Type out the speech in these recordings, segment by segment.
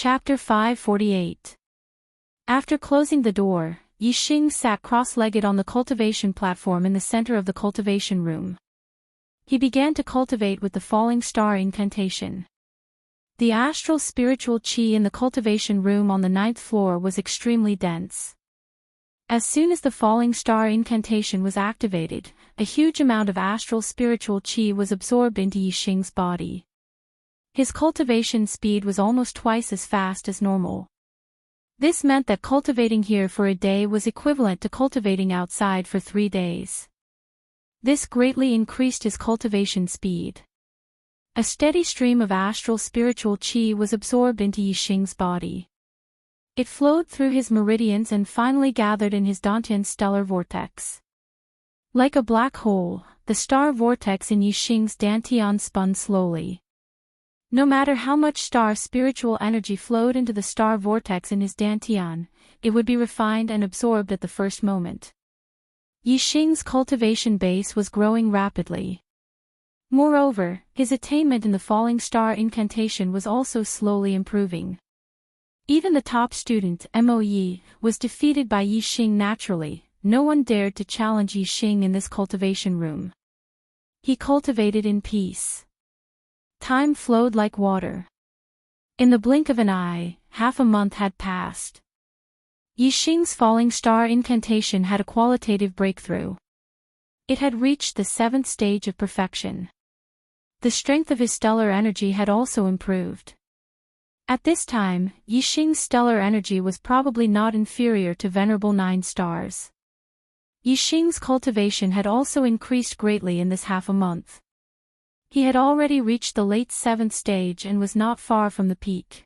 Chapter 548. After closing the door, Yixing sat cross-legged on the cultivation platform in the center of the cultivation room. He began to cultivate with the falling star incantation. The astral spiritual qi in the cultivation room on the 9th floor was extremely dense. As soon as the falling star incantation was activated, a huge amount of astral spiritual qi was absorbed into Yixing's body. His cultivation speed was almost twice as fast as normal. This meant that cultivating here for a day was equivalent to cultivating outside for 3 days. This greatly increased his cultivation speed. A steady stream of astral spiritual qi was absorbed into Yixing's body. It flowed through his meridians and finally gathered in his Dantian stellar vortex. Like a black hole, the star vortex in Yixing's Dantian spun slowly. No matter how much star spiritual energy flowed into the star vortex in his Dantian, it would be refined and absorbed at the first moment. Yixing's cultivation base was growing rapidly. Moreover, his attainment in the falling star incantation was also slowly improving. Even the top student, Mo Yi, was defeated by Yixing naturally. No one dared to challenge Yixing in this cultivation room. He cultivated in peace. Time flowed like water. In the blink of an eye, half a month had passed. Yixing's falling star incantation had a qualitative breakthrough. It had reached the 7th stage of perfection. The strength of his stellar energy had also improved. At this time, Yixing's stellar energy was probably not inferior to Venerable 9 stars. Yixing's cultivation had also increased greatly in this half a month. He had already reached the late 7th stage and was not far from the peak.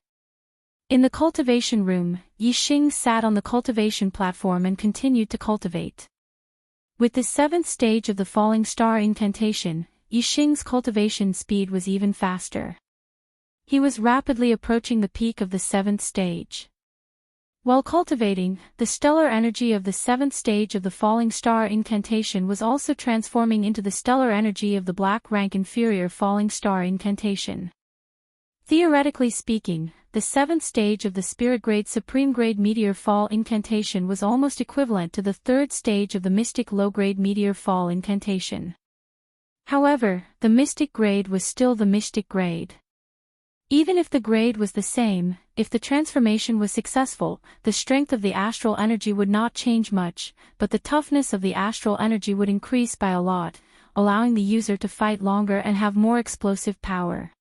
In the cultivation room, Yixing sat on the cultivation platform and continued to cultivate. With the 7th stage of the falling star incantation, Yixing's cultivation speed was even faster. He was rapidly approaching the peak of the 7th stage. While cultivating, the stellar energy of the 7th stage of the falling star incantation was also transforming into the stellar energy of the black rank inferior falling star incantation. Theoretically speaking, the 7th stage of the spirit grade supreme grade meteor fall incantation was almost equivalent to the 3rd stage of the mystic low grade meteor fall incantation. However, the mystic grade was still the mystic grade. Even if the grade was the same, if the transformation was successful, the strength of the astral energy would not change much, but the toughness of the astral energy would increase by a lot, allowing the user to fight longer and have more explosive power.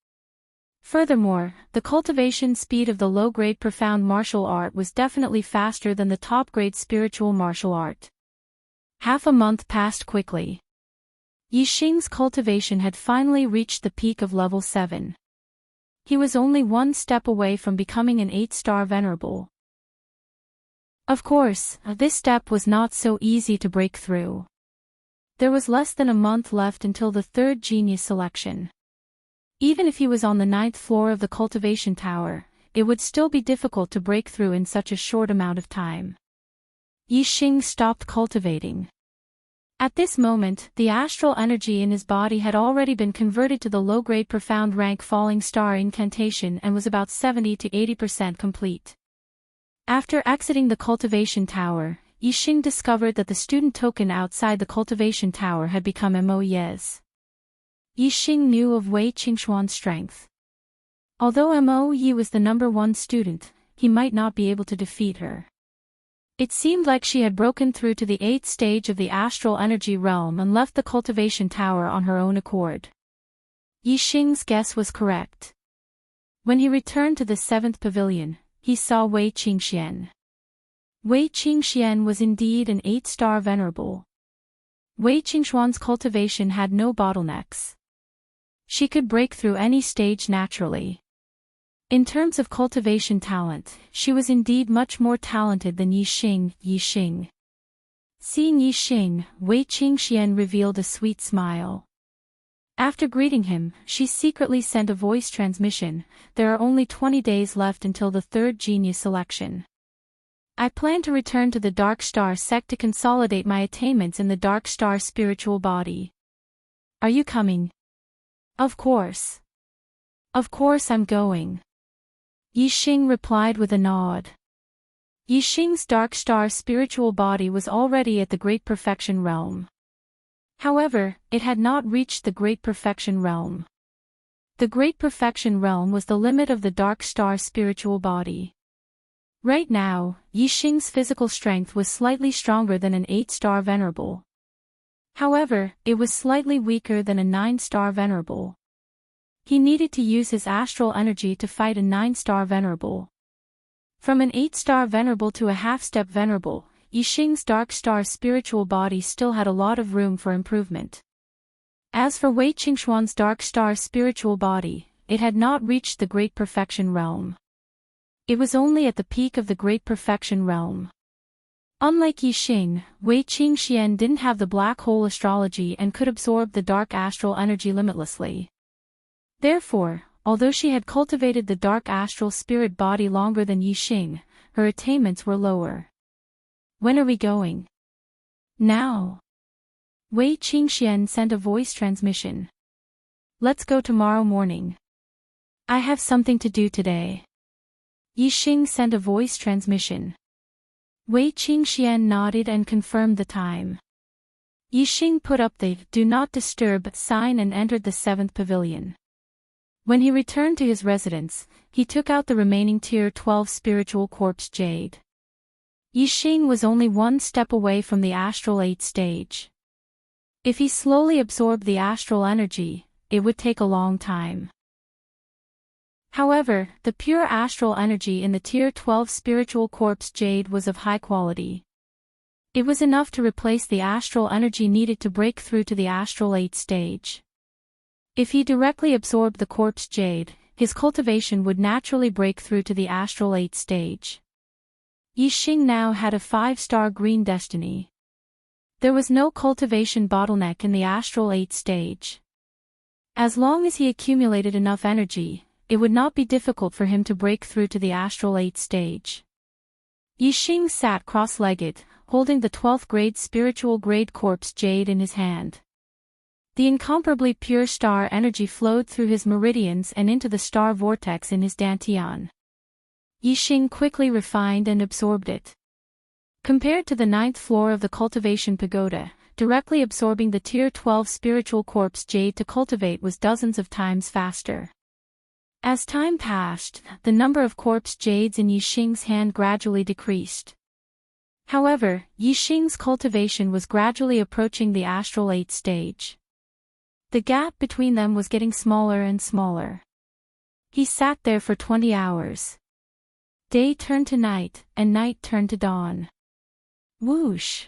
Furthermore, the cultivation speed of the low-grade profound martial art was definitely faster than the top-grade spiritual martial art. Half a month passed quickly. Yixing's cultivation had finally reached the peak of level 7. He was only one step away from becoming an 8-star venerable. Of course, this step was not so easy to break through. There was less than a month left until the 3rd genius selection. Even if he was on the 9th floor of the cultivation tower, it would still be difficult to break through in such a short amount of time. Yixing stopped cultivating. At this moment, the astral energy in his body had already been converted to the low-grade profound rank falling star incantation and was about 70 to 80% complete. After exiting the cultivation tower, Yixing discovered that the student token outside the cultivation tower had become Mo Yi's. Yixing knew of Wei Qingxuan's strength. Although Mo Yi was the number 1 student, he might not be able to defeat her. It seemed like she had broken through to the 8th stage of the astral energy realm and left the cultivation tower on her own accord. Yixing's guess was correct. When he returned to the 7th pavilion, he saw Wei Qingxian. Wei Qingxian was indeed an 8-star venerable. Wei Qingxuan's cultivation had no bottlenecks. She could break through any stage naturally. In terms of cultivation talent, she was indeed much more talented than Yixing. Seeing Yixing, Wei Qingxian revealed a sweet smile. After greeting him, she secretly sent a voice transmission. There are only 20 days left until the 3rd genius selection. I plan to return to the Dark Star sect to consolidate my attainments in the Dark Star spiritual body. Are you coming? Of course. Of course I'm going. Yixing replied with a nod. Yixing's dark star spiritual body was already at the Great Perfection Realm. However, it had not reached the Great Perfection Realm. The Great Perfection Realm was the limit of the dark star spiritual body. Right now, Yixing's physical strength was slightly stronger than an 8-star venerable. However, it was slightly weaker than a 9-star venerable. He needed to use his astral energy to fight a 9-star venerable. From an 8-star venerable to a half-step venerable, Yixing's dark star spiritual body still had a lot of room for improvement. As for Wei Qingxuan's dark star spiritual body, it had not reached the Great Perfection Realm. It was only at the peak of the Great Perfection Realm. Unlike Yixing, Wei Qingxian didn't have the black hole astrology and could absorb the dark astral energy limitlessly. Therefore, although she had cultivated the dark astral spirit body longer than Yixing, her attainments were lower. When are we going? Now. Wei Qingxian sent a voice transmission. Let's go tomorrow morning. I have something to do today. Yixing sent a voice transmission. Wei Qingxian nodded and confirmed the time. Yixing put up the "Do Not Disturb" sign and entered the 7th pavilion. When he returned to his residence, he took out the remaining Tier 12 spiritual corpse jade. Yixing was only one step away from the Astral 8 stage. If he slowly absorbed the astral energy, it would take a long time. However, the pure astral energy in the Tier 12 spiritual corpse jade was of high quality. It was enough to replace the astral energy needed to break through to the Astral 8 stage. If he directly absorbed the corpse jade, his cultivation would naturally break through to the Astral 8 stage. Yixing now had a 5-star green destiny. There was no cultivation bottleneck in the Astral 8 stage. As long as he accumulated enough energy, it would not be difficult for him to break through to the Astral 8 stage. Yixing sat cross-legged, holding the 12th grade spiritual grade corpse jade in his hand. The incomparably pure star energy flowed through his meridians and into the star vortex in his dantian. Yixing quickly refined and absorbed it. Compared to the 9th floor of the cultivation pagoda, directly absorbing the Tier 12 spiritual corpse jade to cultivate was dozens of times faster. As time passed, the number of corpse jades in Yixing's hand gradually decreased. However, Yixing's cultivation was gradually approaching the Astral 8 stage. The gap between them was getting smaller and smaller. He sat there for 20 hours. Day turned to night, and night turned to dawn. Whoosh!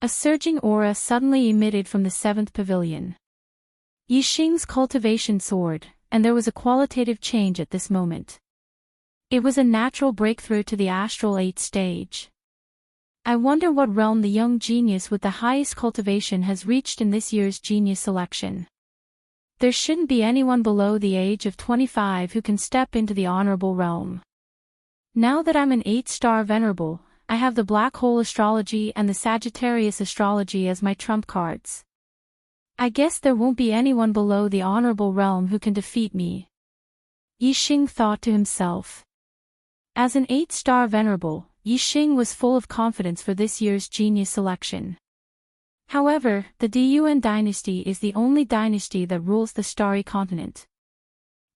A surging aura suddenly emitted from the 7th pavilion. Yixing's cultivation soared, and there was a qualitative change at this moment. It was a natural breakthrough to the Astral 8 stage. I wonder what realm the young genius with the highest cultivation has reached in this year's genius selection. There shouldn't be anyone below the age of 25 who can step into the honorable realm. Now that I'm an 8-star venerable, I have the black hole astrology and the Sagittarius astrology as my trump cards. I guess there won't be anyone below the honorable realm who can defeat me. Yixing thought to himself. As an 8-star venerable, Yixing was full of confidence for this year's genius selection. However, the Diyuan dynasty is the only dynasty that rules the starry continent.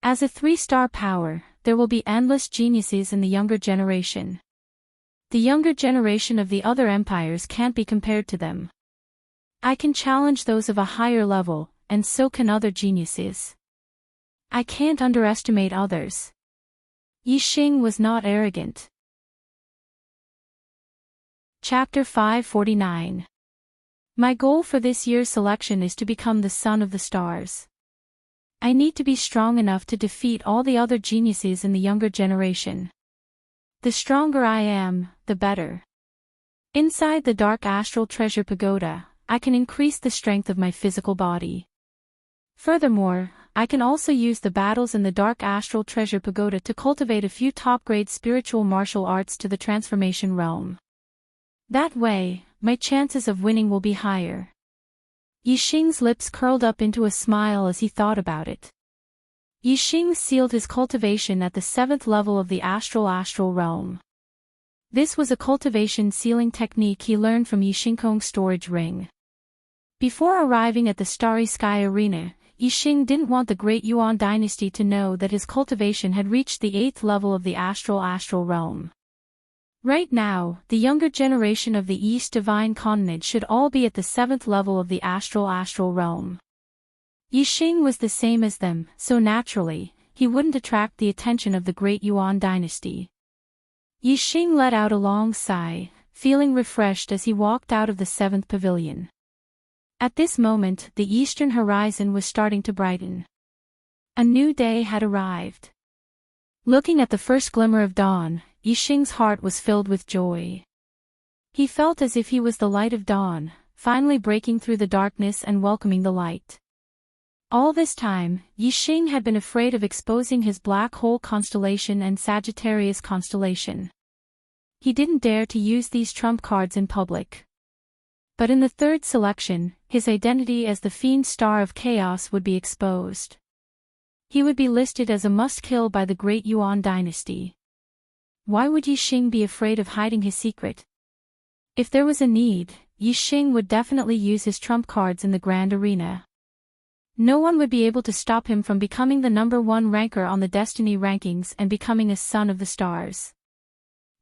As a 3-star power, there will be endless geniuses in the younger generation. The younger generation of the other empires can't be compared to them. I can challenge those of a higher level, and so can other geniuses. I can't underestimate others. Yixing was not arrogant. Chapter 549. My goal for this year's selection is to become the son of the stars. I need to be strong enough to defeat all the other geniuses in the younger generation. The stronger I am, the better. Inside the dark astral treasure pagoda, I can increase the strength of my physical body. Furthermore, I can also use the battles in the dark astral treasure pagoda to cultivate a few top-grade spiritual martial arts to the transformation realm. That way, my chances of winning will be higher. Yixing's lips curled up into a smile as he thought about it. Yixing sealed his cultivation at the 7th level of the astral realm. This was a cultivation sealing technique he learned from Yixingkong's storage ring. Before arriving at the Starry Sky Arena, Yixing didn't want the Great Yuan dynasty to know that his cultivation had reached the 8th level of the astral realm. Right now, the younger generation of the East Divine Continent should all be at the 7th level of the astral realm. Yixing was the same as them, so naturally, he wouldn't attract the attention of the Great Yuan dynasty. Yixing let out a long sigh, feeling refreshed as he walked out of the 7th pavilion. At this moment, the eastern horizon was starting to brighten. A new day had arrived. Looking at the first glimmer of dawn, Yixing's heart was filled with joy. He felt as if he was the light of dawn, finally breaking through the darkness and welcoming the light. All this time, Yixing had been afraid of exposing his black hole constellation and Sagittarius constellation. He didn't dare to use these trump cards in public. But in the third selection, his identity as the Fiend Star of Chaos would be exposed. He would be listed as a must-kill by the Great Yuan dynasty. Why would Yixing be afraid of hiding his secret? If there was a need, Yixing would definitely use his trump cards in the grand arena. No one would be able to stop him from becoming the #1 ranker on the Destiny rankings and becoming a son of the stars.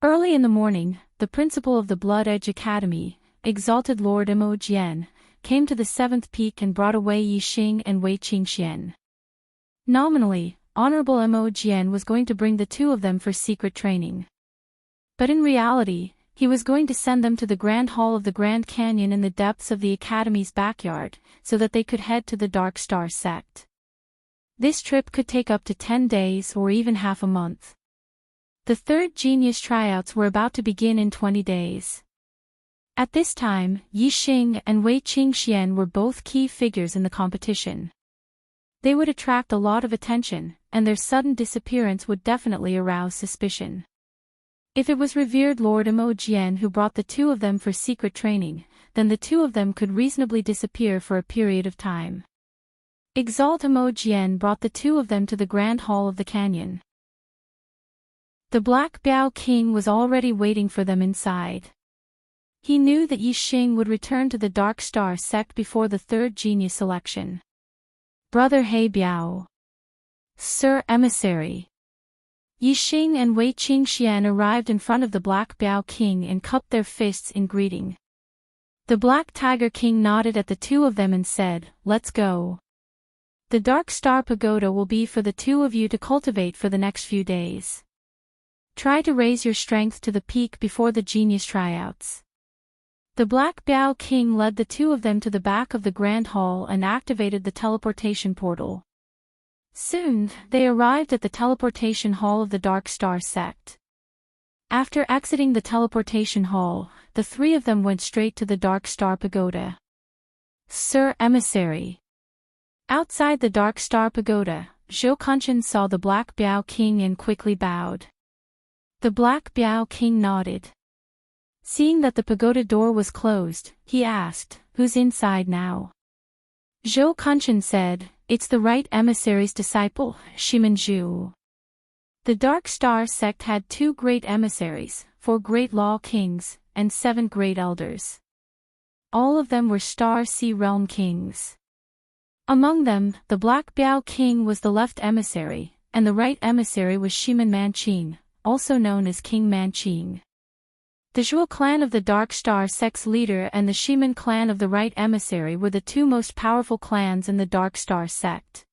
Early in the morning, the principal of the Blood Edge Academy, Exalted Lord Mo Jian, came to the 7th peak and brought away Yixing and Wei Qingxian. Nominally, Honorable Mo Jian was going to bring the two of them for secret training. But in reality, he was going to send them to the Grand Hall of the Grand Canyon in the depths of the Academy's backyard, so that they could head to the Dark Star sect. This trip could take up to 10 days or even half a month. The third genius tryouts were about to begin in 20 days. At this time, Yixing and Wei Qingxian were both key figures in the competition. They would attract a lot of attention, and their sudden disappearance would definitely arouse suspicion. If it was revered Lord Mo Jian who brought the two of them for secret training, then the two of them could reasonably disappear for a period of time. Exalted Mo Jian brought the two of them to the Grand Hall of the Canyon. The Black Biao King was already waiting for them inside. He knew that Yixing would return to the Dark Star sect before the third genius selection. Brother He Biao. Sir Emissary. Yixing and Wei Qingxian arrived in front of the Black Biao King and cupped their fists in greeting. The Black Tiger King nodded at the two of them and said, "Let's go. The Dark Star Pagoda will be for the two of you to cultivate for the next few days. Try to raise your strength to the peak before the genius tryouts." The Black Biao King led the two of them to the back of the Grand Hall and activated the teleportation portal. Soon, they arrived at the teleportation hall of the Dark Star sect. After exiting the teleportation hall, the three of them went straight to the Dark Star Pagoda. Sir Emissary. Outside the Dark Star Pagoda, Zhou Kunshan saw the Black Biao King and quickly bowed. The Black Biao King nodded. Seeing that the pagoda door was closed, he asked, "Who's inside now?" Zhou Kunshan said, "It's the right emissary's disciple, Shimen Zhu." The Dark Star sect had 2 great emissaries, 4 great law kings, and 7 great elders. All of them were Star Sea Realm kings. Among them, the Black Biao King was the left emissary, and the right emissary was Shimen Manqing, also known as King Manqing. The Zhuo clan of the Dark Star sect's leader and the Shimen clan of the Right Emissary were the 2 most powerful clans in the Dark Star sect.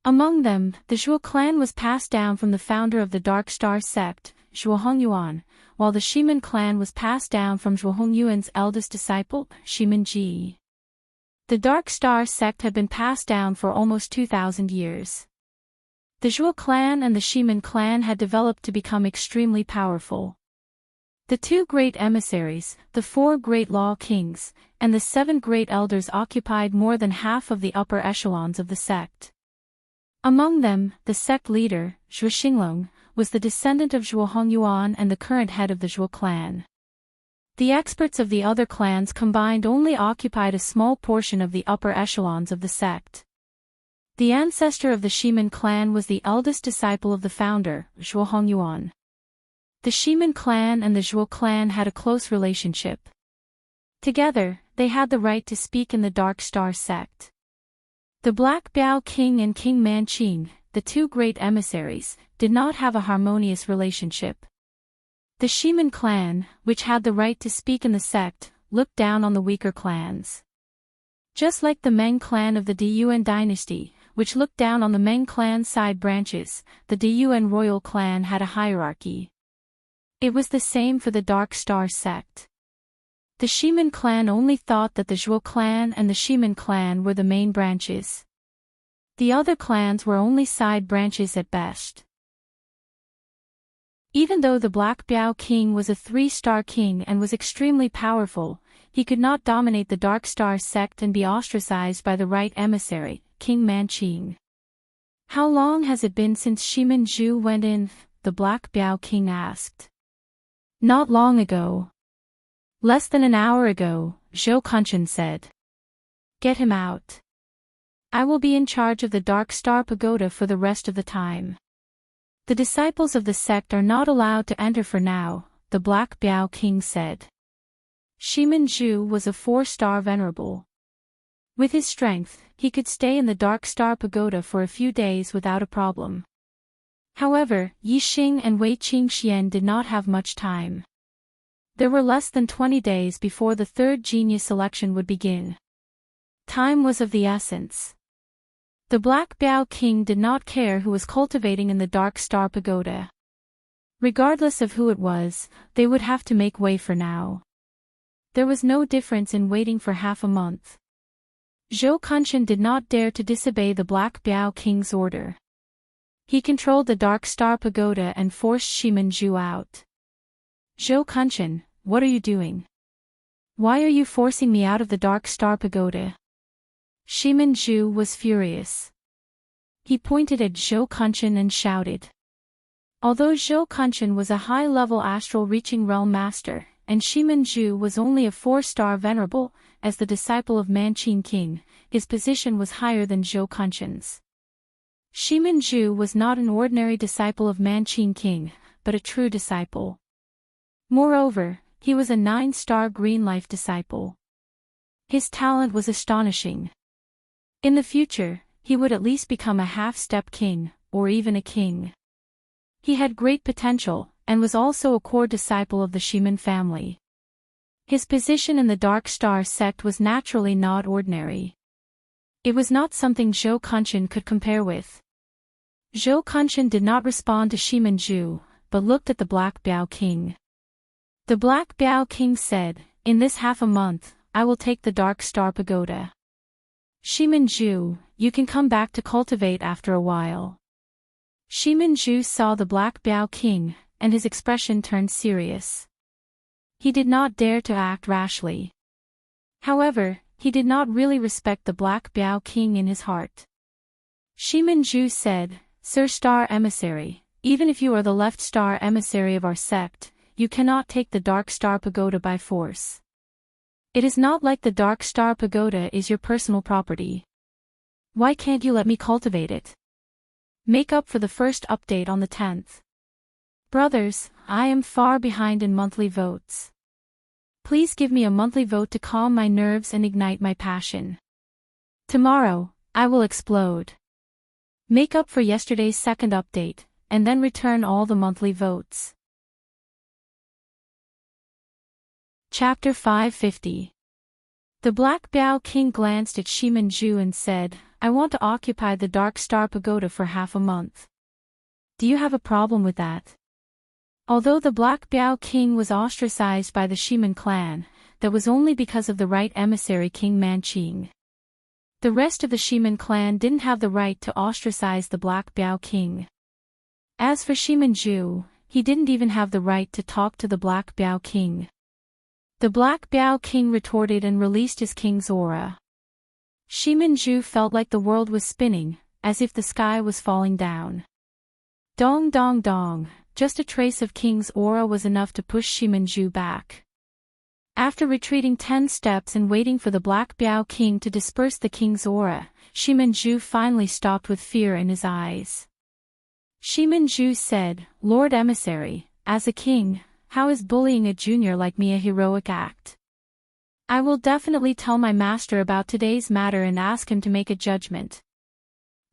Among them, the Zhuo clan was passed down from the founder of the Dark Star sect, Zhuo Hongyuan, while the Shimen clan was passed down from Zhuo Hongyuan's eldest disciple, Shimen Ji. The Dark Star sect had been passed down for almost 2,000 years. The Zhuo clan and the Shimen clan had developed to become extremely powerful. The 2 great emissaries, the 4 great law kings, and the 7 great elders occupied more than half of the upper echelons of the sect. Among them, the sect leader, Zhuo Xinglong, was the descendant of Zhuo Hongyuan and the current head of the Zhuo clan. The experts of the other clans combined only occupied a small portion of the upper echelons of the sect. The ancestor of the Shimin clan was the eldest disciple of the founder, Zhuo Hongyuan. The Shimin clan and the Zhuo clan had a close relationship. Together, they had the right to speak in the Dark Star sect. The Black Biao King and King Manqing, the two great emissaries, did not have a harmonious relationship. The Shimin clan, which had the right to speak in the sect, looked down on the weaker clans. Just like the Meng clan of the Diyuan dynasty, which looked down on the Meng clan's side branches, the Diyuan royal clan had a hierarchy. It was the same for the Dark Star sect. The Shimin clan only thought that the Zhuo clan and the Shimin clan were the main branches. The other clans were only side branches at best. Even though the Black Biao King was a 3-star king and was extremely powerful, he could not dominate the Dark Star sect and be ostracized by the right emissary, King Manqing. How long has it been since Shimin Zhu went in? The Black Biao King asked. Not long ago. Less than an hour ago, Zhou Kunchen said. Get him out. I will be in charge of the Dark Star Pagoda for the rest of the time. The disciples of the sect are not allowed to enter for now, the Black Biao King said. Shimin Zhu was a 4-star venerable. With his strength, he could stay in the Dark Star Pagoda for a few days without a problem. However, Yi Xing and Wei Qingxian did not have much time. There were less than 20 days before the third genius selection would begin. Time was of the essence. The Black Biao King did not care who was cultivating in the Dark Star Pagoda. Regardless of who it was, they would have to make way for now. There was no difference in waiting for half a month. Zhou Kunchen did not dare to disobey the Black Biao King's order. He controlled the Dark Star Pagoda and forced Shimin Zhu out. Zhou Kunchen, what are you doing? Why are you forcing me out of the Dark Star Pagoda? Shimin Zhu was furious. He pointed at Zhou Kunchen and shouted. Although Zhou Kunchen was a high-level astral-reaching realm master, and Shimin Zhu was only a 4-star venerable, as the disciple of Manqing King, his position was higher than Zhou Kunchen's. Shimin Zhu was not an ordinary disciple of Manqing King, but a true disciple. Moreover, he was a 9-star green life disciple. His talent was astonishing. In the future, he would at least become a half-step king, or even a king. He had great potential, and was also a core disciple of the Shimin family. His position in the Dark Star sect was naturally not ordinary. It was not something Zhou Kunchen could compare with. Zhou Kunchen did not respond to Shimin Zhu, but looked at the Black Biao King. The Black Biao King said, in this half a month, I will take the Dark Star Pagoda. Shimin Zhu, you can come back to cultivate after a while. Shimin Zhu saw the Black Biao King, and his expression turned serious. He did not dare to act rashly. However, he did not really respect the Black Biao King in his heart. Shimin Zhu said, Sir Star Emissary, even if you are the left star emissary of our sect, you cannot take the Dark Star Pagoda by force. It is not like the Dark Star Pagoda is your personal property. Why can't you let me cultivate it? Make up for the first update on the 10th. Brothers, I am far behind in monthly votes. Please give me a monthly vote to calm my nerves and ignite my passion. Tomorrow, I will explode. Make up for yesterday's second update, and then return all the monthly votes. Chapter 550. The Black Biao King glanced at Shimin Zhu and said, I want to occupy the Dark Star Pagoda for half a month. Do you have a problem with that? Although the Black Biao King was ostracized by the Shimin clan, that was only because of the right emissary King Manqing. The rest of the Shimin clan didn't have the right to ostracize the Black Biao King. As for Shimin Zhu, he didn't even have the right to talk to the Black Biao King. The Black Biao King retorted and released his king's aura. Shimin Zhu felt like the world was spinning, as if the sky was falling down. Dong dong dong, just a trace of king's aura was enough to push Shimin Zhu back. After retreating 10 steps and waiting for the Black Biao King to disperse the king's aura, Shiminju finally stopped with fear in his eyes. Shiminju said, "Lord Emissary, as a king, how is bullying a junior like me a heroic act? I will definitely tell my master about today's matter and ask him to make a judgment."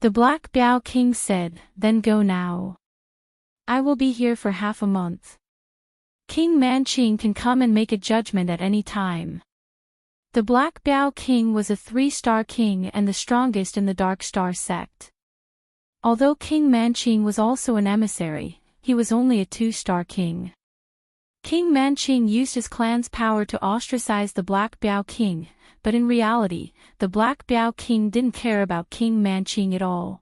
The Black Biao King said, "Then go now. I will be here for half a month. King Manqing can come and make a judgment at any time." The Black Biao King was a 3-star king and the strongest in the Dark Star sect. Although King Manqing was also an emissary, he was only a 2-star king. King Manqing used his clan's power to ostracize the Black Biao King, but in reality, the Black Biao King didn't care about King Manqing at all.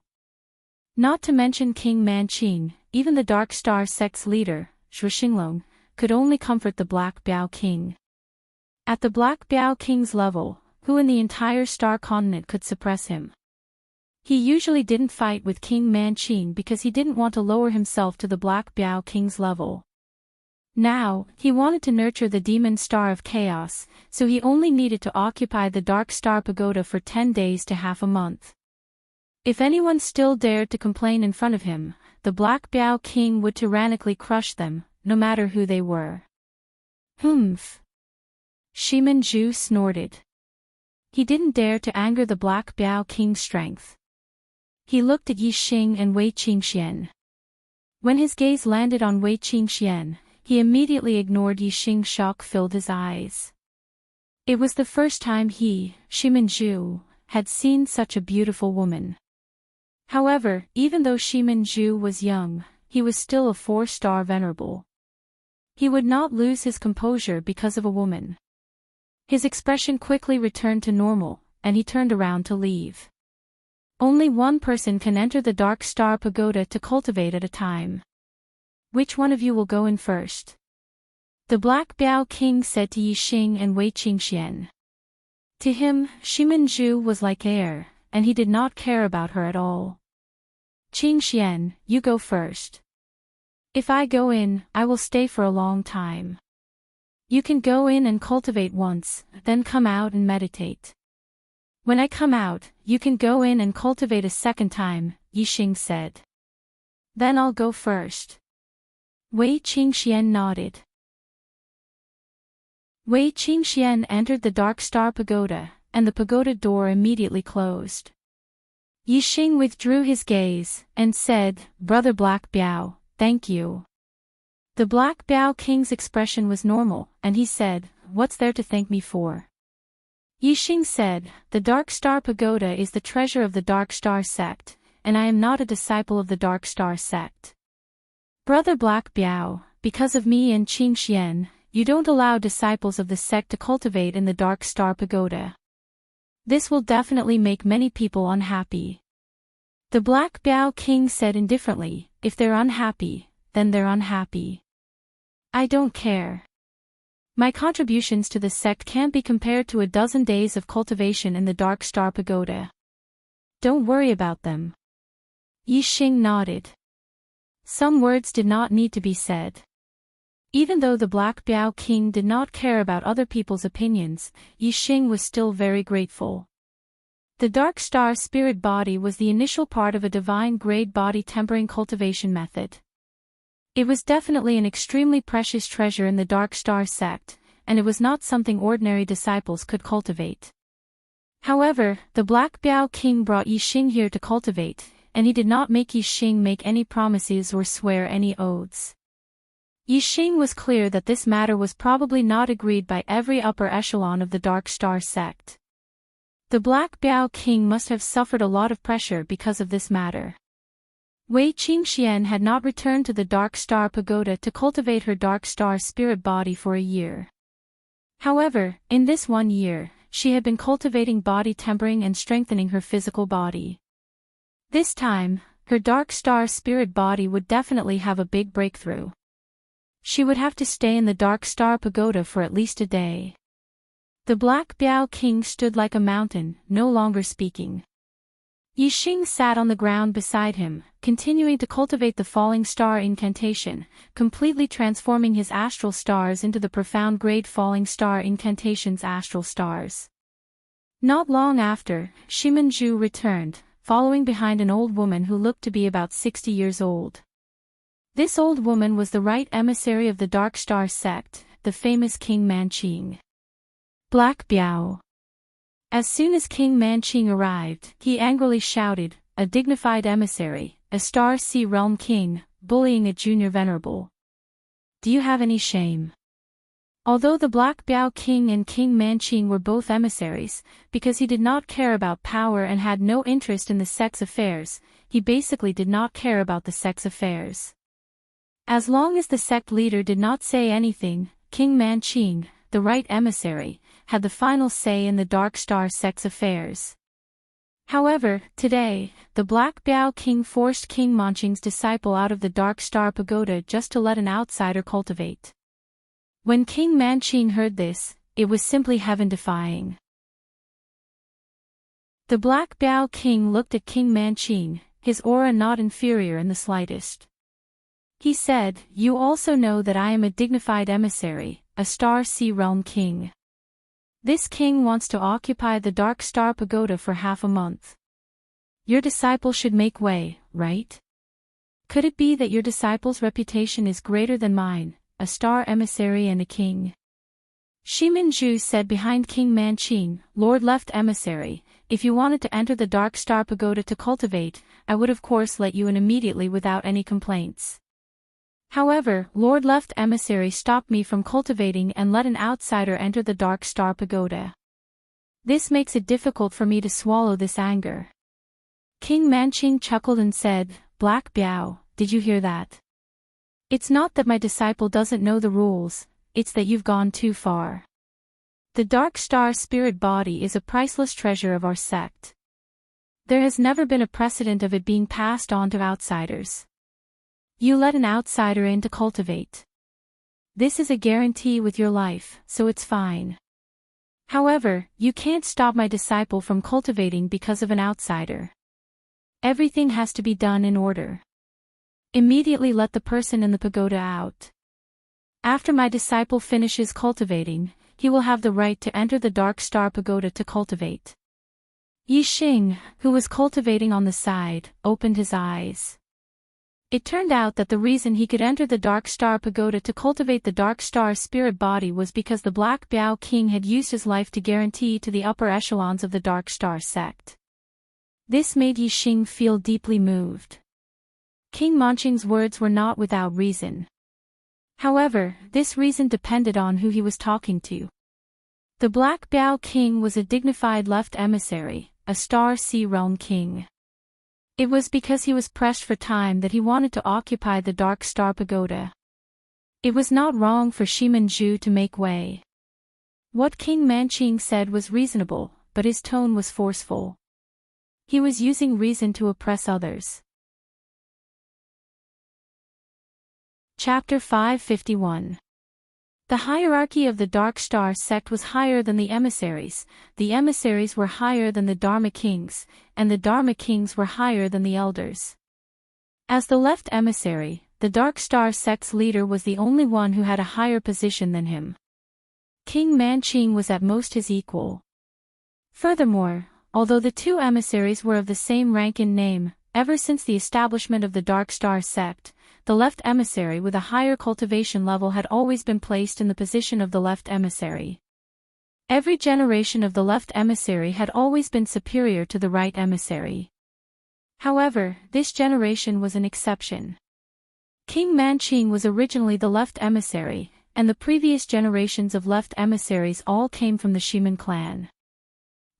Not to mention King Manqing, even the Dark Star sect's leader, Shu Xinglong, could only comfort the Black Biao King. At the Black Biao King's level, who in the entire star continent could suppress him? He usually didn't fight with King Manqing because he didn't want to lower himself to the Black Biao King's level. Now, he wanted to nurture the Demon Star of Chaos, so he only needed to occupy the Dark Star Pagoda for 10 days to half a month. If anyone still dared to complain in front of him, the Black Biao King would tyrannically crush them, no matter who they were. Humph. Shiminju snorted. He didn't dare to anger the Black Biao King's strength. He looked at Yi Xing and Wei Qingxian. When his gaze landed on Wei Qingxian, he immediately ignored Yi Xing. Shock filled his eyes. It was the first time he, Shiminju, had seen such a beautiful woman. However, even though Shiminju was young, he was still a 4-star venerable. He would not lose his composure because of a woman. His expression quickly returned to normal, and he turned around to leave. Only one person can enter the Dark Star Pagoda to cultivate at a time. Which one of you will go in first? The Black Biao King said to Yi Xing and Wei Qingxian. To him, Shiminju was like air, and he did not care about her at all. Qingxian, you go first. If I go in, I will stay for a long time. You can go in and cultivate once, then come out and meditate. When I come out, you can go in and cultivate a second time, Yi Xing said. Then I'll go first. Wei Qingxian nodded. Wei Qingxian entered the Dark Star Pagoda, and the pagoda door immediately closed. Yi Xing withdrew his gaze, and said, "Brother Black Biao, thank you." The Black Biao King's expression was normal, and he said, "What's there to thank me for?" Yi Xing said, "The Dark Star Pagoda is the treasure of the Dark Star sect, and I am not a disciple of the Dark Star sect. Brother Black Biao, because of me and Qingxian, you don't allow disciples of the sect to cultivate in the Dark Star Pagoda. This will definitely make many people unhappy." The Black Biao King said indifferently, "If they're unhappy, then they're unhappy. I don't care. My contributions to the sect can't be compared to a dozen days of cultivation in the Dark Star Pagoda. Don't worry about them." Yi Xing nodded. Some words did not need to be said. Even though the Black Biao King did not care about other people's opinions, Yi Xing was still very grateful. The Dark Star Spirit Body was the initial part of a divine grade body tempering cultivation method. It was definitely an extremely precious treasure in the Dark Star sect, and it was not something ordinary disciples could cultivate. However, the Black Biao King brought Yi Xing here to cultivate, and he did not make Yi Xing make any promises or swear any oaths. Yi Xing was clear that this matter was probably not agreed by every upper echelon of the Dark Star sect. The Black Biao King must have suffered a lot of pressure because of this matter. Wei Qingxian had not returned to the Dark Star Pagoda to cultivate her Dark Star Spirit Body for a year. However, in this 1 year, she had been cultivating body tempering and strengthening her physical body. This time, her Dark Star Spirit Body would definitely have a big breakthrough. She would have to stay in the Dark Star Pagoda for at least a day. The Black Biao King stood like a mountain, no longer speaking. Yixing sat on the ground beside him, continuing to cultivate the falling star incantation, completely transforming his astral stars into the profound grade falling star incantation's astral stars. Not long after, Shimanju returned, following behind an old woman who looked to be about 60 years old. This old woman was the right emissary of the Dark Star sect, the famous King Manqing. Black Biao. As soon as King Manqing arrived, he angrily shouted, "A dignified emissary, a Star Sea Realm king, bullying a junior venerable. Do you have any shame?" Although the Black Biao King and King Manqing were both emissaries, because he did not care about power and had no interest in the sect's affairs, he basically did not care about the sect's affairs. As long as the sect leader did not say anything, King Manqing, the right emissary, had the final say in the Dark Star sect's affairs. However, today, the Black Biao King forced King Manqing's disciple out of the Dark Star Pagoda just to let an outsider cultivate. When King Manqing heard this, it was simply heaven-defying. The Black Biao King looked at King Manqing, his aura not inferior in the slightest. He said, "You also know that I am a dignified emissary, a Star Sea Realm king. This king wants to occupy the Dark Star Pagoda for half a month. Your disciple should make way, right? Could it be that your disciple's reputation is greater than mine, a star emissary and a king?" Shimanju said behind King Manqing, "Lord Left Emissary, if you wanted to enter the Dark Star Pagoda to cultivate, I would of course let you in immediately without any complaints. However, Lord Left Emissary stopped me from cultivating and let an outsider enter the Dark Star Pagoda. This makes it difficult for me to swallow this anger." King Manqing chuckled and said, "Black Biao, did you hear that? It's not that my disciple doesn't know the rules, it's that you've gone too far. The Dark Star spirit body is a priceless treasure of our sect. There has never been a precedent of it being passed on to outsiders. You let an outsider in to cultivate. This is a guarantee with your life, so it's fine. However, you can't stop my disciple from cultivating because of an outsider. Everything has to be done in order. Immediately let the person in the pagoda out. After my disciple finishes cultivating, he will have the right to enter the Dark Star Pagoda to cultivate." Yixing, who was cultivating on the side, opened his eyes. It turned out that the reason he could enter the Dark Star Pagoda to cultivate the Dark Star spirit body was because the Black Biao King had used his life to guarantee to the upper echelons of the Dark Star sect. This made Yixing feel deeply moved. King Manqing's words were not without reason. However, this reason depended on who he was talking to. The Black Biao King was a dignified left emissary, a Star Sea Realm king. It was because he was pressed for time that he wanted to occupy the Dark Star Pagoda. It was not wrong for Shimanju to make way. What King Manqing said was reasonable, but his tone was forceful. He was using reason to oppress others. Chapter 551. The hierarchy of the Dark Star sect was higher than the emissaries were higher than the Dharma Kings, and the Dharma Kings were higher than the elders. As the left emissary, the Dark Star sect's leader was the only one who had a higher position than him. King Manqing was at most his equal. Furthermore, although the two emissaries were of the same rank in name, ever since the establishment of the Dark Star sect, the left emissary with a higher cultivation level had always been placed in the position of the left emissary. Every generation of the left emissary had always been superior to the right emissary. However, this generation was an exception. King Manqing was originally the left emissary, and the previous generations of left emissaries all came from the Shiman clan.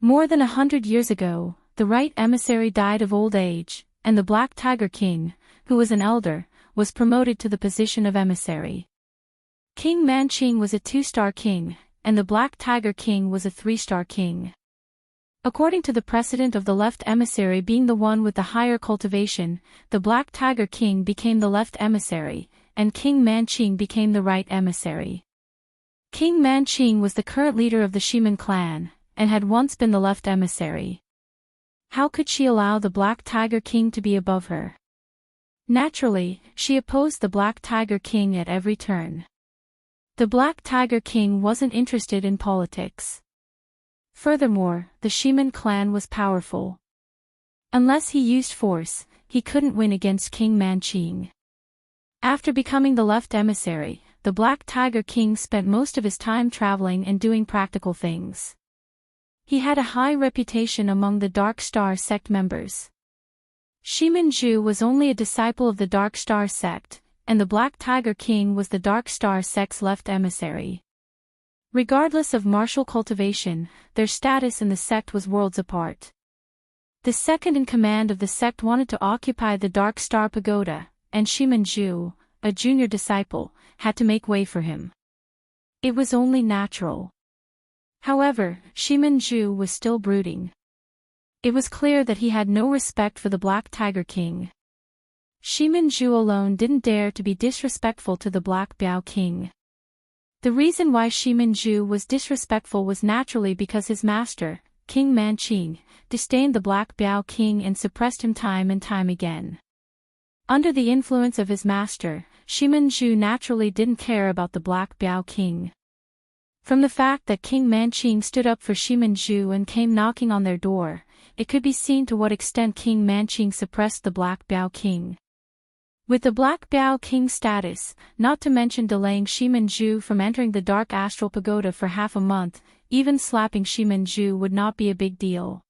More than 100 years ago, the right emissary died of old age, and the Black Tiger King, who was an elder, was promoted to the position of emissary. King Manqing was a 2-star king, and the Black Tiger King was a 3-star king. According to the precedent of the left emissary being the one with the higher cultivation, the Black Tiger King became the left emissary, and King Manqing became the right emissary. King Manqing was the current leader of the Shiman clan, and had once been the left emissary. How could she allow the Black Tiger King to be above her? Naturally, she opposed the Black Tiger King at every turn. The Black Tiger King wasn't interested in politics. Furthermore, the Shiman clan was powerful. Unless he used force, he couldn't win against King Manching. After becoming the left emissary, the Black Tiger King spent most of his time traveling and doing practical things. He had a high reputation among the Dark Star sect members. Shiman Ju was only a disciple of the Dark Star sect, and the Black Tiger King was the Dark Star sect's left emissary. Regardless of martial cultivation, their status in the sect was worlds apart. The second in command of the sect wanted to occupy the Dark Star Pagoda, and Shiman Ju, a junior disciple, had to make way for him. It was only natural. However, Shiman Ju was still brooding. It was clear that he had no respect for the Black Tiger King. Shiman Ju alone didn't dare to be disrespectful to the Black Biao King. The reason why Shiman Ju was disrespectful was naturally because his master, King Manching, disdained the Black Biao King and suppressed him time and time again. Under the influence of his master, Shiman Ju naturally didn't care about the Black Biao King. From the fact that King Manching stood up for Shiman Ju and came knocking on their door, it could be seen to what extent King Manching suppressed the Black Biao King. With the Black Biao King's status, not to mention delaying Shiman Ju from entering the Dark Astral Pagoda for half a month, even slapping Shiman Ju would not be a big deal.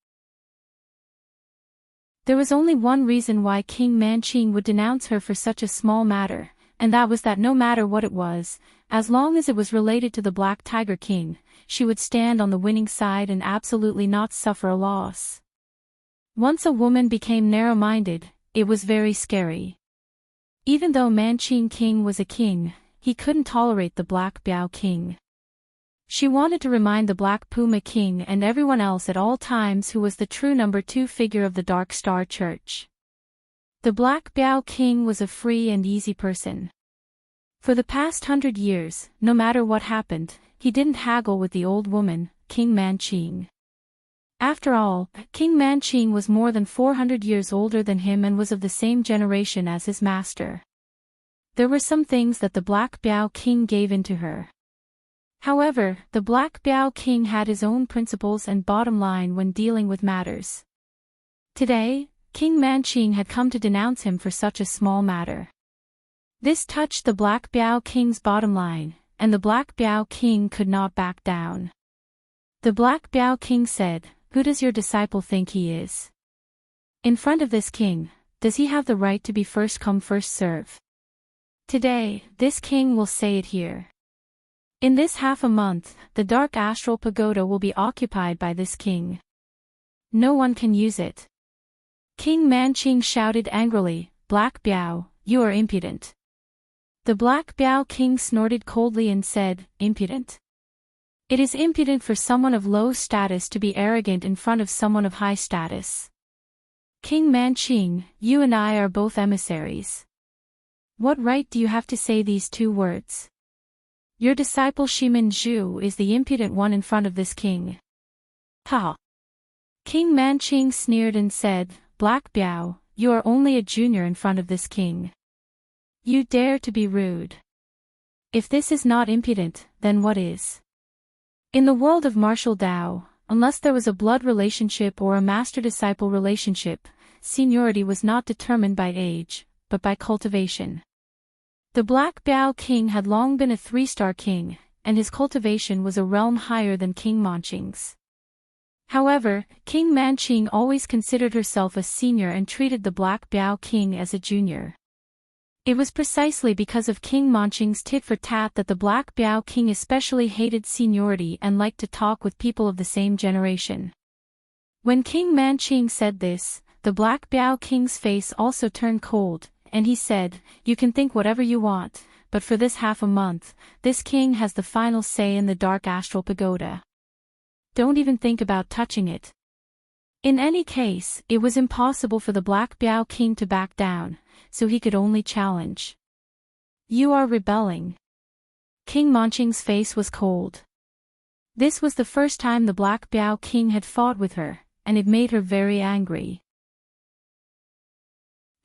There was only one reason why King Manching would denounce her for such a small matter, and that was that no matter what it was, as long as it was related to the Black Tiger King, she would stand on the winning side and absolutely not suffer a loss. Once a woman became narrow-minded, it was very scary. Even though Manching King was a king, he couldn't tolerate the Black Biao King. She wanted to remind the Black Puma King and everyone else at all times who was the true number 2 figure of the Dark Star Church. The Black Biao King was a free and easy person. For the past 100 years, no matter what happened, he didn't haggle with the old woman, King Manching. After all, King Manching was more than 400 years older than him and was of the same generation as his master. There were some things that the Black Biao King gave in to her. However, the Black Biao King had his own principles and bottom line when dealing with matters. Today, King Manching had come to denounce him for such a small matter. This touched the Black Biao King's bottom line, and the Black Biao King could not back down. The Black Biao King said, "Who does your disciple think he is? In front of this king, does he have the right to be first come first serve? Today, this king will say it here. In this half a month, the Dark Astral Pagoda will be occupied by this king. No one can use it." King Manching shouted angrily, "Black Biao, you are impudent." The Black Biao King snorted coldly and said, "Impudent? It is impudent for someone of low status to be arrogant in front of someone of high status. King Manching, you and I are both emissaries. What right do you have to say these 2 words? Your disciple Shiman Ju is the impudent one in front of this king." Ha! King Manching sneered and said, "Black Biao, you are only a junior in front of this king. You dare to be rude. If this is not impudent, then what is?" In the world of martial Dao, unless there was a blood relationship or a master-disciple relationship, seniority was not determined by age, but by cultivation. The Black Biao King had long been a 3-star king, and his cultivation was a realm higher than King Manching's. However, King Manching always considered herself a senior and treated the Black Biao King as a junior. It was precisely because of King Manching's tit-for-tat that the Black Biao King especially hated seniority and liked to talk with people of the same generation. When King Manching said this, the Black Biao King's face also turned cold, and he said, "You can think whatever you want, but for this half a month, this king has the final say in the Dark Astral Pagoda. Don't even think about touching it." In any case, it was impossible for the Black Biao King to back down, so he could only challenge. "You are rebelling." King Manching's face was cold. This was the first time the Black Biao King had fought with her, and it made her very angry.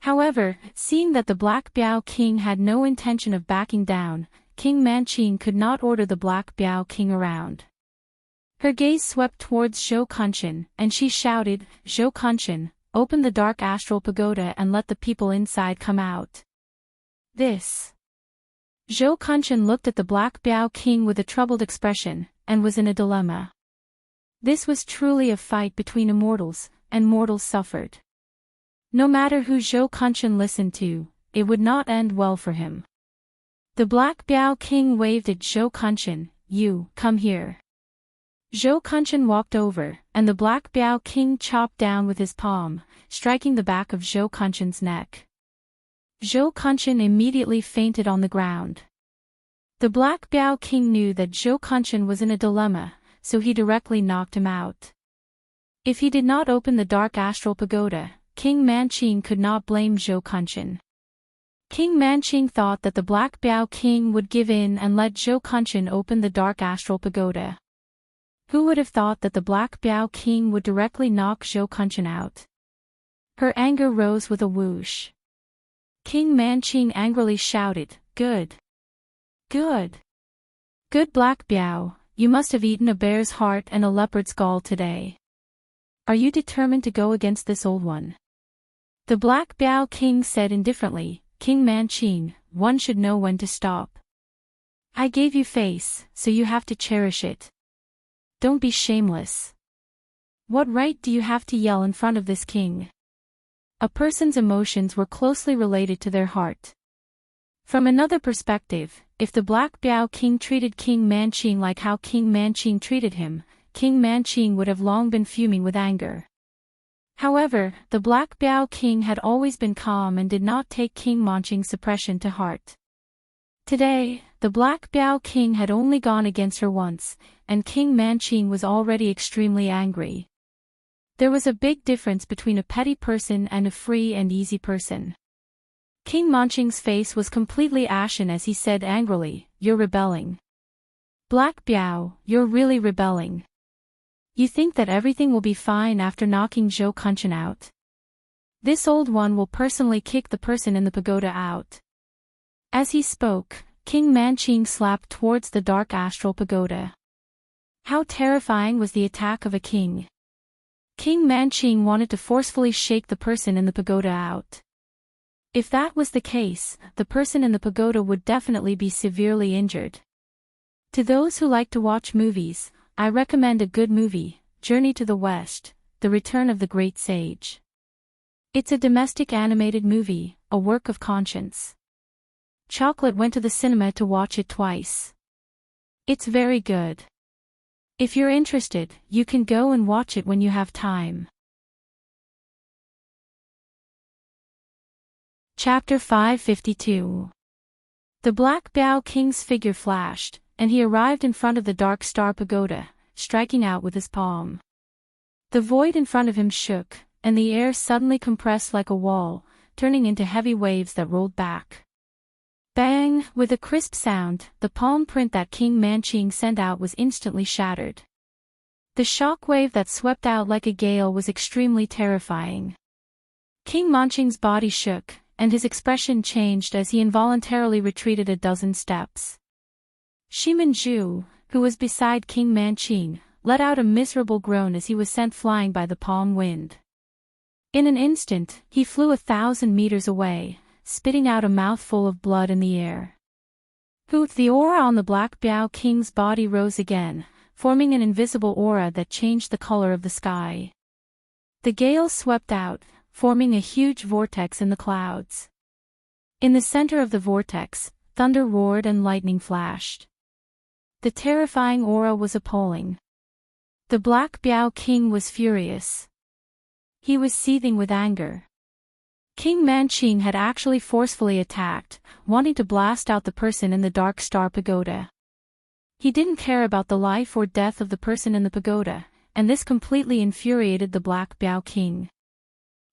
However, seeing that the Black Biao King had no intention of backing down, King Manqing could not order the Black Biao King around. Her gaze swept towards Zhou Kunshan, and she shouted, "Zhou Kunshan, open the dark astral pagoda and let the people inside come out." This. Zhou Kunshan looked at the Black Biao King with a troubled expression, and was in a dilemma. This was truly a fight between immortals, and mortals suffered. No matter who Zhou Kunshan listened to, it would not end well for him. The Black Biao King waved at Zhou Kunshan, "You, come here." Zhou Kunshan walked over, and the Black Biao King chopped down with his palm, striking the back of Zhou Kunshan's neck. Zhou Kunshan immediately fainted on the ground. The Black Biao King knew that Zhou Kunshan was in a dilemma, so he directly knocked him out. If he did not open the dark astral pagoda, King Manqing could not blame Zhou Kunshan. King Manqing thought that the Black Biao King would give in and let Zhou Kunshan open the dark astral pagoda. Who would have thought that the Black Biao King would directly knock Zhou Kunshan out? Her anger rose with a whoosh. King Manqing angrily shouted, "Good! Good! Good Black Biao, you must have eaten a bear's heart and a leopard's gall today. Are you determined to go against this old one?" The Black Biao King said indifferently, "King Manqing, one should know when to stop. I gave you face, so you have to cherish it. Don't be shameless. What right do you have to yell in front of this king?" A person's emotions were closely related to their heart. From another perspective, if the Black Biao King treated King Manqing like how King Manqing treated him, King Manqing would have long been fuming with anger. However, the Black Biao King had always been calm and did not take King Manqing's suppression to heart. Today, the Black Biao King had only gone against her once, and King Manqing was already extremely angry. There was a big difference between a petty person and a free and easy person. King Manqing's face was completely ashen as he said angrily, "You're rebelling. Black Biao, you're really rebelling. You think that everything will be fine after knocking Zhou Kunshan out? This old one will personally kick the person in the pagoda out." As he spoke, King Manqing slapped towards the dark astral pagoda. How terrifying was the attack of a king! King Manqing wanted to forcefully shake the person in the pagoda out. If that was the case, the person in the pagoda would definitely be severely injured. To those who like to watch movies, I recommend a good movie, Journey to the West, The Return of the Great Sage. It's a domestic animated movie, a work of conscience. Chocolate went to the cinema to watch it twice. It's very good. If you're interested, you can go and watch it when you have time. Chapter 552. The Black Biao King's figure flashed, and he arrived in front of the Dark Star Pagoda, striking out with his palm. The void in front of him shook, and the air suddenly compressed like a wall, turning into heavy waves that rolled back. Bang! With a crisp sound, the palm print that King Manqing sent out was instantly shattered. The shock wave that swept out like a gale was extremely terrifying. King Manqing's body shook, and his expression changed as he involuntarily retreated a dozen steps. Shimin Zhu, who was beside King Manqing, let out a miserable groan as he was sent flying by the palm wind. In an instant, he flew 1,000 meters away, spitting out a mouthful of blood in the air. Hoot! The aura on the Black Biao King's body rose again, forming an invisible aura that changed the color of the sky. The gale swept out, forming a huge vortex in the clouds. In the center of the vortex, thunder roared and lightning flashed. The terrifying aura was appalling. The Black Biao King was furious. He was seething with anger. King Manqing had actually forcefully attacked, wanting to blast out the person in the Dark Star Pagoda. He didn't care about the life or death of the person in the pagoda, and this completely infuriated the Black Biao King.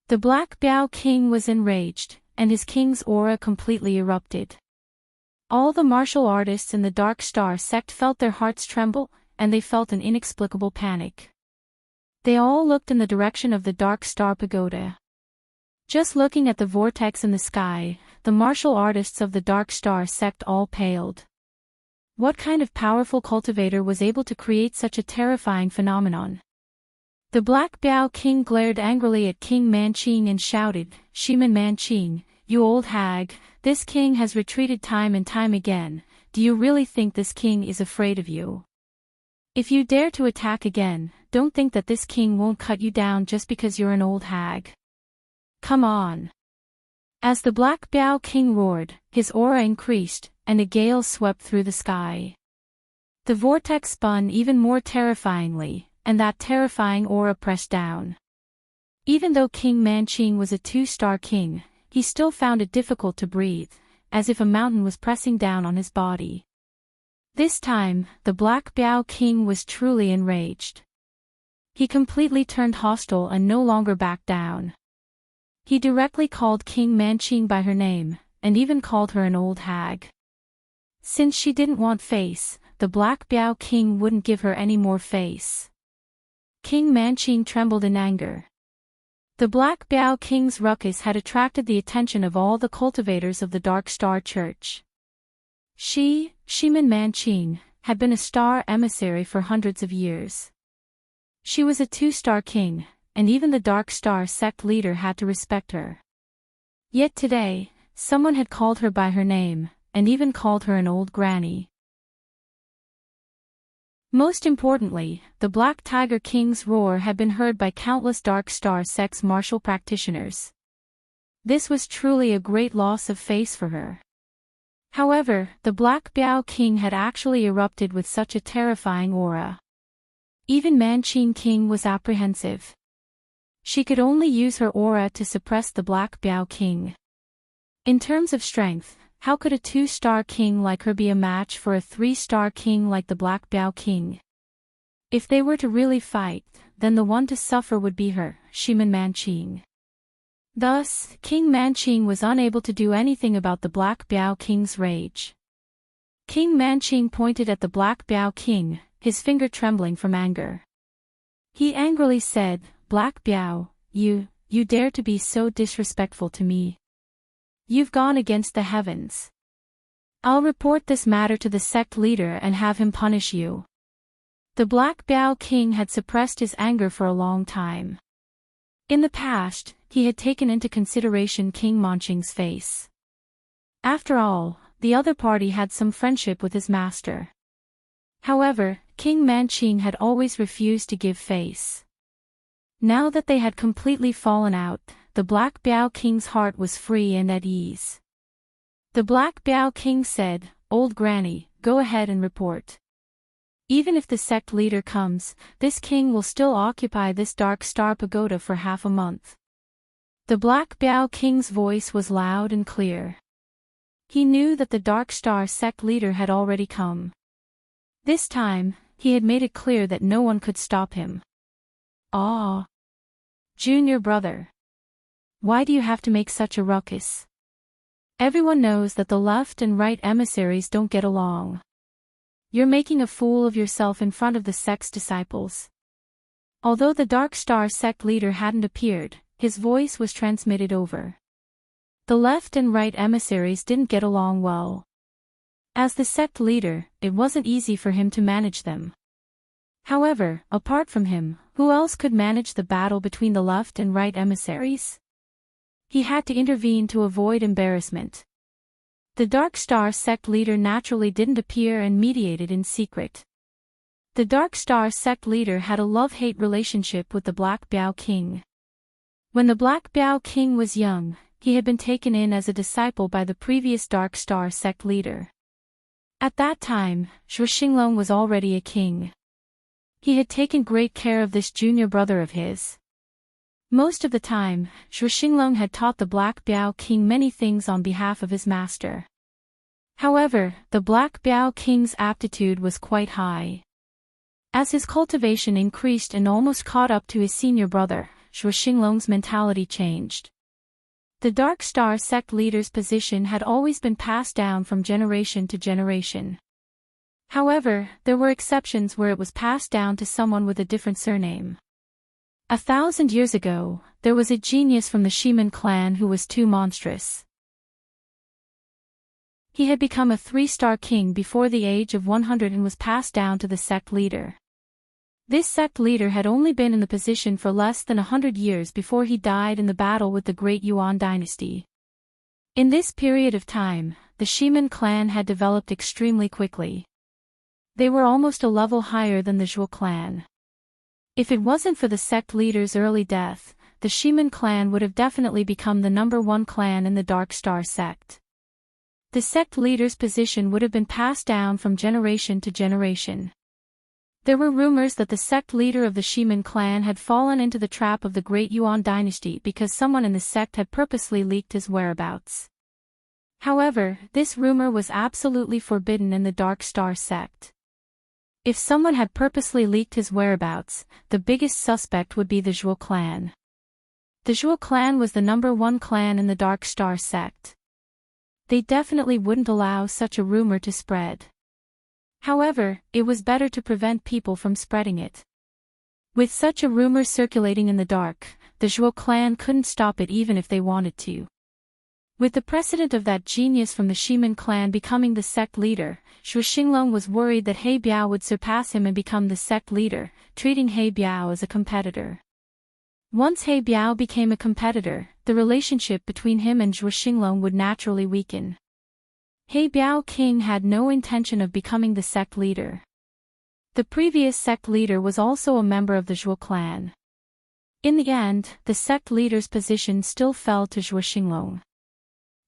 The Black Biao King was enraged, and his king's aura completely erupted. All the martial artists in the Dark Star sect felt their hearts tremble, and they felt an inexplicable panic. They all looked in the direction of the Dark Star Pagoda. Just looking at the vortex in the sky, the martial artists of the Dark Star sect all paled. What kind of powerful cultivator was able to create such a terrifying phenomenon? The Black Biao King glared angrily at King Manqing and shouted, "Shiman Manqing, you old hag, this king has retreated time and time again. Do you really think this king is afraid of you? If you dare to attack again, don't think that this king won't cut you down just because you're an old hag. Come on." As the Black Biao King roared, his aura increased, and a gale swept through the sky. The vortex spun even more terrifyingly, and that terrifying aura pressed down. Even though King Manqing was a 2-star king, he still found it difficult to breathe, as if a mountain was pressing down on his body. This time, the Black Biao King was truly enraged. He completely turned hostile and no longer backed down. He directly called King Manqing by her name, and even called her an old hag. Since she didn't want face, the Black Biao King wouldn't give her any more face. King Manqing trembled in anger. The Black Biao King's ruckus had attracted the attention of all the cultivators of the Dark Star Church. Shiman Manqing, had been a star emissary for hundreds of years. She was a 2-star king, and even the Dark Star sect leader had to respect her. Yet today, someone had called her by her name, and even called her an old granny. Most importantly, the Black Tiger King's roar had been heard by countless Dark Star sect's martial practitioners. This was truly a great loss of face for her. However, the Black Biao King had actually erupted with such a terrifying aura. Even Manqing King was apprehensive. She could only use her aura to suppress the Black Biao King. In terms of strength, how could a 2-star king like her be a match for a 3-star king like the Black Biao King? If they were to really fight, then the one to suffer would be her, Shiman Manqing. Thus, King Manqing was unable to do anything about the Black Biao King's rage. King Manqing pointed at the Black Biao King, his finger trembling from anger. He angrily said, "Black Biao, you dare to be so disrespectful to me. You've gone against the heavens. I'll report this matter to the sect leader and have him punish you." The Black Biao King had suppressed his anger for a long time. In the past, he had taken into consideration King Manqing's face. After all, the other party had some friendship with his master. However, King Manqing had always refused to give face. Now that they had completely fallen out, the Black Biao King's heart was free and at ease. The Black Biao King said, "Old granny, go ahead and report. Even if the sect leader comes, this king will still occupy this Dark Star Pagoda for half a month." The Black Biao King's voice was loud and clear. He knew that the Dark Star sect leader had already come. This time, he had made it clear that no one could stop him. "Ah, junior brother. Why do you have to make such a ruckus? Everyone knows that the left and right emissaries don't get along. You're making a fool of yourself in front of the sect's disciples." Although the Dark Star sect leader hadn't appeared, his voice was transmitted over. The left and right emissaries didn't get along well. As the sect leader, it wasn't easy for him to manage them. However, apart from him, who else could manage the battle between the left and right emissaries? He had to intervene to avoid embarrassment. The Dark Star sect leader naturally didn't appear and mediated in secret. The Dark Star sect leader had a love-hate relationship with the Black Biao King. When the Black Biao King was young, he had been taken in as a disciple by the previous Dark Star sect leader. At that time, Xinglong was already a king. He had taken great care of this junior brother of his. Most of the time, Xinglong had taught the Black Biao King many things on behalf of his master. However, the Black Biao King's aptitude was quite high. As his cultivation increased and almost caught up to his senior brother, Xinglong's mentality changed. The Dark Star sect leader's position had always been passed down from generation to generation. However, there were exceptions where it was passed down to someone with a different surname. 1,000 years ago, there was a genius from the Shiman clan who was too monstrous. He had become a 3-star king before the age of 100 and was passed down to the sect leader. This sect leader had only been in the position for less than 100 years before he died in the battle with the Great Yuan dynasty. In this period of time, the Shiman clan had developed extremely quickly. They were almost a level higher than the Zhuo clan. If it wasn't for the sect leader's early death, the Shiman clan would have definitely become the #1 clan in the Dark Star sect. The sect leader's position would have been passed down from generation to generation. There were rumors that the sect leader of the Shiman clan had fallen into the trap of the Great Yuan dynasty because someone in the sect had purposely leaked his whereabouts. However, this rumor was absolutely forbidden in the Dark Star sect. If someone had purposely leaked his whereabouts, the biggest suspect would be the Zhuo clan. The Zhuo clan was the #1 clan in the Dark Star sect. They definitely wouldn't allow such a rumor to spread. However, it was better to prevent people from spreading it. With such a rumor circulating in the dark, the Zhuo clan couldn't stop it even if they wanted to. With the precedent of that genius from the Shiman clan becoming the sect leader, Zhuo Xinglong was worried that He Biao would surpass him and become the sect leader, treating He Biao as a competitor. Once He Biao became a competitor, the relationship between him and Zhuo Xinglong would naturally weaken. He Biao King had no intention of becoming the sect leader. The previous sect leader was also a member of the Zhuo clan. In the end, the sect leader's position still fell to Zhuo Xinglong.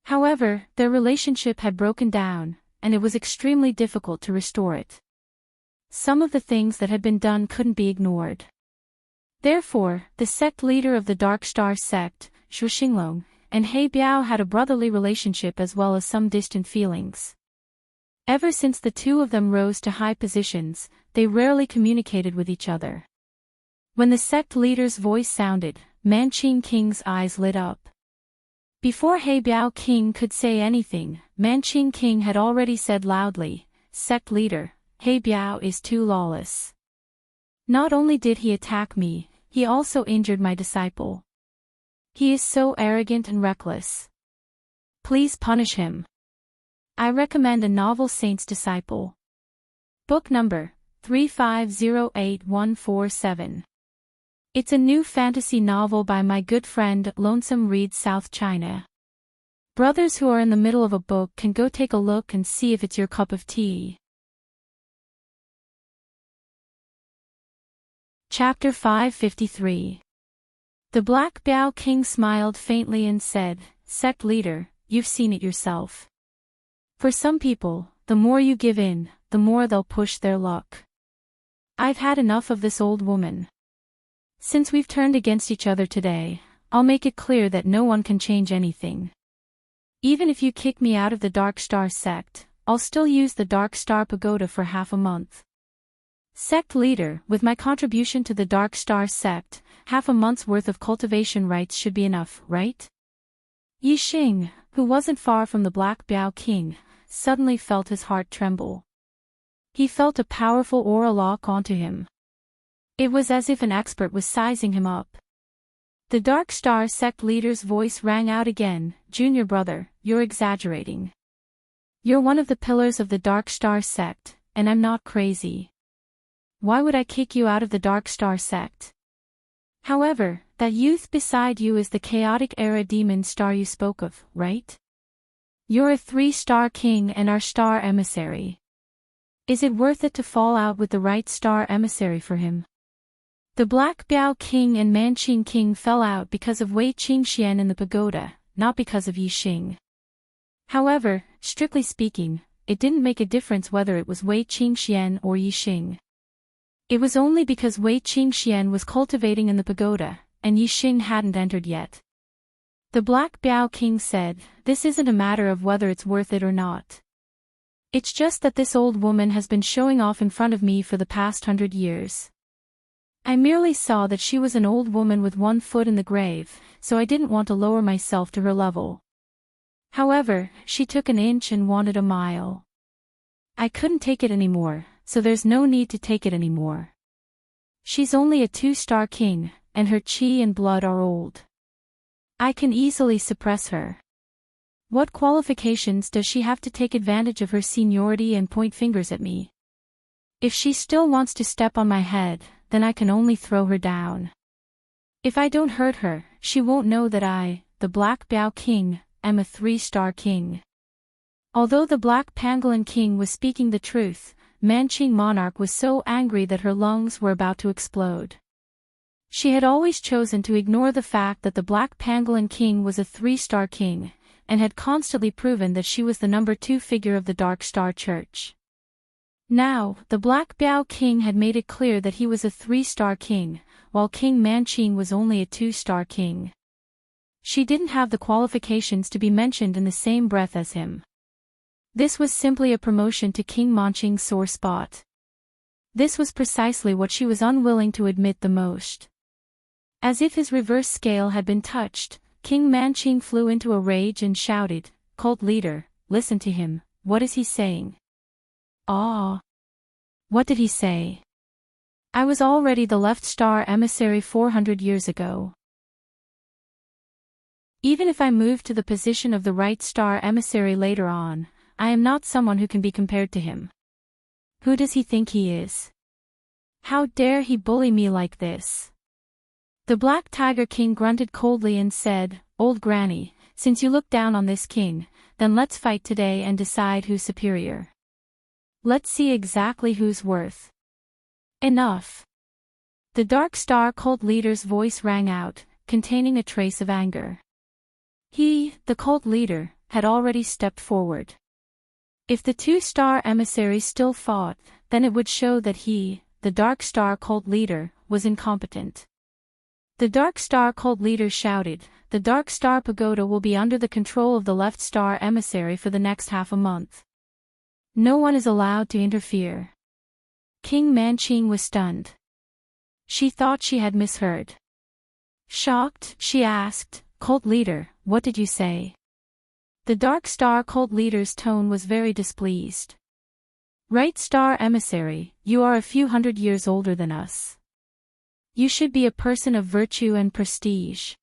However, their relationship had broken down, and it was extremely difficult to restore it. Some of the things that had been done couldn't be ignored. Therefore, the sect leader of the Dark Star sect, Zhuo Xinglong, and He Biao had a brotherly relationship as well as some distant feelings. Ever since the two of them rose to high positions, they rarely communicated with each other. When the sect leader's voice sounded, Manqing King's eyes lit up. Before He Biao King could say anything, Manqing King had already said loudly, "Sect leader, He Biao is too lawless. Not only did he attack me, he also injured my disciple. He is so arrogant and reckless. Please punish him. I recommend a novel Saint's Disciple." Book number 3508147. It's a new fantasy novel by my good friend Lonesome Reads South China. Brothers who are in the middle of a book can go take a look and see if it's your cup of tea. Chapter 553. The Black Biao King smiled faintly and said, "Sect leader, you've seen it yourself. For some people, the more you give in, the more they'll push their luck. I've had enough of this old woman. Since we've turned against each other today, I'll make it clear that no one can change anything. Even if you kick me out of the Dark Star sect, I'll still use the Dark Star Pagoda for half a month. Sect leader, with my contribution to the Dark Star sect, half a month's worth of cultivation rights should be enough, right?" Yi Xing, who wasn't far from the Black Biao King, suddenly felt his heart tremble. He felt a powerful aura lock onto him. It was as if an expert was sizing him up. The Dark Star sect leader's voice rang out again, "Junior brother, you're exaggerating. You're one of the pillars of the Dark Star sect, and I'm not crazy. Why would I kick you out of the Dark Star sect? However, that youth beside you is the chaotic era demon star you spoke of, right? You're a 3-star king and our star emissary. Is it worth it to fall out with the right star emissary for him?" The Black Biao King and Manqing King fell out because of Wei Qingxian in the pagoda, not because of Yi Xing. However, strictly speaking, it didn't make a difference whether it was Wei Qingxian or Yi Xing. It was only because Wei Qingxian was cultivating in the pagoda, and Yi Xing hadn't entered yet. The Black Biao King said, "This isn't a matter of whether it's worth it or not. It's just that this old woman has been showing off in front of me for the past 100 years. I merely saw that she was an old woman with one foot in the grave, so I didn't want to lower myself to her level. However, she took an inch and wanted a mile. I couldn't take it anymore, so there's no need to take it anymore. She's only a 2-star king, and her chi and blood are old. I can easily suppress her. What qualifications does she have to take advantage of her seniority and point fingers at me? If she still wants to step on my head, then I can only throw her down. If I don't hurt her, she won't know that I, the Black Bao King, am a 3-star king. Although the Black Pangolin King was speaking the truth, Manqing monarch was so angry that her lungs were about to explode. She had always chosen to ignore the fact that the Black Pangolin King was a 3-star king, and had constantly proven that she was the number 2 figure of the Dark Star Church. Now, the Black Bao King had made it clear that he was a 3-star king, while King Manqing was only a 2-star king. She didn't have the qualifications to be mentioned in the same breath as him. This was simply a promotion to King Manqing's sore spot. This was precisely what she was unwilling to admit the most. As if his reverse scale had been touched, King Manqing flew into a rage and shouted, "Cult leader, listen to him, what is he saying?" "Ah! What did he say? I was already the left star emissary 400 years ago. Even if I move to the position of the right star emissary later on, I am not someone who can be compared to him. Who does he think he is? How dare he bully me like this?" The Black Tiger King grunted coldly and said, "Old Granny, since you look down on this king, then let's fight today and decide who's superior. Let's see exactly who's worth." "Enough." The Dark Star cult leader's voice rang out, containing a trace of anger. He, the cult leader, had already stepped forward. If the 2-star emissary still fought, then it would show that he, the Dark Star cult leader, was incompetent. The Dark Star cult leader shouted, "The Dark Star Pagoda will be under the control of the Left Star emissary for the next half a month. No one is allowed to interfere." King Manqing was stunned. She thought she had misheard. Shocked, she asked, "Cult leader, what did you say?" The Dark Star cult leader's tone was very displeased. "Right Star emissary, you are a few hundred years older than us. You should be a person of virtue and prestige.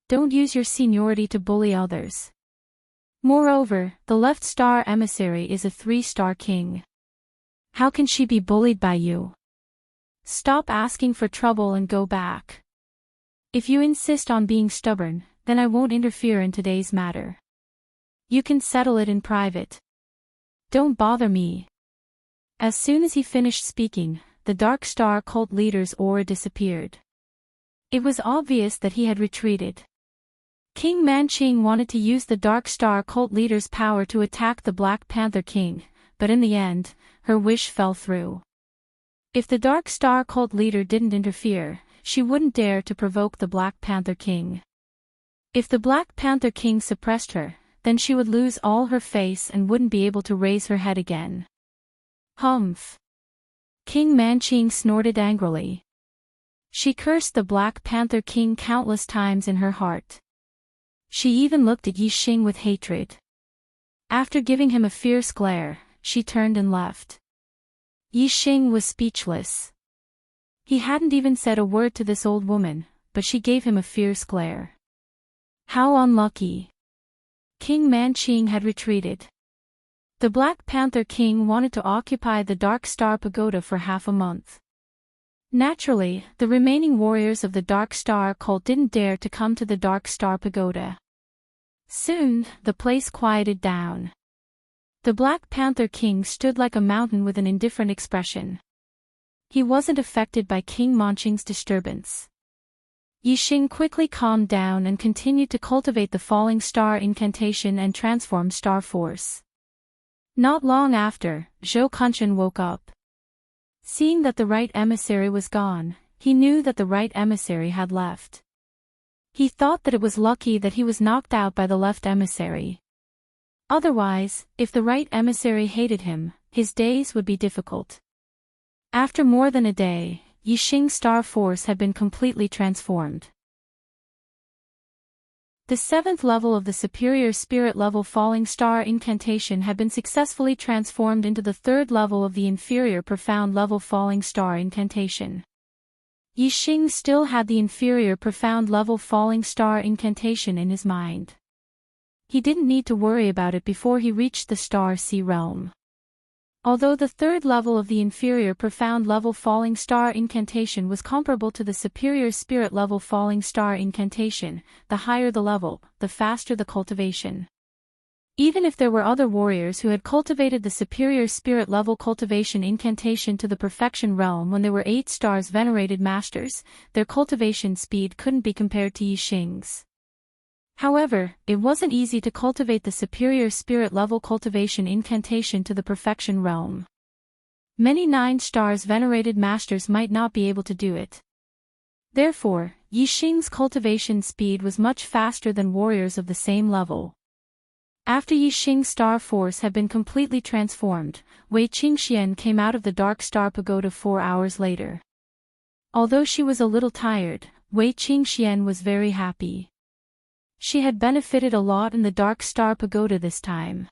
Don't use your seniority to bully others. Moreover, the Left Star emissary is a 3-star king. How can she be bullied by you? Stop asking for trouble and go back. If you insist on being stubborn, then I won't interfere in today's matter. You can settle it in private. Don't bother me." As soon as he finished speaking, the Dark Star cult leader's aura disappeared. It was obvious that he had retreated. King Manqing wanted to use the Dark Star cult leader's power to attack the Black Panther King, but in the end, her wish fell through. If the Dark Star cult leader didn't interfere, she wouldn't dare to provoke the Black Panther King. If the Black Panther King suppressed her, then she would lose all her face and wouldn't be able to raise her head again. Humph! King Manqing snorted angrily. She cursed the Black Panther King countless times in her heart. She even looked at Yi Xing with hatred. After giving him a fierce glare, she turned and left. Yi Xing was speechless. He hadn't even said a word to this old woman, but she gave him a fierce glare. How unlucky! King Manqing had retreated. The Black Panther King wanted to occupy the Dark Star Pagoda for half a month. Naturally, the remaining warriors of the Dark Star cult didn't dare to come to the Dark Star Pagoda. Soon, the place quieted down. The Black Panther King stood like a mountain with an indifferent expression. He wasn't affected by King Manqing's disturbance. Yi Xing quickly calmed down and continued to cultivate the Falling Star incantation and transform Star Force. Not long after, Zhou Kunshan woke up. Seeing that the right emissary was gone, he knew that the right emissary had left. He thought that it was lucky that he was knocked out by the left emissary. Otherwise, if the right emissary hated him, his days would be difficult. After more than a day, Yi Xing's Star Force had been completely transformed. The 7th level of the Superior Spirit level Falling Star incantation had been successfully transformed into the 3rd level of the Inferior Profound level Falling Star incantation. Yixing still had the inferior profound level falling star incantation in his mind. He didn't need to worry about it before he reached the star sea realm. Although the third level of the inferior profound level falling star incantation was comparable to the superior spirit level falling star incantation, the higher the level, the faster the cultivation. Even if there were other warriors who had cultivated the superior spirit level cultivation incantation to the perfection realm when they were 8 stars venerated masters, their cultivation speed couldn't be compared to Yixing's. However, it wasn't easy to cultivate the superior spirit level cultivation incantation to the perfection realm. Many 9 stars venerated masters might not be able to do it. Therefore, Yixing's cultivation speed was much faster than warriors of the same level. After Yixing's star force had been completely transformed, Wei Qingxian came out of the Dark Star Pagoda 4 hours later. Although she was a little tired, Wei Qingxian was very happy. She had benefited a lot in the Dark Star Pagoda this time.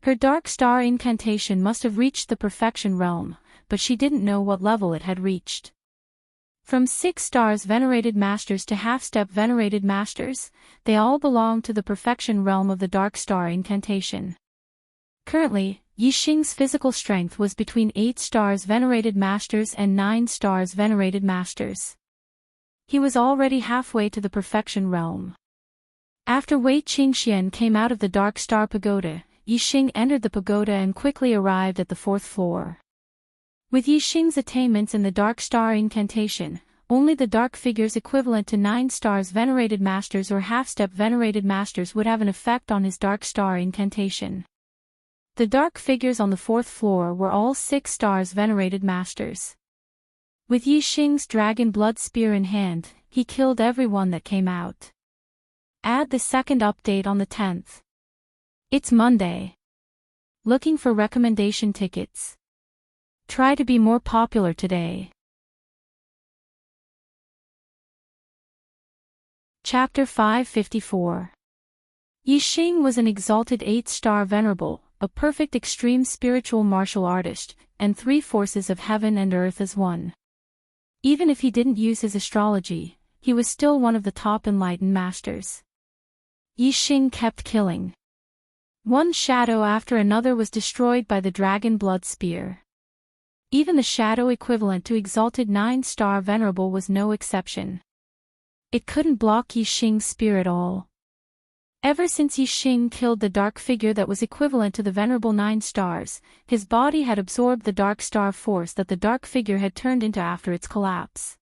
Her Dark Star incantation must have reached the perfection realm, but she didn't know what level it had reached. From 6 stars venerated masters to half-step venerated masters, they all belonged to the perfection realm of the Dark Star incantation. Currently, Yixing's physical strength was between 8 stars venerated masters and 9 stars venerated masters. He was already halfway to the perfection realm. After Wei Qingxian came out of the Dark Star Pagoda, Yixing entered the pagoda and quickly arrived at the 4th floor. With Yixing's attainments in the Dark Star incantation, only the dark figures equivalent to 9 stars venerated masters or half-step venerated masters would have an effect on his Dark Star incantation. The dark figures on the 4th floor were all 6 stars venerated masters. With Yixing's dragon blood spear in hand, he killed everyone that came out. Add the second update on the 10th. It's Monday. Looking for recommendation tickets. Try to be more popular today. Chapter 554. Yixing was an exalted 8-star venerable, a perfect extreme spiritual martial artist, and 3 forces of heaven and earth as one. Even if he didn't use his astrology, he was still one of the top enlightened masters. Yixing kept killing. One shadow after another was destroyed by the dragon blood spear. Even the shadow equivalent to exalted 9-star venerable was no exception. It couldn't block Yixing's spear at all. Ever since Yixing killed the dark figure that was equivalent to the venerable 9 stars, his body had absorbed the dark star force that the dark figure had turned into after its collapse.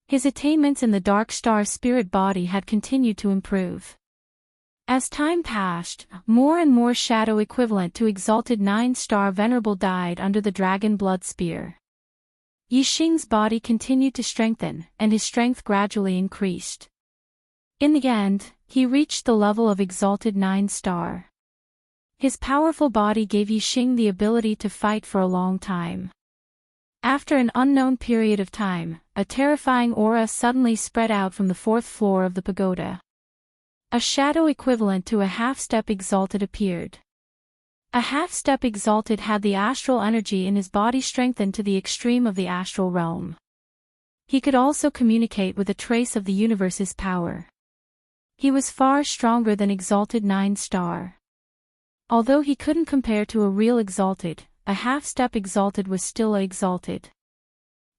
His attainments in the dark star spirit body had continued to improve. As time passed, more and more shadow equivalent to exalted 9-star venerable died under the dragon blood spear. Yixing's body continued to strengthen, and his strength gradually increased. In the end, he reached the level of exalted 9-star. His powerful body gave Yixing the ability to fight for a long time. After an unknown period of time, a terrifying aura suddenly spread out from the 4th floor of the pagoda. A shadow equivalent to a half-step exalted appeared. A half-step exalted had the astral energy in his body strengthened to the extreme of the astral realm. He could also communicate with a trace of the universe's power. He was far stronger than exalted 9-star. Although he couldn't compare to a real exalted, a half-step exalted was still a exalted.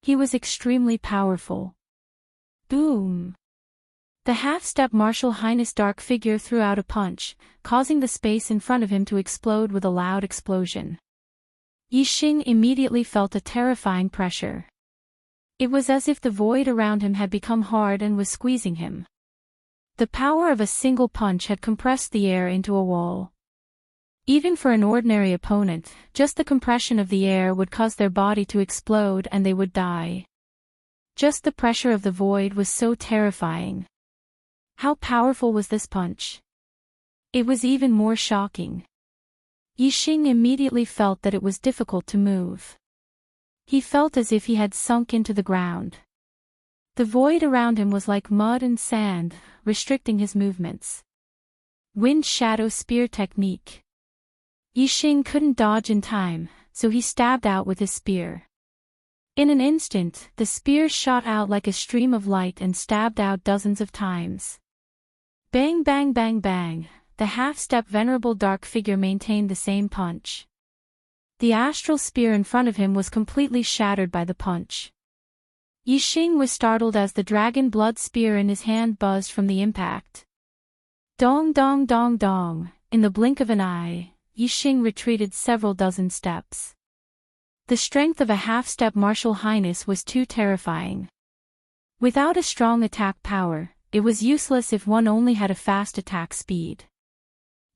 He was extremely powerful. Boom! The half-step Martial Highness dark figure threw out a punch, causing the space in front of him to explode with a loud explosion. Yixing immediately felt a terrifying pressure. It was as if the void around him had become hard and was squeezing him. The power of a single punch had compressed the air into a wall. Even for an ordinary opponent, just the compression of the air would cause their body to explode and they would die. Just the pressure of the void was so terrifying. How powerful was this punch? It was even more shocking. Yixing immediately felt that it was difficult to move. He felt as if he had sunk into the ground. The void around him was like mud and sand, restricting his movements. Wind Shadow Spear Technique. Yixing couldn't dodge in time, so he stabbed out with his spear. In an instant, the spear shot out like a stream of light and stabbed out dozens of times. Bang bang bang bang, the half-step venerable dark figure maintained the same punch. The astral spear in front of him was completely shattered by the punch. Yixing was startled as the dragon blood spear in his hand buzzed from the impact. Dong dong dong dong, in the blink of an eye, Yixing retreated several dozen steps. The strength of a half-step martial highness was too terrifying. Without a strong attack power, it was useless if one only had a fast attack speed.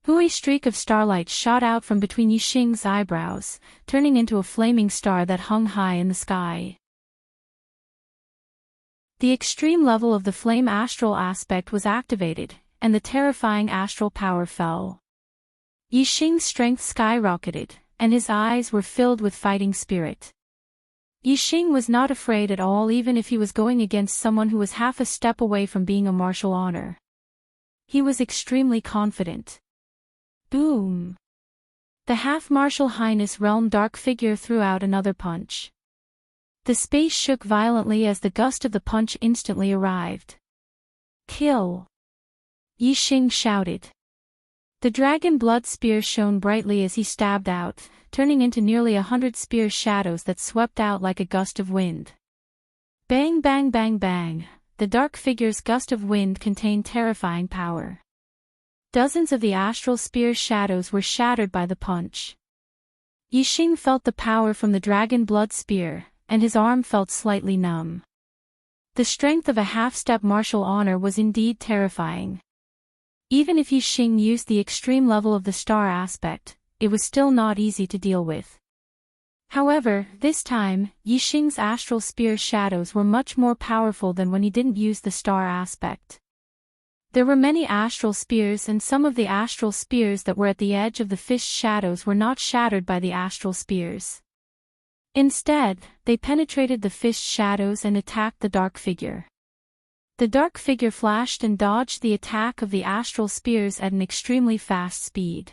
A streak of starlight shot out from between Yixing's eyebrows, turning into a flaming star that hung high in the sky. The extreme level of the flame astral aspect was activated, and the terrifying astral power fell. Yixing's strength skyrocketed, and his eyes were filled with fighting spirit. Yixing was not afraid at all even if he was going against someone who was half a step away from being a martial honor. He was extremely confident. Boom! The half-martial highness realm dark figure threw out another punch. The space shook violently as the gust of the punch instantly arrived. Kill! Yixing shouted. The dragon blood spear shone brightly as he stabbed out, turning into nearly 100 spear shadows that swept out like a gust of wind. Bang bang bang bang, the dark figure's gust of wind contained terrifying power. Dozens of the astral spear shadows were shattered by the punch. Yixing felt the power from the dragon blood spear, and his arm felt slightly numb. The strength of a half-step martial honor was indeed terrifying. Even if Yixing used the extreme level of the star aspect, it was still not easy to deal with. However, this time, Yixing's astral spear shadows were much more powerful than when he didn't use the star aspect. There were many astral spears, and some of the astral spears that were at the edge of the fish shadows were not shattered by the astral spears. Instead, they penetrated the fish shadows and attacked the dark figure. The dark figure flashed and dodged the attack of the astral spears at an extremely fast speed.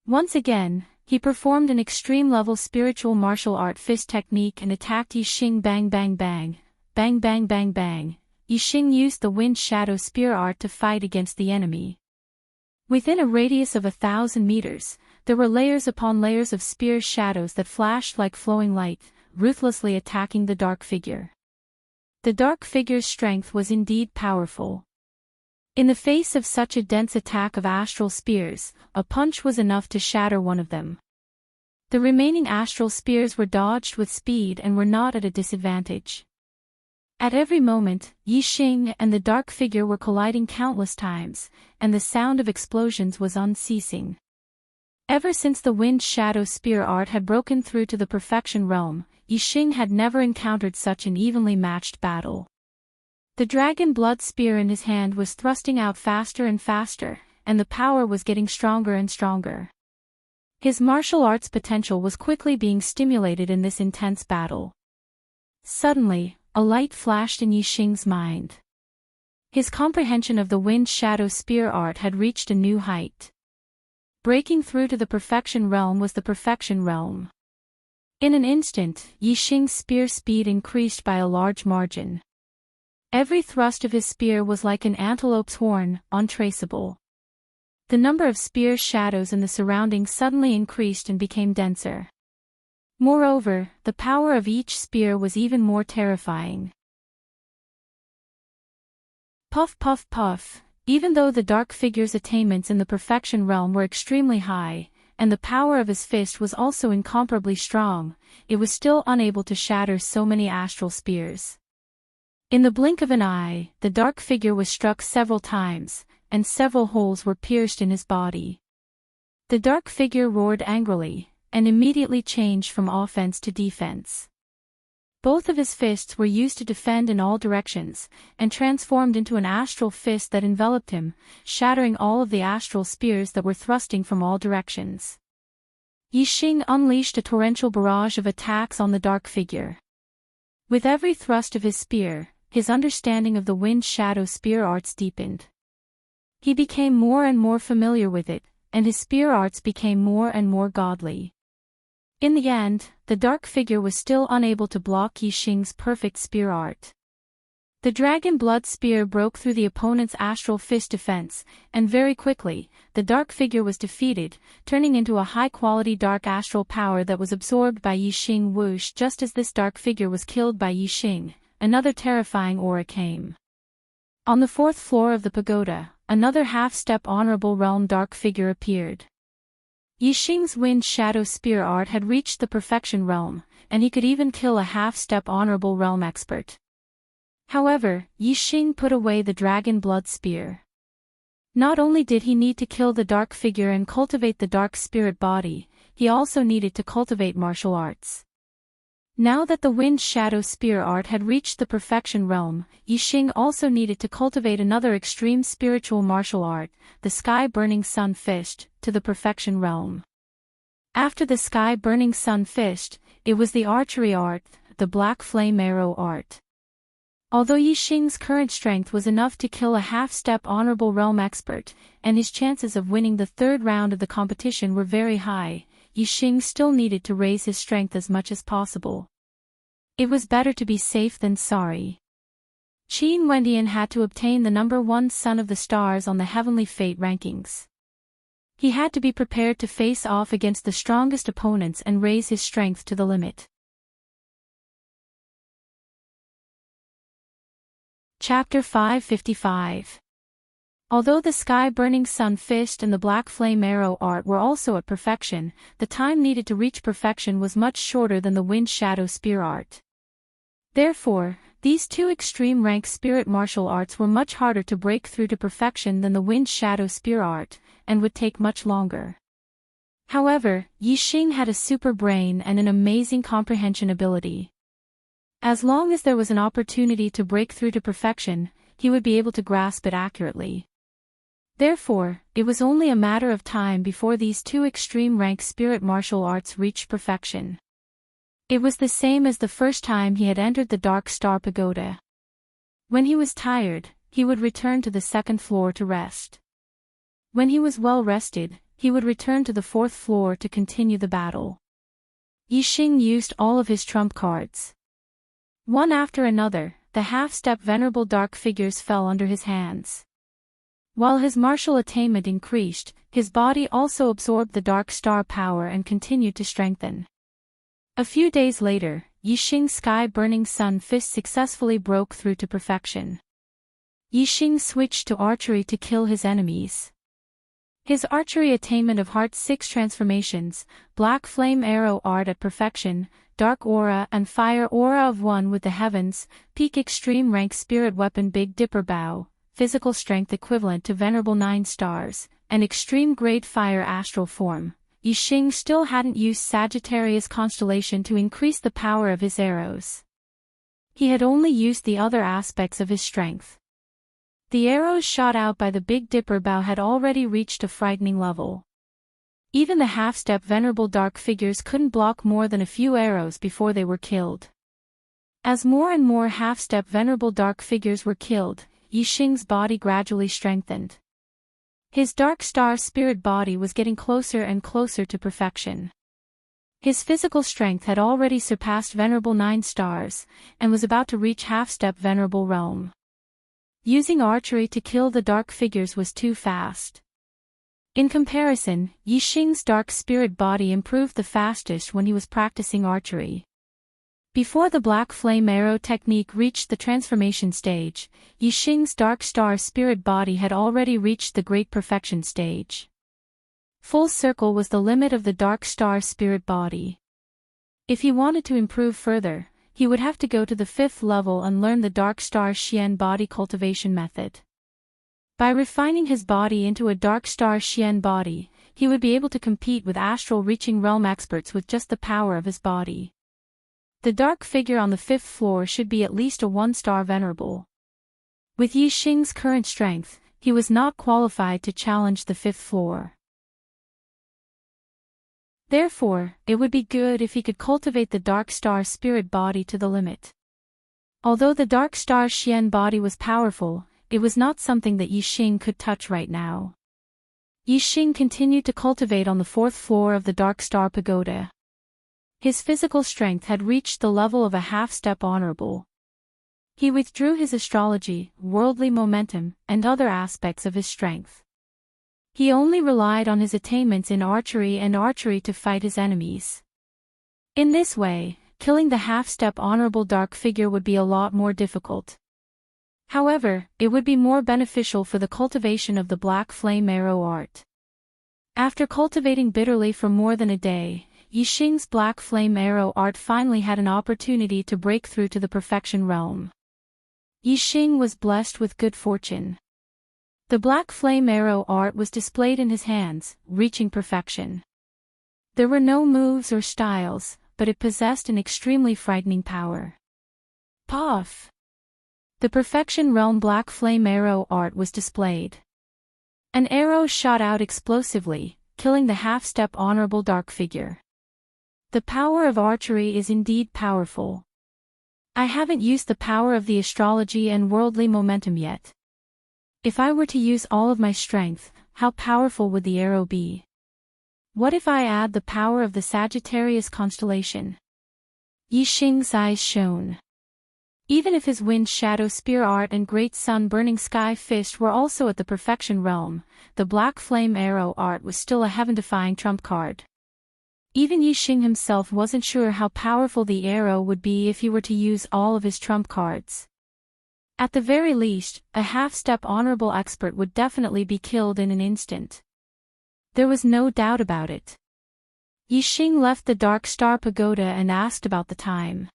Once again, he performed an extreme-level spiritual martial art fist technique and attacked Yixing. Bang bang bang, bang bang bang bang. Yixing used the wind shadow spear art to fight against the enemy. Within a radius of 1,000 meters, there were layers upon layers of spear shadows that flashed like flowing light, ruthlessly attacking the dark figure. The dark figure's strength was indeed powerful. In the face of such a dense attack of astral spears, a punch was enough to shatter one of them. The remaining astral spears were dodged with speed and were not at a disadvantage. At every moment, Yixing and the dark figure were colliding countless times, and the sound of explosions was unceasing. Ever since the wind shadow spear art had broken through to the perfection realm, Yixing had never encountered such an evenly matched battle. The dragon blood spear in his hand was thrusting out faster and faster, and the power was getting stronger and stronger. His martial arts potential was quickly being stimulated in this intense battle. Suddenly, a light flashed in Yixing's mind. His comprehension of the wind shadow spear art had reached a new height. Breaking through to the perfection realm was the perfection realm. In an instant, Yixing's spear speed increased by a large margin. Every thrust of his spear was like an antelope's horn, untraceable. The number of spear shadows in the surroundings suddenly increased and became denser. Moreover, the power of each spear was even more terrifying. Puff puff puff, even though the dark figure's attainments in the perfection realm were extremely high, and the power of his fist was also incomparably strong, it was still unable to shatter so many astral spears. In the blink of an eye, the dark figure was struck several times, and several holes were pierced in his body. The dark figure roared angrily, and immediately changed from offense to defense. Both of his fists were used to defend in all directions, and transformed into an astral fist that enveloped him, shattering all of the astral spears that were thrusting from all directions. Yixing unleashed a torrential barrage of attacks on the dark figure. With every thrust of his spear, his understanding of the wind shadow spear arts deepened. He became more and more familiar with it, and his spear arts became more and more godly. In the end, the dark figure was still unable to block Yixing's perfect spear art. The dragon blood spear broke through the opponent's astral fist defense, and very quickly, the dark figure was defeated, turning into a high-quality dark astral power that was absorbed by Yixing whoosh. Just as this dark figure was killed by Yixing, another terrifying aura came. On the fourth floor of the pagoda, another half-step honorable realm dark figure appeared. Yixing's wind shadow spear art had reached the perfection realm, and he could even kill a half-step honorable realm expert. However, Yixing put away the dragon blood spear. Not only did he need to kill the dark figure and cultivate the dark spirit body, he also needed to cultivate martial arts. Now that the wind shadow spear art had reached the perfection realm, Yixing also needed to cultivate another extreme spiritual martial art, the sky burning sun fist, to the perfection realm. After the sky burning sun fist, it was the archery art, the black flame arrow art. Although Yixing's current strength was enough to kill a half-step honorable realm expert, and his chances of winning the third round of the competition were very high, Yixing still needed to raise his strength as much as possible. It was better to be safe than sorry. Qin Wendian had to obtain the number 1 son of the stars on the heavenly fate rankings. He had to be prepared to face off against the strongest opponents and raise his strength to the limit. Chapter 555. Although the sky-burning sun fist and the black flame arrow art were also at perfection, the time needed to reach perfection was much shorter than the wind shadow spear art. Therefore, these two extreme rank spirit martial arts were much harder to break through to perfection than the wind shadow spear art, and would take much longer. However, Yixing had a super brain and an amazing comprehension ability. As long as there was an opportunity to break through to perfection, he would be able to grasp it accurately. Therefore, it was only a matter of time before these two extreme rank spirit martial arts reached perfection. It was the same as the first time he had entered the Dark Star Pagoda. When he was tired, he would return to the second floor to rest. When he was well rested, he would return to the fourth floor to continue the battle. Yixing used all of his trump cards. One after another, the half-step venerable dark figures fell under his hands. While his martial attainment increased, his body also absorbed the dark star power and continued to strengthen. A few days later, Yixing's sky-burning sun fist successfully broke through to perfection. Yixing switched to archery to kill his enemies. His archery attainment of Heart 6 transformations, black flame arrow art at perfection, dark aura and fire aura of one with the heavens, peak extreme rank spirit weapon Big Dipper bow, physical strength equivalent to venerable 9 stars, and extreme grade fire astral form. Yixing still hadn't used Sagittarius constellation to increase the power of his arrows. He had only used the other aspects of his strength. The arrows shot out by the Big Dipper bow had already reached a frightening level. Even the half-step venerable dark figures couldn't block more than a few arrows before they were killed. As more and more half-step venerable dark figures were killed, Yixing's body gradually strengthened. His dark star spirit body was getting closer and closer to perfection. His physical strength had already surpassed venerable 9 stars, and was about to reach half-step venerable realm. Using archery to kill the dark figures was too fast. In comparison, Yixing's dark spirit body improved the fastest when he was practicing archery. Before the black flame arrow technique reached the transformation stage, Yixing's dark star spirit body had already reached the great perfection stage. Full circle was the limit of the dark star spirit body. If he wanted to improve further, he would have to go to the 5th level and learn the dark star Xian body cultivation method. By refining his body into a dark star Xian body, he would be able to compete with astral reaching realm experts with just the power of his body. The dark figure on the 5th floor should be at least a 1-star venerable. With Yixing's current strength, he was not qualified to challenge the 5th floor. Therefore, it would be good if he could cultivate the dark star spirit body to the limit. Although the dark star Xian body was powerful, it was not something that Yixing could touch right now. Yixing continued to cultivate on the 4th floor of the Dark Star Pagoda. His physical strength had reached the level of a half-step honorable. He withdrew his astrology, worldly momentum, and other aspects of his strength. He only relied on his attainments in archery to fight his enemies. In this way, killing the half-step honorable dark figure would be a lot more difficult. However, it would be more beneficial for the cultivation of the black flame arrow art. After cultivating bitterly for more than a day, Yixing's black flame arrow art finally had an opportunity to break through to the perfection realm. Yixing was blessed with good fortune. The black flame arrow art was displayed in his hands, reaching perfection. There were no moves or styles, but it possessed an extremely frightening power. Puff! The perfection realm black flame arrow art was displayed. An arrow shot out explosively, killing the half-step honorable dark figure. The power of archery is indeed powerful. I haven't used the power of the astrology and worldly momentum yet. If I were to use all of my strength, how powerful would the arrow be? What if I add the power of the Sagittarius constellation? Yixing's eyes shone. Even if his wind shadow spear art and great sun burning sky fist were also at the perfection realm, the black flame arrow art was still a heaven-defying trump card. Even Yixing himself wasn't sure how powerful the arrow would be if he were to use all of his trump cards. At the very least, a half-step honorable expert would definitely be killed in an instant. There was no doubt about it. Yixing left the Dark Star Pagoda and asked about the time.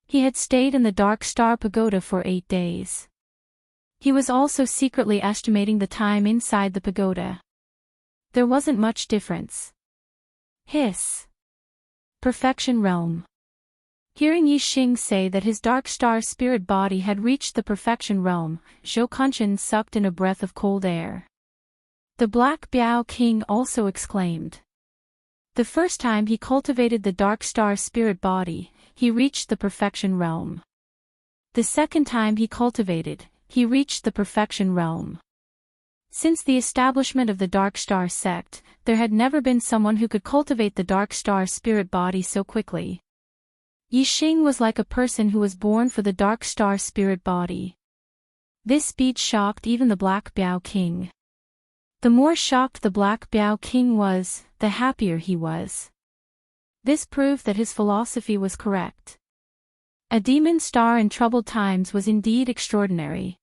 He had stayed in the Dark Star Pagoda for 8 days. He was also secretly estimating the time inside the pagoda. There wasn't much difference. Hiss. Perfection realm. Hearing Yixing say that his dark star spirit body had reached the perfection realm, Zhou Kunshan sucked in a breath of cold air. The Black Biao King also exclaimed. The first time he cultivated the dark star spirit body, he reached the perfection realm. The second time he cultivated, he reached the perfection realm. Since the establishment of the Dark Star sect, there had never been someone who could cultivate the Dark Star spirit body so quickly. Yixing was like a person who was born for the Dark Star spirit body. This speed shocked even the Black Biao King. The more shocked the Black Biao King was, the happier he was. This proved that his philosophy was correct. A demon star in troubled times was indeed extraordinary.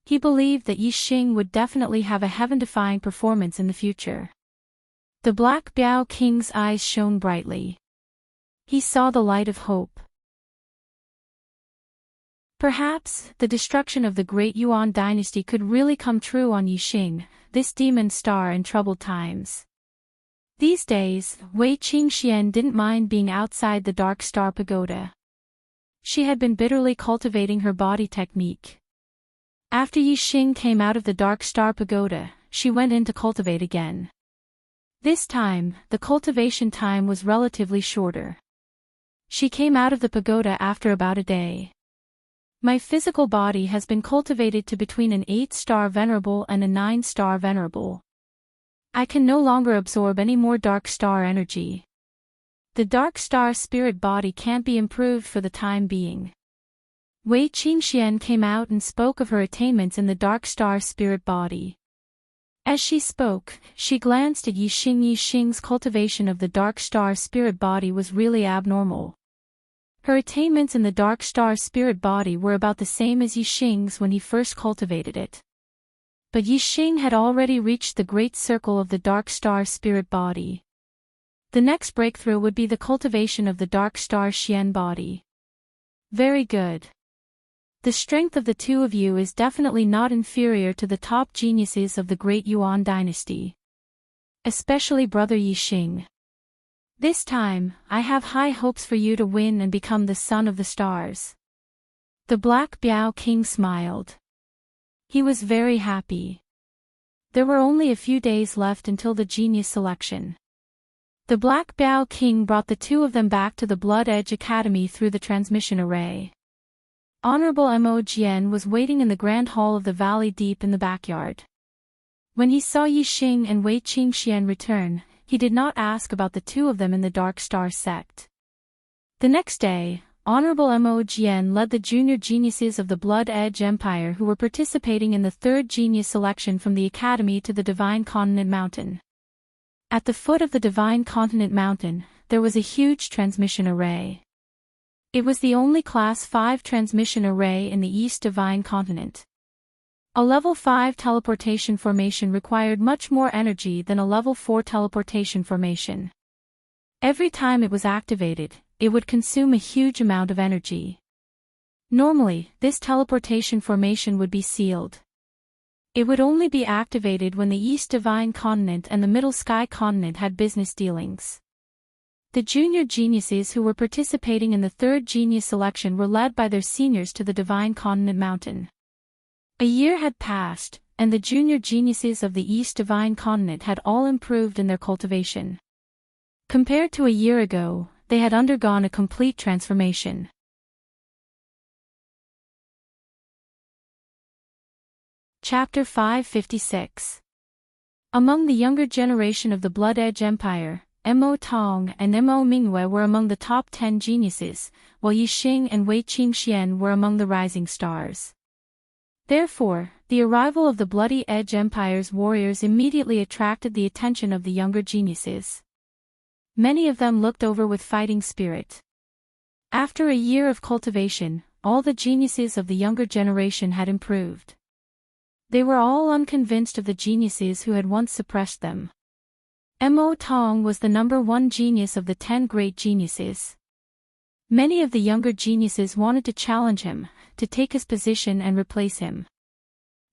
He believed that Yixing would definitely have a heaven-defying performance in the future. The Black Biao King's eyes shone brightly. He saw the light of hope. Perhaps, the destruction of the Great Yuan dynasty could really come true on Yixing, this demon star in troubled times. These days, Wei Qingxian didn't mind being outside the Dark Star Pagoda. She had been bitterly cultivating her body technique. After Yixing came out of the Dark Star Pagoda, she went in to cultivate again. This time, the cultivation time was relatively shorter. She came out of the pagoda after about a day. My physical body has been cultivated to between an 8-star venerable and a 9-star venerable. I can no longer absorb any more dark star energy. The dark star spirit body can't be improved for the time being. Wei Qingxian came out and spoke of her attainments in the dark star spirit body. As she spoke, she glanced at Yixing. Yixing's cultivation of the dark star spirit body was really abnormal. Her attainments in the dark star spirit body were about the same as Yixing's when he first cultivated it. But Yixing had already reached the great circle of the dark star spirit body. The next breakthrough would be the cultivation of the dark star Xian body. Very good. The strength of the two of you is definitely not inferior to the top geniuses of the Great Yuan dynasty. Especially Brother Yixing. This time, I have high hopes for you to win and become the son of the stars. The Black Biao King smiled. He was very happy. There were only a few days left until the genius selection. The Black Biao King brought the two of them back to the Blood Edge Academy through the transmission array. Honorable Mo Jian was waiting in the grand hall of the valley deep in the backyard. When he saw Yixing and Wei Qingxian return, he did not ask about the two of them in the Dark Star sect. The next day, Honorable Mo Jian led the junior geniuses of the Blood Edge Empire who were participating in the third genius selection from the Academy to the Divine Continent Mountain. At the foot of the Divine Continent Mountain, there was a huge transmission array. It was the only Class 5 transmission array in the East Divine Continent. A Level 5 teleportation formation required much more energy than a Level 4 teleportation formation. Every time it was activated, it would consume a huge amount of energy. Normally, this teleportation formation would be sealed. It would only be activated when the East Divine Continent and the Middle Sky Continent had business dealings. The junior geniuses who were participating in the third genius selection were led by their seniors to the Divine Continent Mountain. A year had passed, and the junior geniuses of the East Divine Continent had all improved in their cultivation. Compared to a year ago, they had undergone a complete transformation. Chapter 556. Among the younger generation of the Blood Edge Empire, Mo Tong and Mo Mingwei were among the top 10 geniuses, while Yixing and Wei Qingxian were among the rising stars. Therefore, the arrival of the Bloody Edge Empire's warriors immediately attracted the attention of the younger geniuses. Many of them looked over with fighting spirit. After a year of cultivation, all the geniuses of the younger generation had improved. They were all unconvinced of the geniuses who had once suppressed them. Mo Tong was the number 1 genius of the 10 great geniuses. Many of the younger geniuses wanted to challenge him, to take his position and replace him.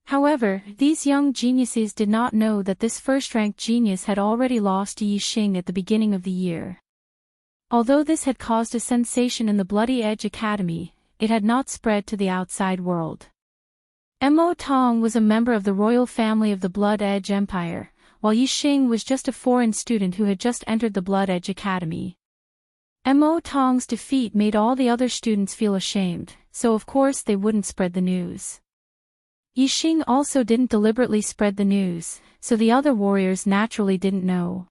However, these young geniuses did not know that this first-ranked genius had already lost to Yixing at the beginning of the year. Although this had caused a sensation in the Bloody Edge Academy, it had not spread to the outside world. Mo Tong was a member of the royal family of the Blood Edge Empire, while Yixing was just a foreign student who had just entered the Blood Edge Academy. Mo Tong's defeat made all the other students feel ashamed, so of course they wouldn't spread the news. Yixing also didn't deliberately spread the news, so the other warriors naturally didn't know.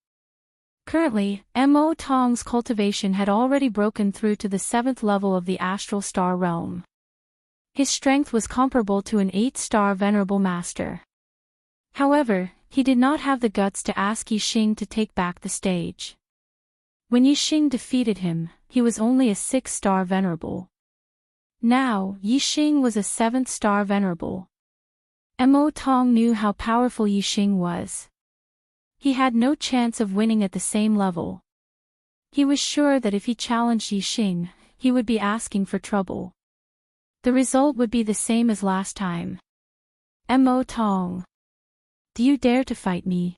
Currently, Mo Tong's cultivation had already broken through to the 7th level of the Astral Star Realm. His strength was comparable to an 8-star Venerable Master. However, he did not have the guts to ask Yixing to take back the stage. When Yixing defeated him, he was only a 6-star Venerable. Now, Yixing was a 7th-star Venerable. Mo Tong knew how powerful Yixing was. He had no chance of winning at the same level. He was sure that if he challenged Yixing, he would be asking for trouble. The result would be the same as last time. Mo Tong, do you dare to fight me?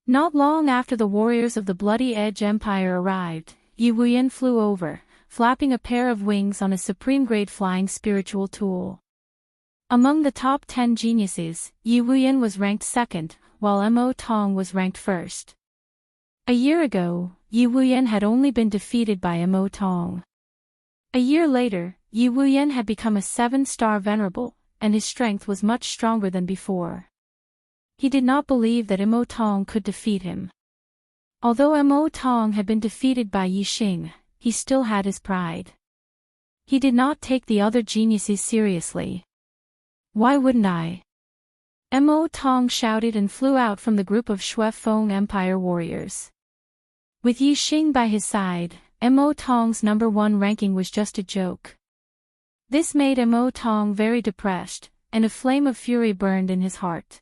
Not long after the warriors of the Bloody Edge Empire arrived, Yi Wuyan flew over, flapping a pair of wings on a supreme-grade flying spiritual tool. Among the top 10 geniuses, Yi Wuyan was ranked 2nd, while Mo Tong was ranked 1st. A year ago, Yi Wuyan had only been defeated by Mo Tong. A year later, Yi Wuyan had become a 7-star Venerable, and his strength was much stronger than before. He did not believe that Mo Tong could defeat him. Although Mo Tong had been defeated by Yixing, he still had his pride. He did not take the other geniuses seriously. Why wouldn't I? Mo Tong shouted and flew out from the group of Shui Feng Empire warriors. With Yixing by his side, Mo Tong's number 1 ranking was just a joke. This made Mo Tong very depressed, and a flame of fury burned in his heart.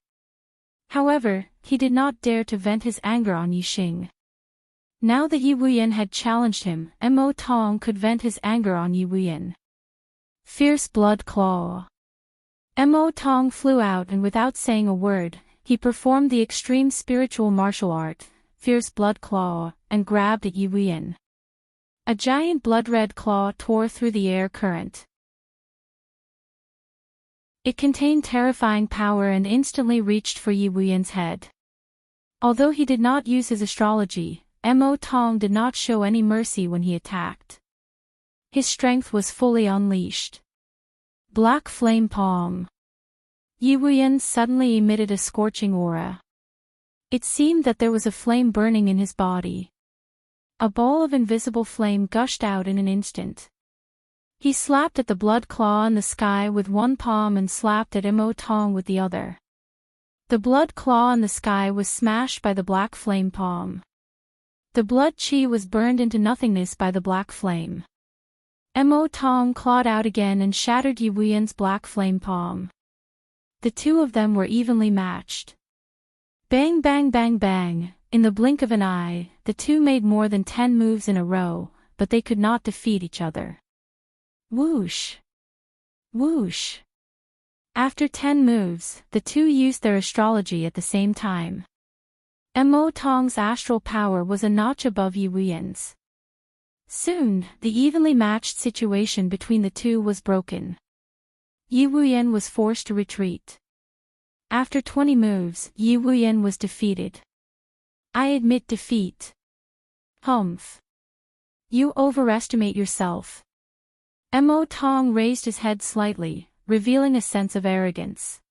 However, he did not dare to vent his anger on Yixing. Now that Yi Wuyan had challenged him, Mo Tong could vent his anger on Yi Wuyan. Fierce Blood Claw. Mo Tong flew out and without saying a word, he performed the extreme spiritual martial art, Fierce Blood Claw, and grabbed at Yi Wuyan. A giant blood-red claw tore through the air current. It contained terrifying power and instantly reached for Yi Wuyan's head. Although he did not use his astrology, Mo Tong did not show any mercy when he attacked. His strength was fully unleashed. Black Flame Palm. Yi Wuyan suddenly emitted a scorching aura. It seemed that there was a flame burning in his body. A ball of invisible flame gushed out in an instant. He slapped at the blood claw in the sky with one palm and slapped at Mo Tong with the other. The blood claw in the sky was smashed by the black flame palm. The blood chi was burned into nothingness by the black flame. Mo Tong clawed out again and shattered Yi Wuyan's black flame palm. The two of them were evenly matched. Bang bang bang bang, in the blink of an eye, the two made more than 10 moves in a row, but they could not defeat each other. Whoosh! Whoosh! After 10 moves, the two used their astrology at the same time. Mo Tong's astral power was a notch above Yi Wuyan's. Soon, the evenly matched situation between the two was broken. Yi Wuyan was forced to retreat. After 20 moves, Yi Wuyan was defeated. I admit defeat. Humph. You overestimate yourself. Mo Tong raised his head slightly, revealing a sense of arrogance.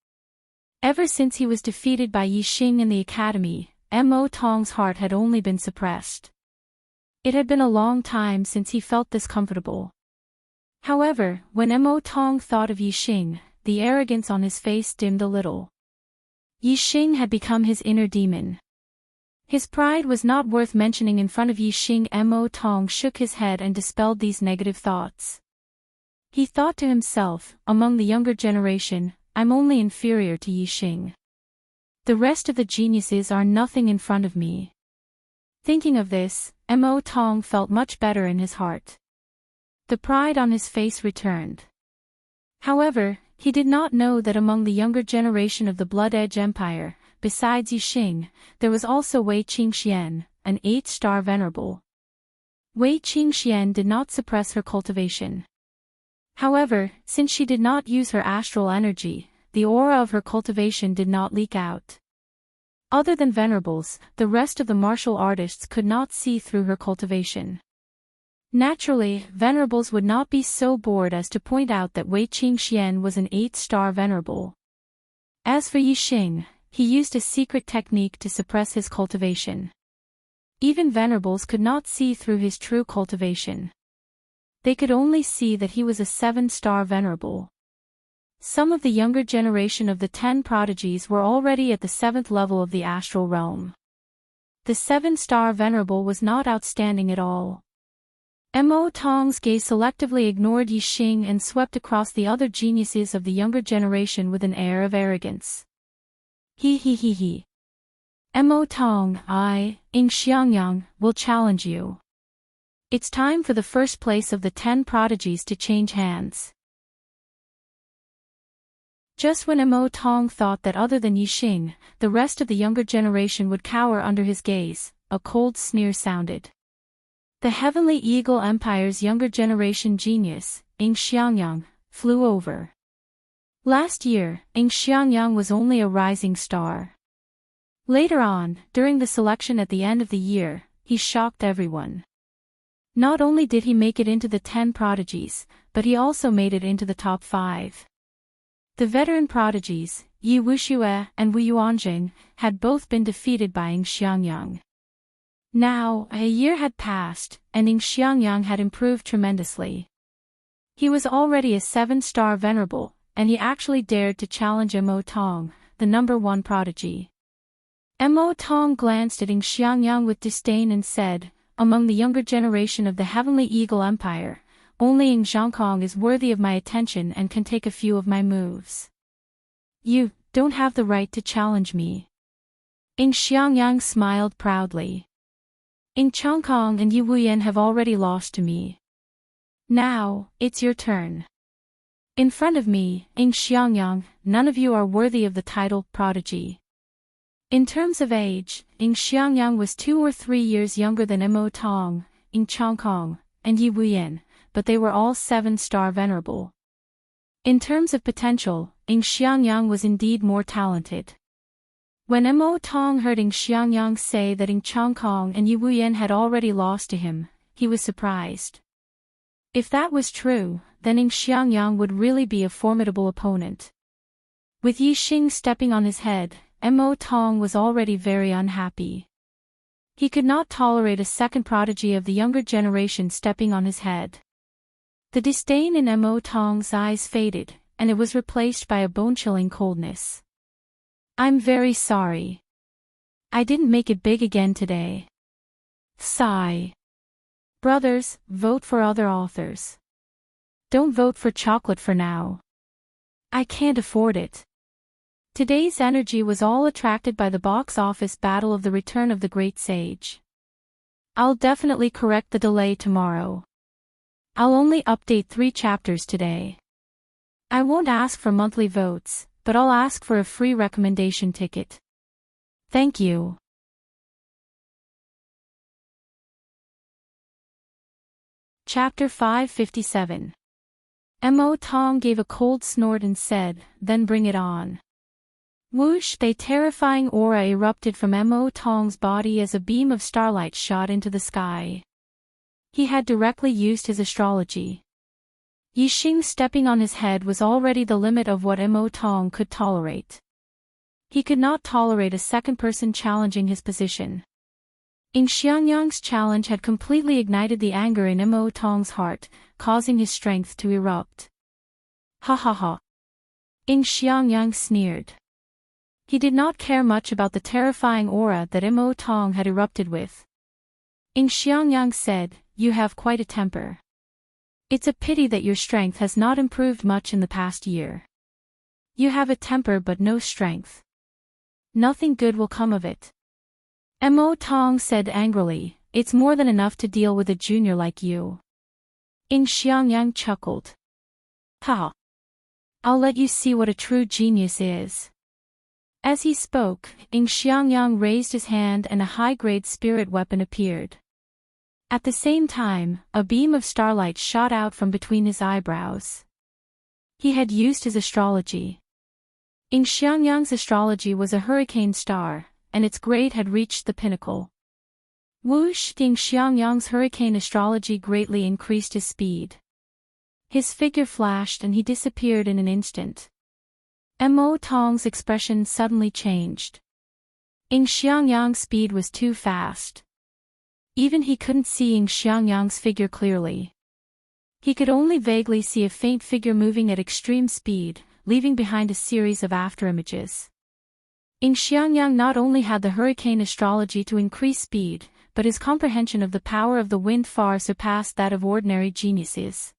Ever since he was defeated by Yi Xing in the academy, Mo Tong's heart had only been suppressed. It had been a long time since he felt this comfortable. However, when Mo Tong thought of Yi Xing, the arrogance on his face dimmed a little. Yi Xing had become his inner demon. His pride was not worth mentioning in front of Yi Xing. Mo Tong shook his head and dispelled these negative thoughts. He thought to himself, among the younger generation, I'm only inferior to Yi Xing. The rest of the geniuses are nothing in front of me. Thinking of this, Mo Tong felt much better in his heart. The pride on his face returned. However, he did not know that among the younger generation of the Blood Edge Empire, besides Yi Xing, there was also Wei Qingxian, an 8-star venerable. Wei Qingxian did not suppress her cultivation. However, since she did not use her astral energy, the aura of her cultivation did not leak out. Other than venerables, the rest of the martial artists could not see through her cultivation. Naturally, venerables would not be so bored as to point out that Wei Qingxian was an 8-star venerable. As for Yi Xing, he used a secret technique to suppress his cultivation. Even venerables could not see through his true cultivation. They could only see that he was a 7-star venerable. Some of the younger generation of the 10 prodigies were already at the 7th level of the astral realm. The 7-star venerable was not outstanding at all. Mo Tong's gaze selectively ignored Yi Xing and swept across the other geniuses of the younger generation with an air of arrogance. He. Mo Tong, Ing Xiangyang, will challenge you. It's time for the first place of the 10 prodigies to change hands. Just when Mo Tong thought that other than Yi Xing, the rest of the younger generation would cower under his gaze, a cold sneer sounded. The Heavenly Eagle Empire's younger generation genius, Ing Xiangyang, flew over. Last year, Ing Xiangyang was only a rising star. Later on, during the selection at the end of the year, he shocked everyone. Not only did he make it into the 10 prodigies, but he also made it into the top 5. The veteran prodigies, Yi Wuxue and Wu Yuanjing, had both been defeated by Ing Xiangyang. Now, a year had passed, and Ing Xiangyang had improved tremendously. He was already a 7-star venerable, and he actually dared to challenge Mo Tong, the number 1 prodigy. Mo Tong glanced at Ing Xiangyang with disdain and said, among the younger generation of the Heavenly Eagle Empire, only Ing Xiangkong is worthy of my attention and can take a few of my moves. You don't have the right to challenge me. Ing Xiangyang smiled proudly. Ing Qiangkong and Yi Wuyan have already lost to me. Now, it's your turn. In front of me, Ing Xiangyang, none of you are worthy of the title prodigy. In terms of age, Ing Xiangyang was 2 or 3 years younger than Mo Tong, Ing Qiangkong, and Yi Wuyan, but they were all 7-star venerable. In terms of potential, Ing Xiangyang was indeed more talented. When Mo Tong heard Ing Xiangyang say that Ing Qiangkong and Yi Wuyan had already lost to him, he was surprised. If that was true, then Ing Xiangyang would really be a formidable opponent. With Yi Xing stepping on his head, Mo Tong was already very unhappy. He could not tolerate a second prodigy of the younger generation stepping on his head. The disdain in Mo Tong's eyes faded, and it was replaced by a bone-chilling coldness. "I'm very sorry. I didn't make it big again today." Sigh. Brothers, vote for other authors. Don't vote for chocolate for now. I can't afford it. Today's energy was all attracted by the box office battle of The Return of the Great Sage. I'll definitely correct the delay tomorrow. I'll only update 3 chapters today. I won't ask for monthly votes, but I'll ask for a free recommendation ticket. Thank you. Chapter 557. Mo Tong gave a cold snort and said, "Then bring it on." Whoosh! A terrifying aura erupted from Mo Tong's body as a beam of starlight shot into the sky. He had directly used his astrology. Yixing stepping on his head was already the limit of what Mo Tong could tolerate. He could not tolerate a second person challenging his position. Xiangyang's challenge had completely ignited the anger in Mo Tong's heart, causing his strength to erupt. Ha ha ha. Xiangyang sneered. He did not care much about the terrifying aura that Mo Tong had erupted with. Xiangyang said, "You have quite a temper. It's a pity that your strength has not improved much in the past year. You have a temper but no strength. Nothing good will come of it." Mo Tong said angrily, "It's more than enough to deal with a junior like you." Xiangyang chuckled. "Ha! I'll let you see what a true genius is." As he spoke, Xiangyang raised his hand and a high-grade spirit weapon appeared. At the same time, a beam of starlight shot out from between his eyebrows. He had used his astrology. Xiangyang's astrology was a hurricane star, and its grade had reached the pinnacle. Whoosh! Xiangyang's hurricane astrology greatly increased his speed. His figure flashed and he disappeared in an instant. Mo Tong's expression suddenly changed. Xiangyang's speed was too fast. Even he couldn't see Xiangyang's figure clearly. He could only vaguely see a faint figure moving at extreme speed, leaving behind a series of afterimages. Xiangyang not only had the hurricane astrology to increase speed, but his comprehension of the power of the wind far surpassed that of ordinary geniuses.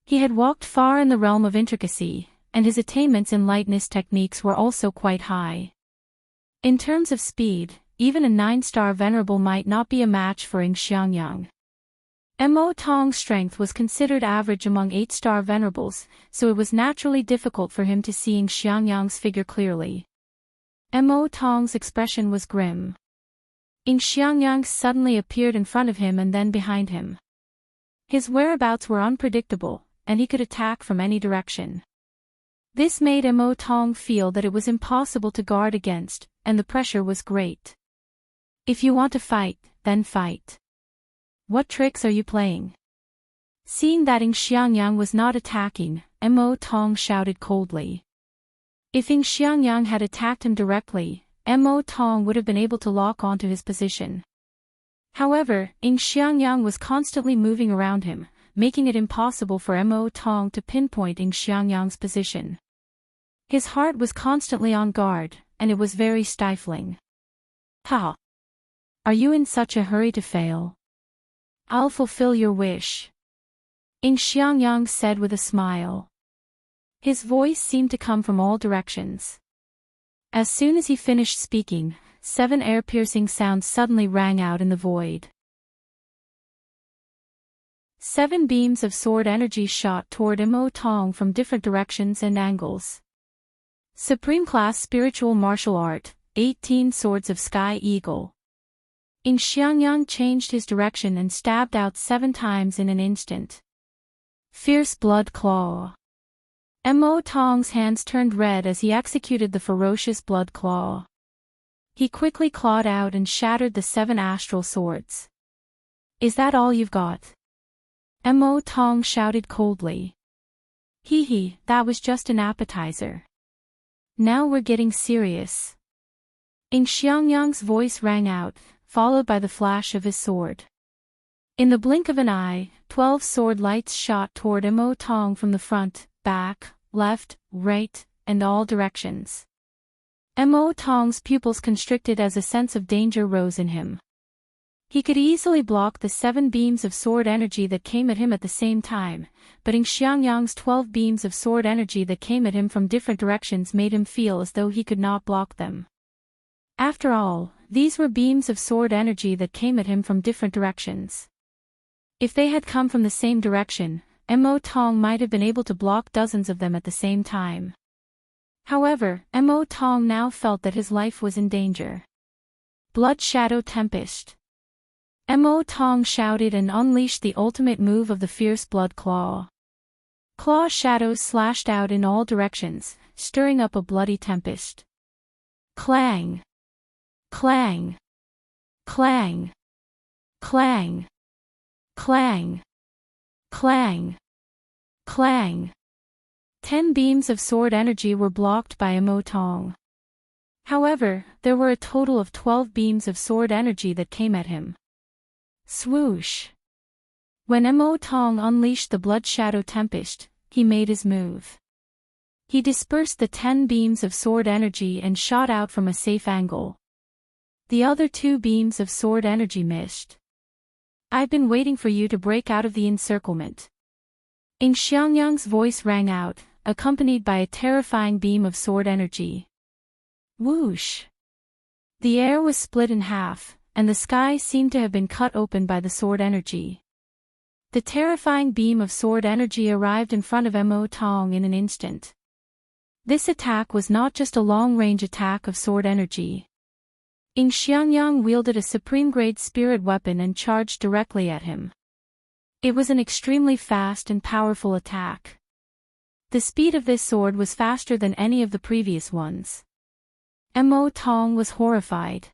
He had walked far in the realm of intricacy, and his attainments in lightness techniques were also quite high. In terms of speed, even a 9-star venerable might not be a match for Xiangyang. Mo Tong's strength was considered average among 8-star venerables, so it was naturally difficult for him to see Xiangyang's figure clearly. Mo Tong's expression was grim. Xiangyang suddenly appeared in front of him and then behind him. His whereabouts were unpredictable, and he could attack from any direction. This made Mo Tong feel that it was impossible to guard against, and the pressure was great. "If you want to fight, then fight. What tricks are you playing?" Seeing that Xiangyang was not attacking, Mo Tong shouted coldly. If Xiangyang had attacked him directly, Mo Tong would have been able to lock onto his position. However, Xiangyang was constantly moving around him, making it impossible for Mo Tong to pinpoint Xiangyang's position. His heart was constantly on guard, and it was very stifling. "Ha! Are you in such a hurry to fail? I'll fulfill your wish," Xiangyang said with a smile. His voice seemed to come from all directions. As soon as he finished speaking, 7 ear-piercing sounds suddenly rang out in the void. 7 beams of sword energy shot toward Mo Tong from different directions and angles. Supreme Class Spiritual Martial Art, 18 Swords of Sky Eagle. Xiangyang changed his direction and stabbed out 7 times in an instant. Fierce Blood Claw. Mo Tong's hands turned red as he executed the ferocious Blood Claw. He quickly clawed out and shattered the 7 astral swords. "Is that all you've got?" Mo Tong shouted coldly. Hee, that was just an appetizer. Now we're getting serious." Ing Xiangyang's voice rang out, followed by the flash of his sword. In the blink of an eye, 12 sword lights shot toward Mo Tong from the front, back, left, right, and all directions. Mo Tong's pupils constricted as a sense of danger rose in him. He could easily block the 7 beams of sword energy that came at him at the same time, but Ing Xiangyang's 12 beams of sword energy that came at him from different directions made him feel as though he could not block them. After all, these were beams of sword energy that came at him from different directions. If they had come from the same direction, Mo Tong might have been able to block dozens of them at the same time. However, Mo Tong now felt that his life was in danger. Blood Shadow Tempest. Mo Tong shouted and unleashed the ultimate move of the fierce blood claw. Claw shadows slashed out in all directions, stirring up a bloody tempest. Clang! Clang! Clang! Clang! Clang! Clang! Clang! 10 beams of sword energy were blocked by Mo Tong. However, there were a total of 12 beams of sword energy that came at him. Swoosh! When Mo Tong unleashed the Blood Shadow Tempest, he made his move. He dispersed the 10 beams of sword energy and shot out from a safe angle. The other 2 beams of sword energy missed. I've been waiting for you to break out of the encirclement. Ing Xiangyang's voice rang out, accompanied by a terrifying beam of sword energy. Whoosh! The air was split in half, and the sky seemed to have been cut open by the sword energy. The terrifying beam of sword energy arrived in front of Mo Tong in an instant. This attack was not just a long-range attack of sword energy. Ing Xiangyang wielded a supreme-grade spirit weapon and charged directly at him. It was an extremely fast and powerful attack. The speed of this sword was faster than any of the previous ones. Mo Tong was horrified.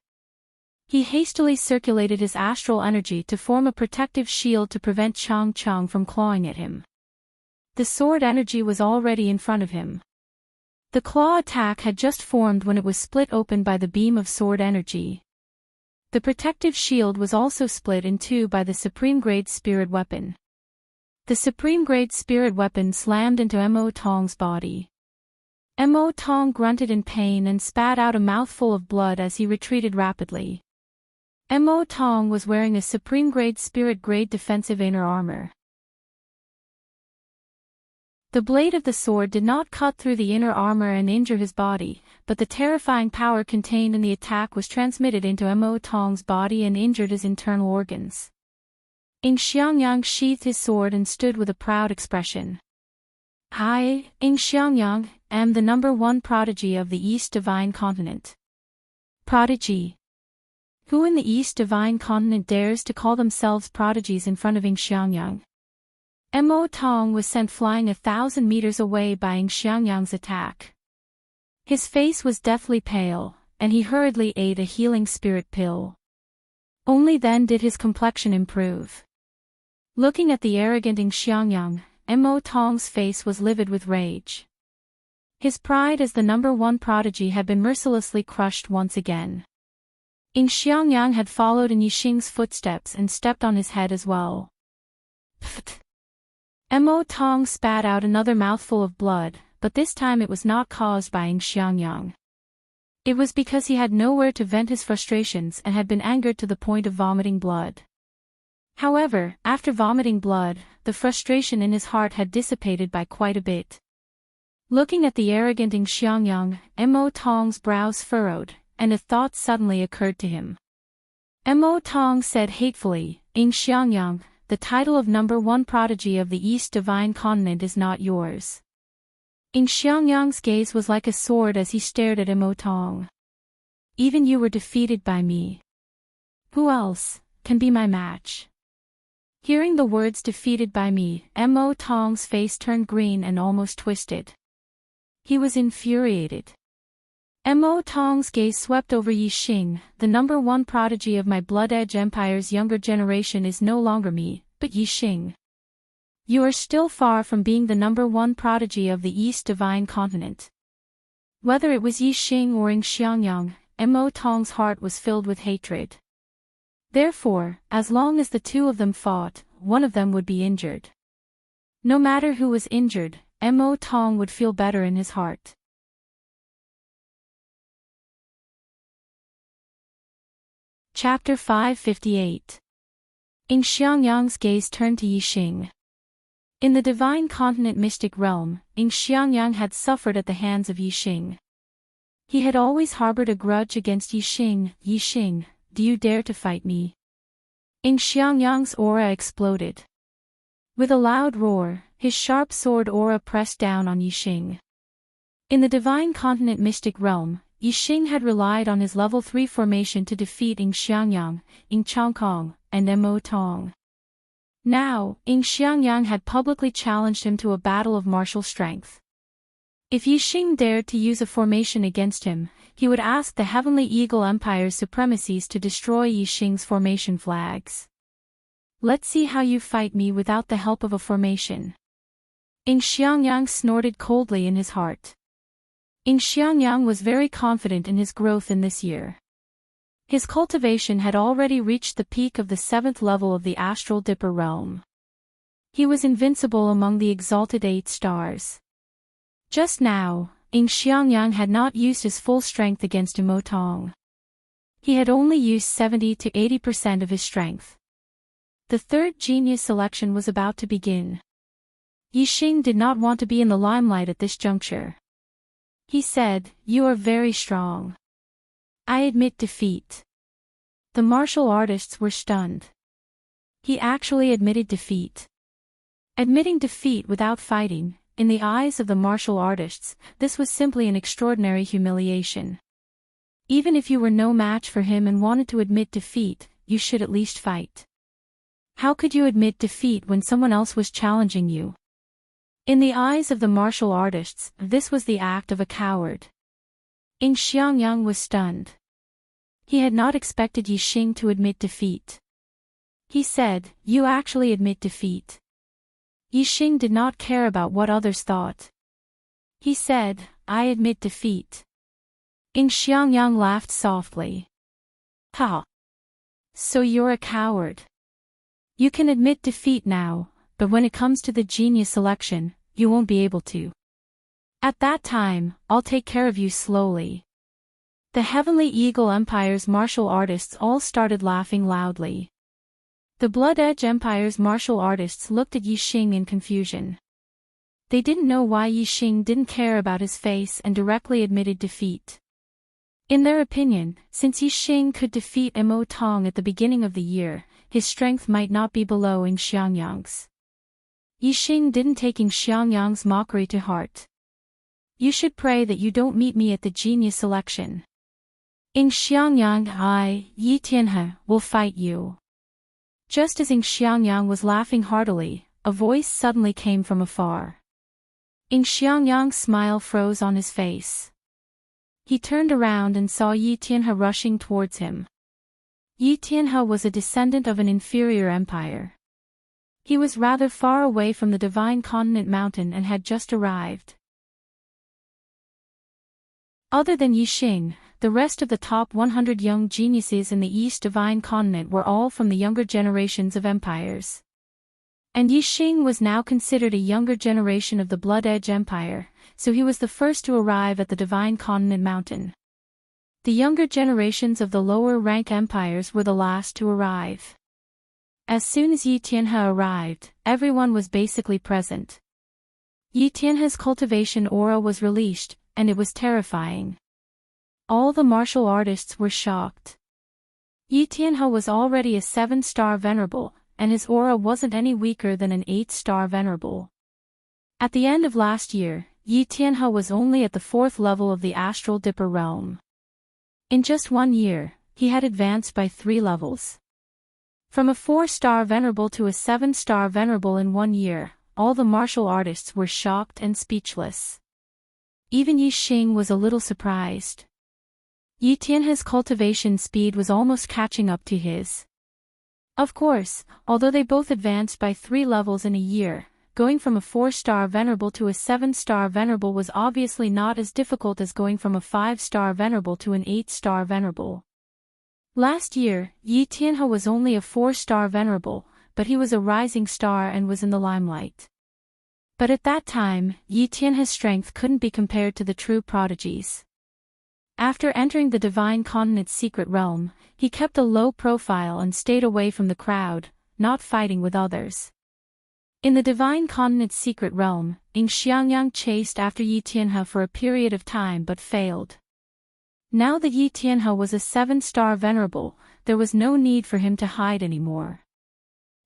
He hastily circulated his astral energy to form a protective shield to prevent Chang Chang from clawing at him. The sword energy was already in front of him. The claw attack had just formed when it was split open by the beam of sword energy. The protective shield was also split in 2 by the supreme-grade spirit weapon. The supreme-grade spirit weapon slammed into Mo Tong's body. Mo Tong grunted in pain and spat out a mouthful of blood as he retreated rapidly. Mo Tong was wearing a supreme-grade spirit-grade defensive inner armor. The blade of the sword did not cut through the inner armor and injure his body, but the terrifying power contained in the attack was transmitted into Mo Tong's body and injured his internal organs. Ing Xiangyang sheathed his sword and stood with a proud expression. I, Ing Xiangyang, am the #1 prodigy of the East Divine Continent. Prodigy. Who in the East Divine Continent dares to call themselves prodigies in front of Ing Xiangyang? Mo Tong was sent flying 1,000 meters away by Ing Xiangyang's attack. His face was deathly pale, and he hurriedly ate a healing spirit pill. Only then did his complexion improve. Looking at the arrogant Ing Xiangyang, Mo Tong's face was livid with rage. His pride as the #1 prodigy had been mercilessly crushed once again. Ing Xiangyang had followed in Yixing's footsteps and stepped on his head as well. Pfft! Mo Tong spat out another mouthful of blood, but this time it was not caused by Ing Xiangyang. It was because he had nowhere to vent his frustrations and had been angered to the point of vomiting blood. However, after vomiting blood, the frustration in his heart had dissipated by quite a bit. Looking at the arrogant Ing Xiangyang, Mo Tong's brows furrowed, and a thought suddenly occurred to him. Mo Tong said hatefully, Ing Xiangyang, the title of #1 prodigy of the East Divine Continent is not yours. Ing Xiangyang's gaze was like a sword as he stared at Mo Tong. Even you were defeated by me. Who else can be my match? Hearing the words defeated by me, Mo Tong's face turned green and almost twisted. He was infuriated. Mo Tong's gaze swept over Yixing, the #1 prodigy of my Blood Edge Empire's younger generation is no longer me, but Yixing. You are still far from being the #1 prodigy of the East Divine Continent. Whether it was Yixing or Ing Xiangyang, Mo Tong's heart was filled with hatred. Therefore, as long as the two of them fought, one of them would be injured. No matter who was injured, Mo Tong would feel better in his heart. Chapter 558. Xiangyang's gaze turned to Yixing. In the divine continent mystic realm, Xiangyang had suffered at the hands of Yixing. He had always harbored a grudge against Yixing. Yixing, do you dare to fight me? Xiangyang's aura exploded. With a loud roar, his sharp sword aura pressed down on Yixing. In the divine continent mystic realm, Yixing had relied on his level 3 formation to defeat Xiangyang, Enchanting, and Mo Tong. Now, Xiangyang had publicly challenged him to a battle of martial strength. If Yixing dared to use a formation against him, he would ask the Heavenly Eagle Empire's supremacies to destroy Yixing's formation flags. Let's see how you fight me without the help of a formation. Xiangyang snorted coldly in his heart. Xiangyang was very confident in his growth in this year. His cultivation had already reached the peak of the 7th level of the Astral Dipper realm. He was invincible among the exalted 8 stars. Just now, Xiangyang had not used his full strength against Mo Tong. He had only used 70 to 80% of his strength. The third genius selection was about to begin. Yixing did not want to be in the limelight at this juncture. He said, "You are very strong. I admit defeat." The martial artists were stunned. He actually admitted defeat. Admitting defeat without fighting, in the eyes of the martial artists, this was simply an extraordinary humiliation. Even if you were no match for him and wanted to admit defeat, you should at least fight. How could you admit defeat when someone else was challenging you? In the eyes of the martial artists, this was the act of a coward. Xiangyang was stunned. He had not expected Yixing to admit defeat. He said, "You actually admit defeat." Yixing did not care about what others thought. He said, "I admit defeat." Xiangyang laughed softly. "Ha! So you're a coward. You can admit defeat now, but when it comes to the genius selection, you won't be able to. At that time, I'll take care of you slowly." The Heavenly Eagle Empire's martial artists all started laughing loudly. The Blood Edge Empire's martial artists looked at Yixing in confusion. They didn't know why Yixing didn't care about his face and directly admitted defeat. In their opinion, since Yixing could defeat Mo Tong at the beginning of the year, his strength might not be below Xiangyang's. Yixing didn't take Xiangyang's mockery to heart. "You should pray that you don't meet me at the genius selection. Xiangyang, Yi Tianhe, will fight you." Just as Xiangyang was laughing heartily, a voice suddenly came from afar. Xiangyang's smile froze on his face. He turned around and saw Yi Tianhe rushing towards him. Yi Tianhe was a descendant of an inferior empire. He was rather far away from the Divine Continent Mountain and had just arrived. Other than Yixing, the rest of the top 100 young geniuses in the East Divine Continent were all from the younger generations of empires. And Yixing was now considered a younger generation of the Blood Edge Empire, so he was the first to arrive at the Divine Continent Mountain. The younger generations of the lower rank empires were the last to arrive. As soon as Yi Tianhe arrived, everyone was basically present. Yi Tianhe's cultivation aura was released, and it was terrifying. All the martial artists were shocked. Yi Tianhe was already a 7-star venerable, and his aura wasn't any weaker than an 8-star venerable. At the end of last year, Yi Tianhe was only at the 4th level of the Astral Dipper realm. In just 1 year, he had advanced by 3 levels. From a 4-star venerable to a 7-star venerable in 1 year, all the martial artists were shocked and speechless. Even Yixing was a little surprised. Yi Tianhe's cultivation speed was almost catching up to his. Of course, although they both advanced by 3 levels in a year, going from a 4-star venerable to a 7-star venerable was obviously not as difficult as going from a 5-star venerable to an 8-star venerable. Last year, Yi Tianhe was only a 4-star venerable, but he was a rising star and was in the limelight. But at that time, Yi Tianhe's strength couldn't be compared to the true prodigies. After entering the Divine Continent's secret realm, he kept a low profile and stayed away from the crowd, not fighting with others. In the Divine Continent's secret realm, Xiangyang chased after Yi Tianhe for a period of time but failed. Now that Yi Tianhe was a 7-star venerable, there was no need for him to hide anymore.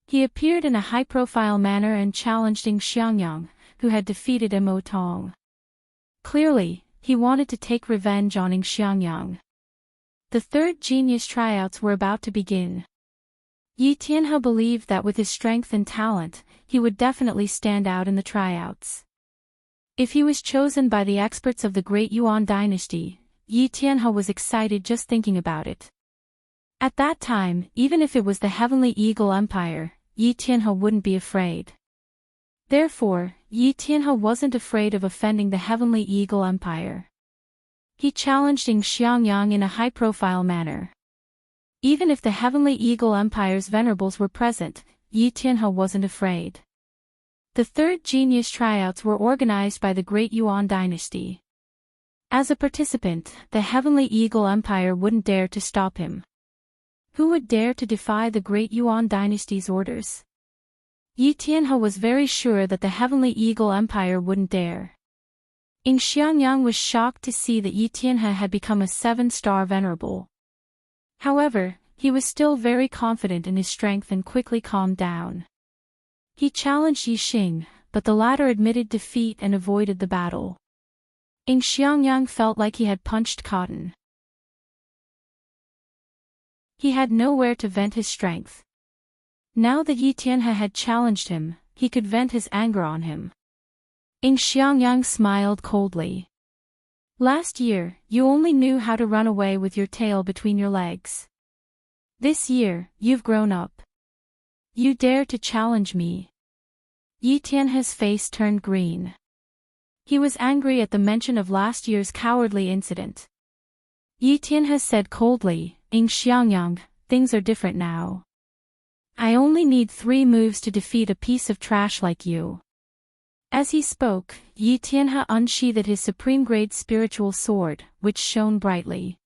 He appeared in a high-profile manner and challenged Xiangyang, who had defeated Mo Tong. Clearly, he wanted to take revenge on Xiangyang. The third genius tryouts were about to begin. Yi Tianhe believed that with his strength and talent, he would definitely stand out in the tryouts. If he was chosen by the experts of the Great Yuan dynasty, Yi Tianhe was excited just thinking about it. At that time, even if it was the Heavenly Eagle Empire, Yi Tianhe wouldn't be afraid. Therefore, Yi Tianhe wasn't afraid of offending the Heavenly Eagle Empire. He challenged Xiangyang in a high-profile manner. Even if the Heavenly Eagle Empire's venerables were present, Yi Tianhe wasn't afraid. The third genius tryouts were organized by the Great Yuan dynasty. As a participant, the Heavenly Eagle Empire wouldn't dare to stop him. Who would dare to defy the Great Yuan dynasty's orders? Yi Tianhe was very sure that the Heavenly Eagle Empire wouldn't dare. Xiangyang was shocked to see that Yi Tianhe had become a 7-star venerable. However, he was still very confident in his strength and quickly calmed down. He challenged Yi Xing, but the latter admitted defeat and avoided the battle. Xiangyang felt like he had punched cotton. He had nowhere to vent his strength. Now that Yi Tianhe had challenged him, he could vent his anger on him. Xiangyang smiled coldly. Last year, you only knew how to run away with your tail between your legs. This year, you've grown up. You dare to challenge me. Yi Tianhe's face turned green. He was angry at the mention of last year's cowardly incident. Yi Tianhe said coldly, Xiangyang, things are different now. I only need 3 moves to defeat a piece of trash like you. As he spoke, Yi Tianhe unsheathed his supreme-grade spiritual sword, which shone brightly.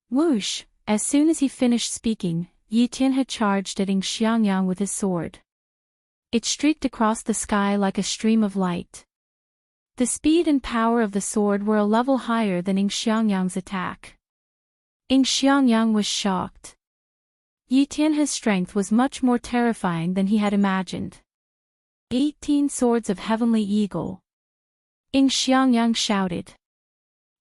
Whoosh! As soon as he finished speaking, Yi Tianhe charged at Xiangyang with his sword. It streaked across the sky like a stream of light. The speed and power of the sword were a level higher than Xiangyang's attack. Xiangyang was shocked. Yi Tianhe's strength was much more terrifying than he had imagined. 18 swords of Heavenly Eagle. Xiangyang shouted.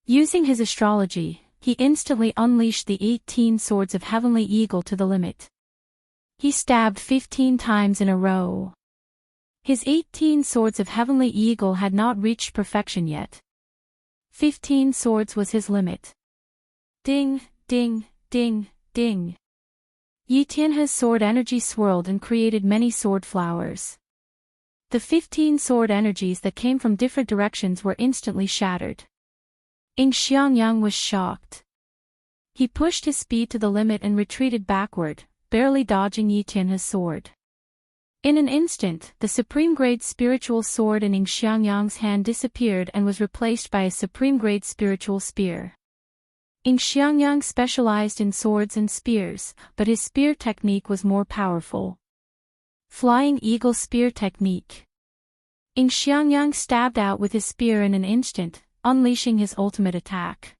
Using his astrology, he instantly unleashed the 18 swords of Heavenly Eagle to the limit. He stabbed 15 times in a row. His 18 swords of Heavenly Eagle had not reached perfection yet. 15 swords was his limit. Ding, ding, ding, ding. Yi Tianhe's sword energy swirled and created many sword flowers. The 15 sword energies that came from different directions were instantly shattered. Xiangyang was shocked. He pushed his speed to the limit and retreated backward, barely dodging Yi Tianhe's sword. In an instant, the supreme-grade spiritual sword in Xiangyang's hand disappeared and was replaced by a supreme-grade spiritual spear. Xiangyang specialized in swords and spears, but his spear technique was more powerful. Flying Eagle Spear Technique. Xiangyang stabbed out with his spear in an instant, unleashing his ultimate attack.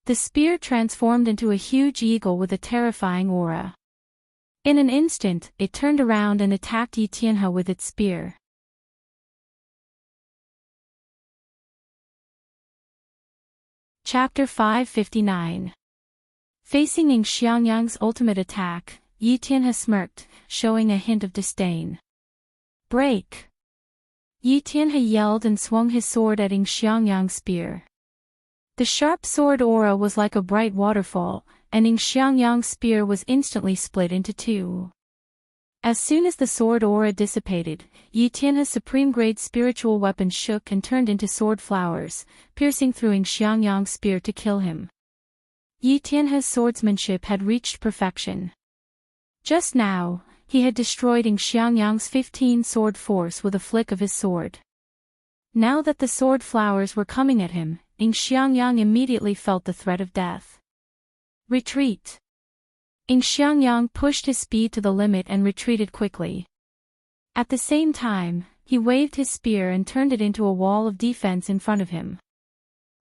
The spear transformed into a huge eagle with a terrifying aura. In an instant, it turned around and attacked Yi Tianhe with its spear. Chapter 559. Facing Xiangyang's ultimate attack, Yi Tianhe smirked, showing a hint of disdain. Break! Yi Tianhe yelled and swung his sword at Xiangyang's spear. The sharp sword aura was like a bright waterfall, and Xiangyang's spear was instantly split into 2. As soon as the sword aura dissipated, Yi Tianhe's supreme-grade spiritual weapon shook and turned into sword flowers, piercing through Xiangyang's spear to kill him. Yi Tianhe's swordsmanship had reached perfection. Just now, he had destroyed Xiangyang's 15-sword force with a flick of his sword. Now that the sword flowers were coming at him, Xiangyang immediately felt the threat of death. Retreat. Xiangyang pushed his speed to the limit and retreated quickly. At the same time, he waved his spear and turned it into a wall of defense in front of him.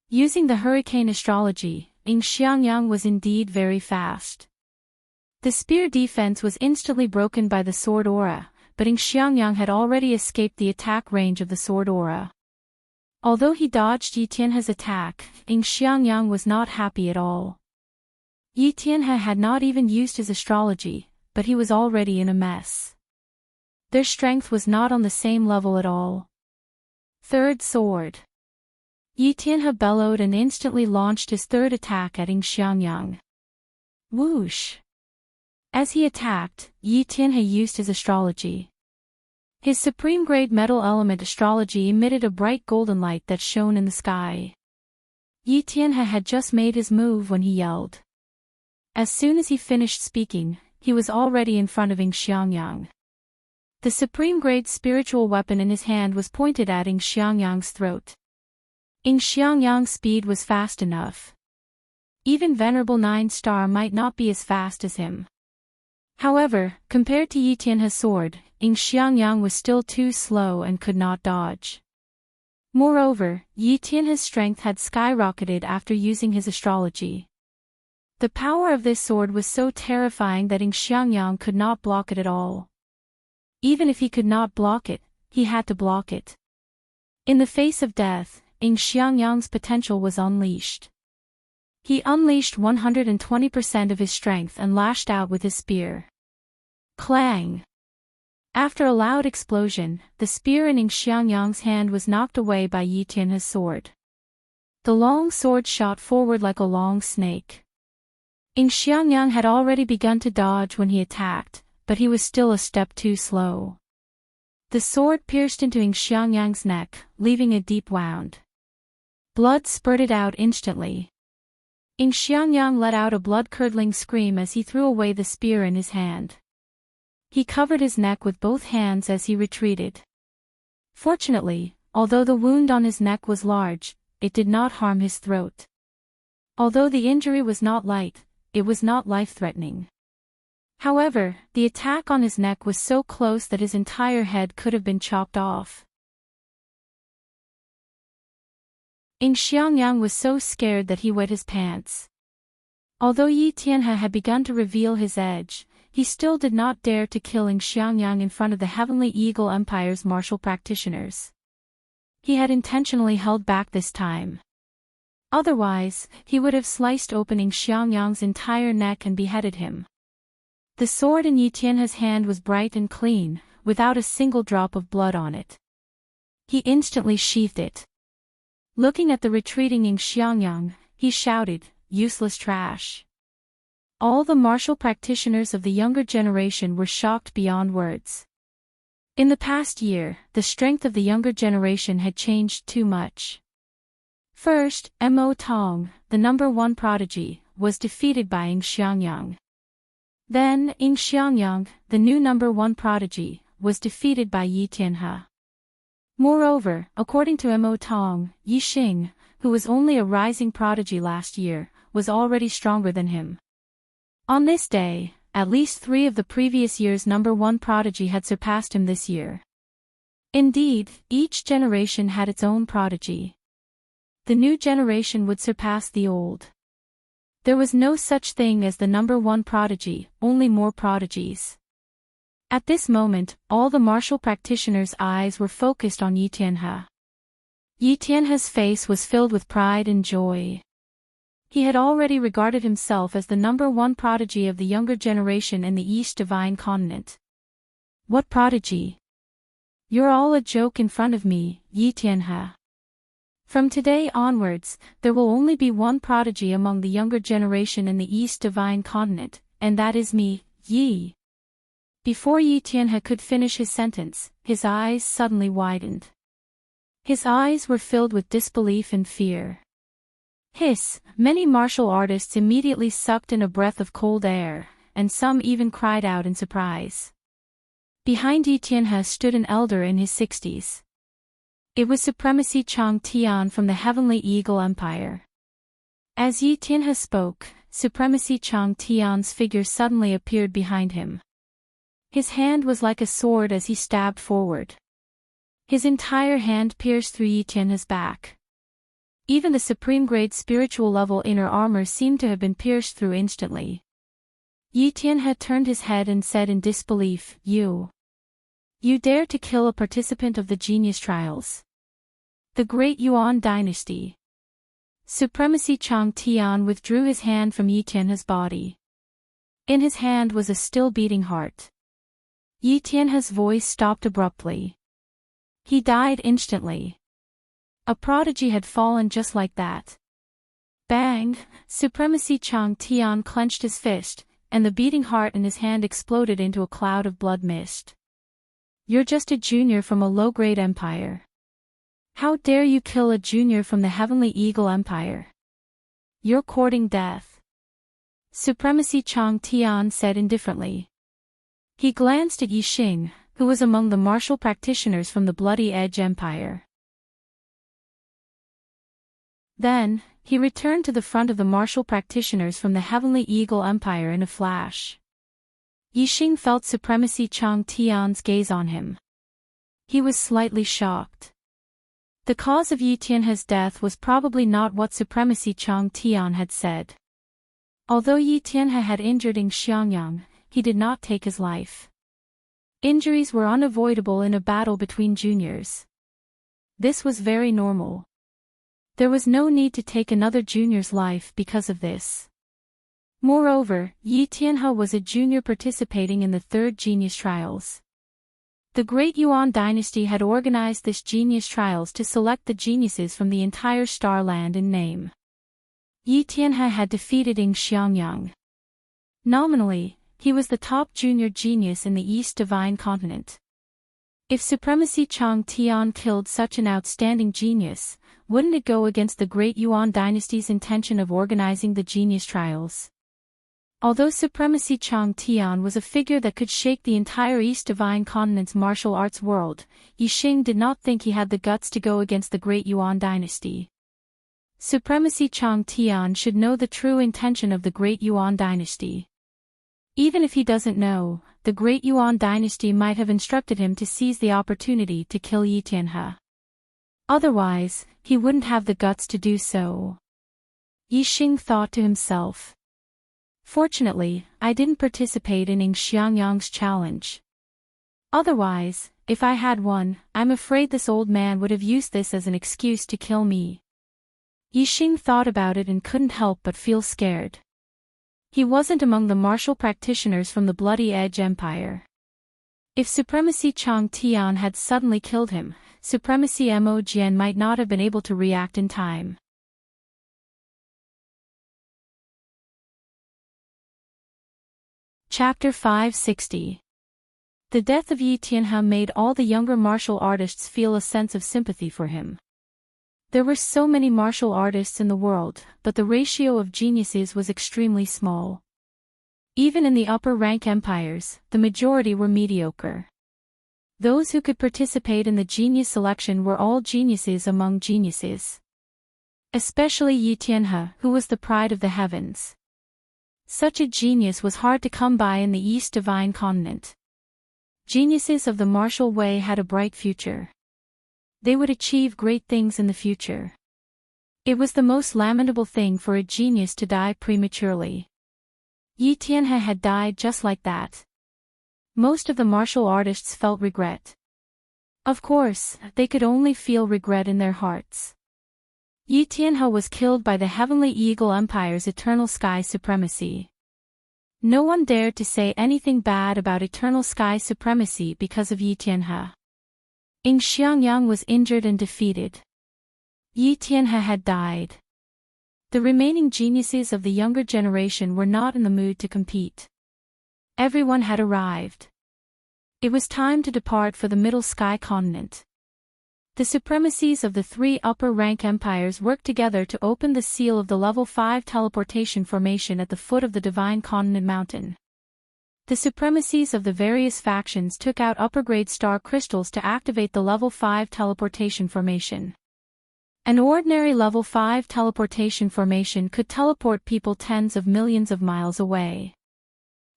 Using the hurricane astrology, Xiangyang was indeed very fast. The spear defense was instantly broken by the sword aura, but Xiangyang had already escaped the attack range of the sword aura. Although he dodged Yi Tianhe's attack, Xiangyang was not happy at all. Yi Tianhe had not even used his astrology, but he was already in a mess. Their strength was not on the same level at all. Third sword. Yi Tianhe bellowed and instantly launched his third attack at Xiangyang. Whoosh! As he attacked, Yi Tianhe used his astrology. His supreme-grade metal element astrology emitted a bright golden light that shone in the sky. Yi Tianhe had just made his move when he yelled. As soon as he finished speaking, he was already in front of Xiangyang. The supreme-grade spiritual weapon in his hand was pointed at Xiangyang's throat. Xiangyang's speed was fast enough. Even Venerable 9-star might not be as fast as him. However, compared to Yi Tianhe's sword, Xiangyang was still too slow and could not dodge. Moreover, Yi Tianhe's strength had skyrocketed after using his astrology. The power of this sword was so terrifying that Xiangyang could not block it at all. Even if he could not block it, he had to block it. In the face of death, Xiangyang's potential was unleashed. He unleashed 120% of his strength and lashed out with his spear. Clang! After a loud explosion, the spear in Xiangyang's hand was knocked away by Yi Tianhe's sword. The long sword shot forward like a long snake. Xiangyang had already begun to dodge when he attacked, but he was still a step too slow. The sword pierced into Xiangyang's neck, leaving a deep wound. Blood spurted out instantly. Xiangyang let out a blood-curdling scream as he threw away the spear in his hand. He covered his neck with both hands as he retreated. Fortunately, although the wound on his neck was large, it did not harm his throat. Although the injury was not light, it was not life-threatening. However, the attack on his neck was so close that his entire head could have been chopped off. Xiangyang was so scared that he wet his pants. Although Yi Tianhe had begun to reveal his edge, he still did not dare to kill Xiangyang in front of the Heavenly Eagle Empire's martial practitioners. He had intentionally held back this time. Otherwise, he would have sliced open Xiangyang's entire neck and beheaded him. The sword in Yi Tianhe's hand was bright and clean, without a single drop of blood on it. He instantly sheathed it. Looking at the retreating Xiangyang, he shouted, "Useless trash." All the martial practitioners of the younger generation were shocked beyond words. In the past year, the strength of the younger generation had changed too much. First, Mo Tong, the number 1 prodigy, was defeated by Xiangyang. Then, Xiangyang, the new number 1 prodigy, was defeated by Yi Tianhe. Moreover, according to Mo Tong, Yi Xing, who was only a rising prodigy last year, was already stronger than him. On this day, at least 3 of the previous year's number 1 prodigy had surpassed him this year. Indeed, each generation had its own prodigy. The new generation would surpass the old. There was no such thing as the number 1 prodigy, only more prodigies. At this moment, all the martial practitioners' eyes were focused on Yi Tianhe. Yi Tianhe's face was filled with pride and joy. He had already regarded himself as the number 1 prodigy of the younger generation in the East Divine Continent. What prodigy? You're all a joke in front of me, Yi Tianhe. From today onwards, there will only be one prodigy among the younger generation in the East Divine Continent, and that is me, Yi. Before Yi Tianhe could finish his sentence, his eyes suddenly widened. His eyes were filled with disbelief and fear. Hiss! Many martial artists immediately sucked in a breath of cold air, and some even cried out in surprise. Behind Yi Tianhe stood an elder in his 60s. It was Supremacy Chang Tian from the Heavenly Eagle Empire. As Yi Tianhe spoke, Supremacy Chang Tian's figure suddenly appeared behind him. His hand was like a sword as he stabbed forward. His entire hand pierced through Yi Tianhe's back. Even the supreme-grade spiritual level inner armor seemed to have been pierced through instantly. Yi Tianhe turned his head and said in disbelief, You dare to kill a participant of the genius trials. The Great Yuan Dynasty. Supremacy Chang Tian withdrew his hand from Yi Tianhe's body. In his hand was a still beating heart. Yi Tianhe's voice stopped abruptly. He died instantly. A prodigy had fallen just like that. Bang! Supremacy Chang Tian clenched his fist, and the beating heart in his hand exploded into a cloud of blood mist. You're just a junior from a low-grade empire. How dare you kill a junior from the Heavenly Eagle Empire? You're courting death. Supremacy Chang Tian said indifferently. He glanced at Yi Xing, who was among the martial practitioners from the Bloody Edge Empire. Then, he returned to the front of the martial practitioners from the Heavenly Eagle Empire in a flash. Yi Xing felt Supremacy Chang Tian's gaze on him. He was slightly shocked. The cause of Yi Tianhe's death was probably not what Supremacy Chang Tian had said. Although Yi Tianhe had injured Ing Xiangyang, he did not take his life. Injuries were unavoidable in a battle between juniors. This was very normal. There was no need to take another junior's life because of this. Moreover, Yi Tianhe was a junior participating in the third genius trials. The Great Yuan Dynasty had organized this genius trials to select the geniuses from the entire starland in name. Yi Tianhe had defeated Ing Xiangyang. Nominally, he was the top junior genius in the East Divine Continent. If Supremacy Chang Tian killed such an outstanding genius, wouldn't it go against the Great Yuan Dynasty's intention of organizing the genius trials? Although Supremacy Chang Tian was a figure that could shake the entire East Divine Continent's martial arts world, Yi Xing did not think he had the guts to go against the Great Yuan Dynasty. Supremacy Chang Tian should know the true intention of the Great Yuan Dynasty. Even if he doesn't know, the Great Yuan Dynasty might have instructed him to seize the opportunity to kill Yi Tianhe. Otherwise, he wouldn't have the guts to do so. Yi Xing thought to himself. Fortunately, I didn't participate in Ing Xiangyang's challenge. Otherwise, if I had won, I'm afraid this old man would have used this as an excuse to kill me. Yi Xing thought about it and couldn't help but feel scared. He wasn't among the martial practitioners from the Bloody Edge Empire. If Supremacy Chang Tian had suddenly killed him, Supremacy Mo Jian might not have been able to react in time. Chapter 560. The death of Yi Tianhe made all the younger martial artists feel a sense of sympathy for him. There were so many martial artists in the world, but the ratio of geniuses was extremely small. Even in the upper-rank empires, the majority were mediocre. Those who could participate in the genius selection were all geniuses among geniuses. Especially Yi Tianhe, who was the pride of the heavens. Such a genius was hard to come by in the East Divine Continent. Geniuses of the martial way had a bright future. They would achieve great things in the future. It was the most lamentable thing for a genius to die prematurely. Yi Tianhe had died just like that. Most of the martial artists felt regret. Of course, they could only feel regret in their hearts. Yi Tianhe was killed by the Heavenly Eagle Empire's Eternal Sky Supremacy. No one dared to say anything bad about Eternal Sky Supremacy because of Yi Tianhe. Ing Xiangyang was injured and defeated. Yi Tianhe had died. The remaining geniuses of the younger generation were not in the mood to compete. Everyone had arrived. It was time to depart for the Middle Sky continent. The supremacies of the three upper-rank empires worked together to open the seal of the Level 5 teleportation formation at the foot of the Divine Continent Mountain. The supremacies of the various factions took out upper-grade star crystals to activate the Level 5 teleportation formation. An ordinary Level 5 teleportation formation could teleport people tens of millions of miles away.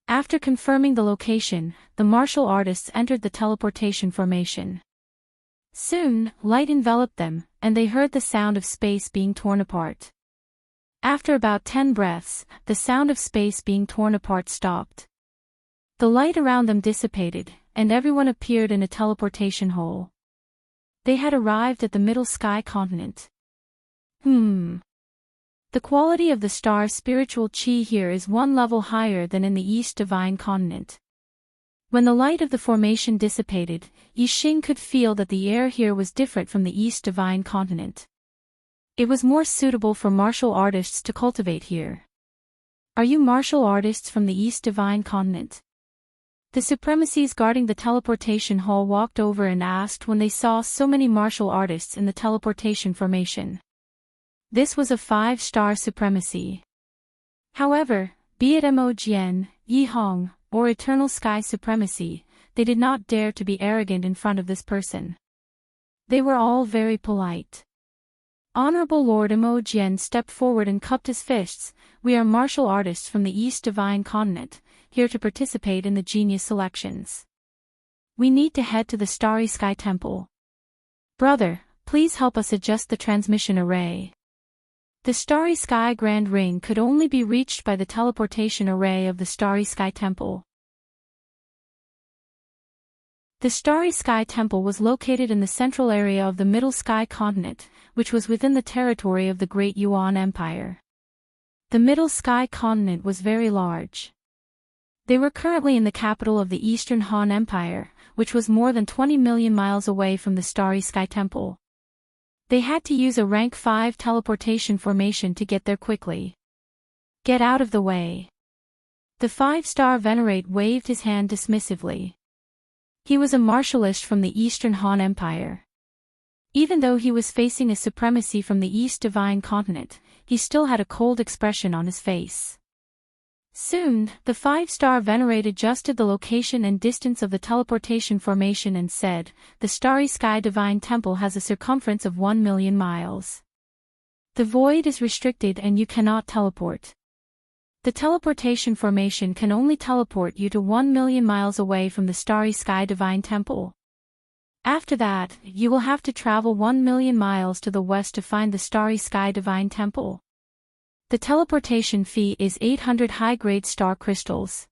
After confirming the location, the martial artists entered the teleportation formation. Soon, light enveloped them, and they heard the sound of space being torn apart. After about 10 breaths, the sound of space being torn apart stopped. The light around them dissipated, and everyone appeared in a teleportation hole. They had arrived at the Middle Sky continent. The quality of the star's spiritual chi here is one level higher than in the East Divine Continent. When the light of the formation dissipated, Yixing could feel that the air here was different from the East Divine Continent. It was more suitable for martial artists to cultivate here. Are you martial artists from the East Divine Continent? The supremacies guarding the teleportation hall walked over and asked when they saw so many martial artists in the teleportation formation. This was a 5-star supremacy. However, be it Mo Jian, Yi Hong, or Eternal Sky Supremacy, they did not dare to be arrogant in front of this person. They were all very polite. Honorable Lord Mo Jian stepped forward and cupped his fists. We are martial artists from the East Divine Continent, here to participate in the genius selections. We need to head to the Starry Sky Temple. Brother, please help us adjust the transmission array. The Starry Sky Grand Ring could only be reached by the teleportation array of the Starry Sky Temple. The Starry Sky Temple was located in the central area of the Middle Sky Continent, which was within the territory of the Great Yuan Empire. The Middle Sky Continent was very large. They were currently in the capital of the Eastern Han Empire, which was more than 20 million miles away from the Starry Sky Temple. They had to use a rank 5 teleportation formation to get there quickly. Get out of the way. The 5-star Venerate waved his hand dismissively. He was a martialist from the Eastern Han Empire. Even though he was facing a supremacy from the East Divine Continent, he still had a cold expression on his face. Soon, the 5-star Venerate adjusted the location and distance of the teleportation formation and said, the Starry Sky Divine Temple has a circumference of 1 million miles. The void is restricted and you cannot teleport. The teleportation formation can only teleport you to 1 million miles away from the Starry Sky Divine Temple. After that, you will have to travel 1 million miles to the west to find the Starry Sky Divine Temple. The teleportation fee is 800 high-grade star crystals.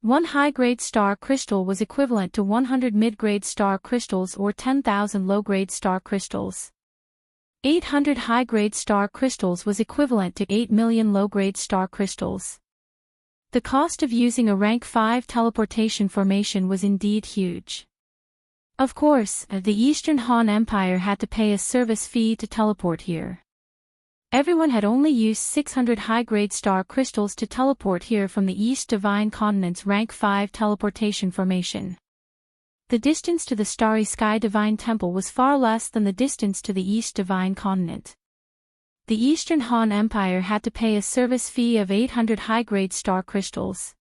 1 high-grade star crystal was equivalent to 100 mid-grade star crystals or 10,000 low-grade star crystals. 800 high-grade star crystals was equivalent to 8 million low-grade star crystals. The cost of using a rank 5 teleportation formation was indeed huge. Of course, the Eastern Han Empire had to pay a service fee to teleport here. Everyone had only used 600 high-grade star crystals to teleport here from the East Divine Continent's rank 5 teleportation formation. The distance to the Starry Sky Divine Temple was far less than the distance to the East Divine Continent. The Eastern Han Empire had to pay a service fee of 800 high-grade star crystals.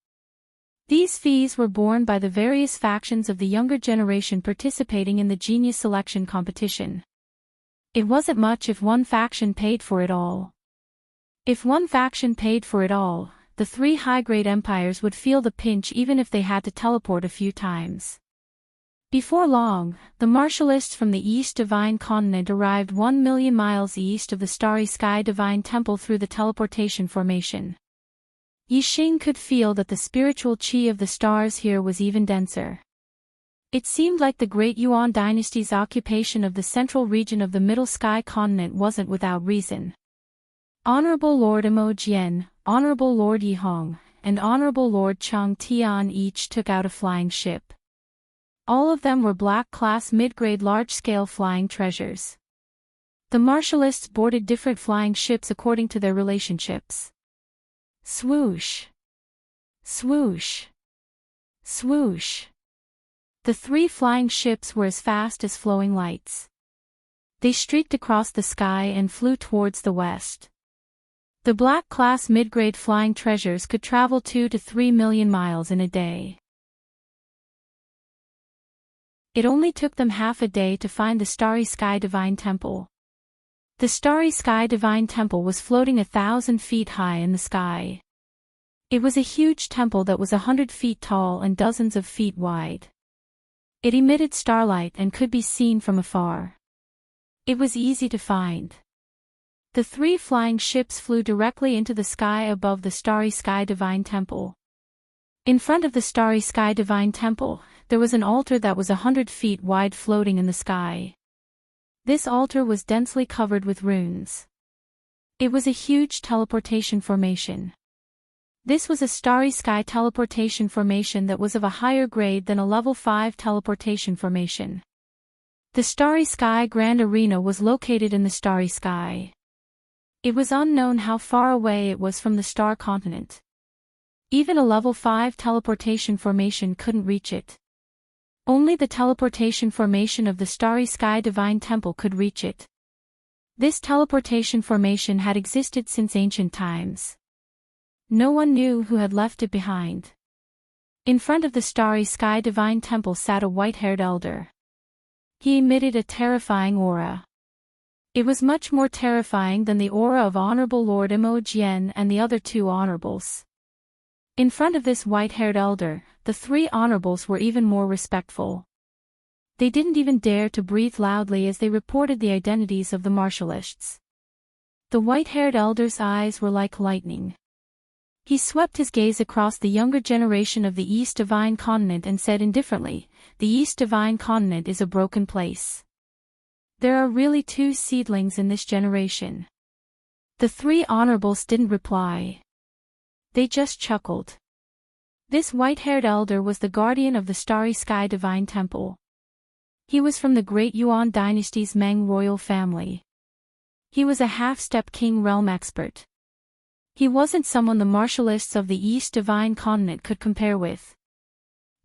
These fees were borne by the various factions of the younger generation participating in the genius selection competition. It wasn't much if one faction paid for it all. If one faction paid for it all, the 3 high-grade empires would feel the pinch even if they had to teleport a few times. Before long, the martialists from the East Divine Continent arrived 1 million miles east of the Starry Sky Divine Temple through the teleportation formation. Yixing could feel that the spiritual chi of the stars here was even denser. It seemed like the Great Yuan dynasty's occupation of the central region of the Middle Sky Continent wasn't without reason. Honorable Lord Mo Jian, Honorable Lord Yi Hong, and Honorable Lord Chang Tian each took out a flying ship. All of them were black-class mid-grade large-scale flying treasures. The martialists boarded different flying ships according to their relationships. Swoosh! Swoosh! Swoosh! The 3 flying ships were as fast as flowing lights. They streaked across the sky and flew towards the west. The Black-class mid-grade flying treasures could travel 2 to 3 million miles in a day. It only took them half a day to find the Starry Sky Divine Temple. The Starry Sky Divine Temple was floating 1,000 feet high in the sky. It was a huge temple that was 100 feet tall and dozens of feet wide. It emitted starlight and could be seen from afar. It was easy to find. The 3 flying ships flew directly into the sky above the Starry Sky Divine Temple. In front of the Starry Sky Divine Temple, there was an altar that was 100 feet wide floating in the sky. This altar was densely covered with runes. It was a huge teleportation formation. This was a Starry Sky teleportation formation that was of a higher grade than a level 5 teleportation formation. The Starry Sky Grand Arena was located in the Starry Sky. It was unknown how far away it was from the Star Continent. Even a level 5 teleportation formation couldn't reach it. Only the teleportation formation of the Starry Sky Divine Temple could reach it. This teleportation formation had existed since ancient times. No one knew who had left it behind. In front of the Starry Sky Divine Temple sat a white-haired elder. He emitted a terrifying aura. It was much more terrifying than the aura of Honorable Lord Imogen and the other 2 honorables. In front of this white-haired elder, the 3 honorables were even more respectful. They didn't even dare to breathe loudly as they reported the identities of the martialists. The white-haired elder's eyes were like lightning. He swept his gaze across the younger generation of the East Divine Continent and said indifferently, "The East Divine Continent is a broken place. There are really 2 seedlings in this generation." The 3 honorables didn't reply. They just chuckled. This white-haired elder was the guardian of the Starry Sky Divine Temple. He was from the Great Yuan Dynasty's Meng royal family. He was a half-step king realm expert. He wasn't someone the martialists of the East Divine Continent could compare with.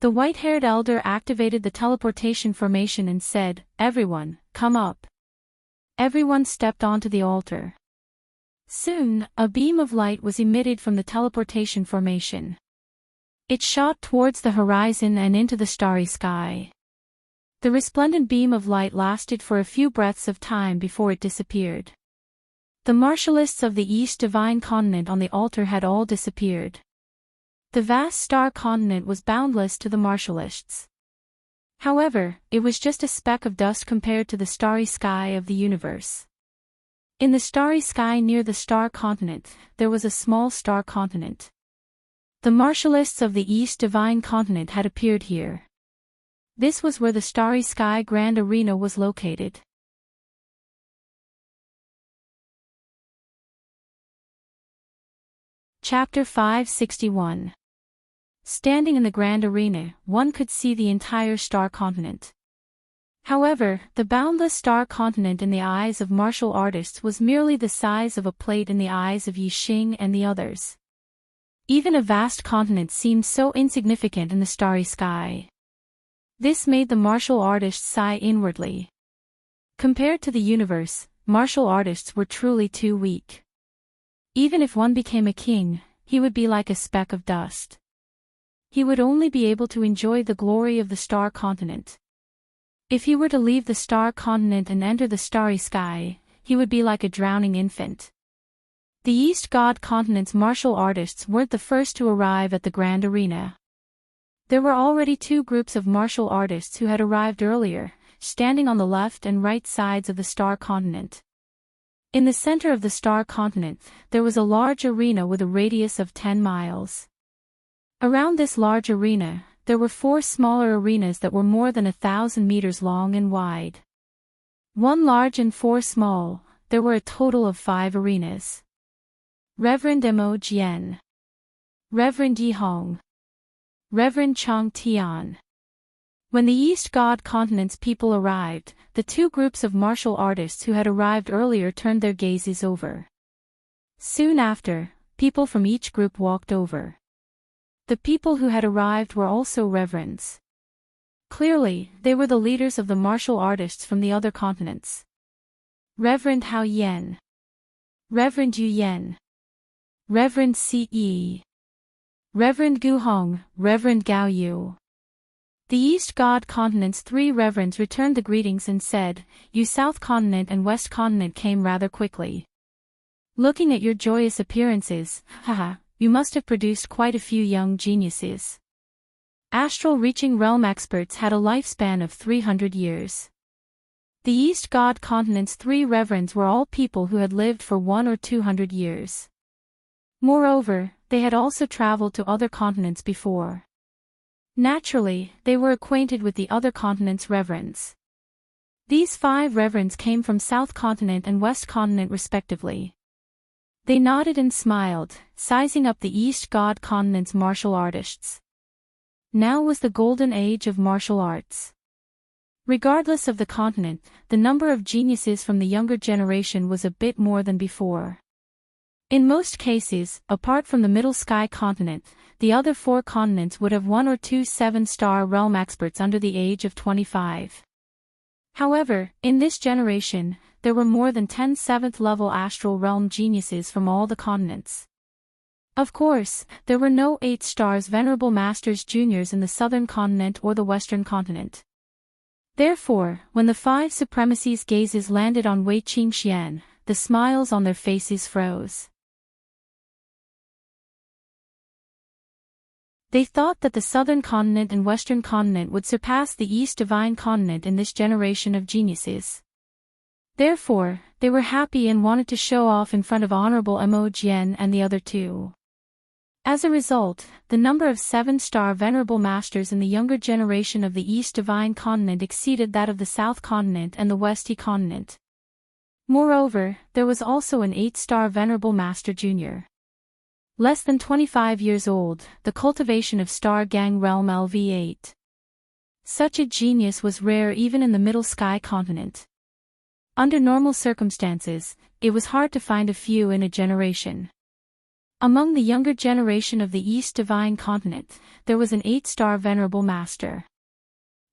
The white-haired elder activated the teleportation formation and said, "Everyone, come up." Everyone stepped onto the altar. Soon, a beam of light was emitted from the teleportation formation. It shot towards the horizon and into the starry sky. The resplendent beam of light lasted for a few breaths of time before it disappeared. The martialists of the East Divine Continent on the altar had all disappeared. The vast star continent was boundless to the martialists. However, it was just a speck of dust compared to the starry sky of the universe. In the starry sky near the star continent, there was a small star continent. The martialists of the East Divine Continent had appeared here. This was where the Starry Sky Grand Arena was located. Chapter 561. Standing in the Grand Arena, one could see the entire star continent. However, the boundless star continent in the eyes of martial artists was merely the size of a plate in the eyes of Yi Xing and the others. Even a vast continent seemed so insignificant in the starry sky. This made the martial artists sigh inwardly. Compared to the universe, martial artists were truly too weak. Even if one became a king, he would be like a speck of dust. He would only be able to enjoy the glory of the star continent. If he were to leave the star continent and enter the starry sky, he would be like a drowning infant. The East God Continent's martial artists weren't the first to arrive at the Grand Arena. There were already two groups of martial artists who had arrived earlier, standing on the left and right sides of the star continent. In the center of the star continent, there was a large arena with a radius of 10 miles. Around this large arena, there were 4 smaller arenas that were more than 1,000 meters long and wide. 1 large and 4 small, there were a total of 5 arenas. Reverend Mo Jian, Reverend Yi Hong, Reverend Chang Tian. When the East God Continent's people arrived, the two groups of martial artists who had arrived earlier turned their gazes over. Soon after, people from each group walked over. The people who had arrived were also reverends. Clearly, they were the leaders of the martial artists from the other continents. Reverend Hao Yen. Reverend Yu Yen. Reverend Ce. Reverend Gu Hong, Reverend Gao Yu. The East God Continent's three reverends returned the greetings and said, "You South Continent and West Continent came rather quickly. Looking at your joyous appearances, haha, you must have produced quite a few young geniuses." Astral-reaching realm experts had a lifespan of 300 years. The East God Continent's three reverends were all people who had lived for 100 or 200 years. Moreover, they had also traveled to other continents before. Naturally, they were acquainted with the other continents' reverends. These 5 reverends came from South Continent and West Continent respectively. They nodded and smiled, sizing up the East God Continent's martial artists. Now was the golden age of martial arts. Regardless of the continent, the number of geniuses from the younger generation was a bit more than before. In most cases, apart from the Middle Sky Continent, the other 4 continents would have 1 or 2 7-star realm experts under the age of 25. However, in this generation, there were more than 10 7th-level astral realm geniuses from all the continents. Of course, there were no 8 stars Venerable Masters Juniors in the Southern Continent or the Western Continent. Therefore, when the 5 supremacies' gazes landed on Wei Qingxian, the smiles on their faces froze. They thought that the Southern Continent and Western Continent would surpass the East Divine Continent in this generation of geniuses. Therefore, they were happy and wanted to show off in front of Honorable Mo Jian and the other 2. As a result, the number of 7-star Venerable Masters in the younger generation of the East Divine Continent exceeded that of the South Continent and the West Continent. Moreover, there was also an 8-star Venerable Master Junior. Less than 25 years old, the cultivation of Star Gang Realm LV8. Such a genius was rare even in the Middle Sky Continent. Under normal circumstances, it was hard to find a few in a generation. Among the younger generation of the East Divine Continent, there was an 8-star Venerable Master.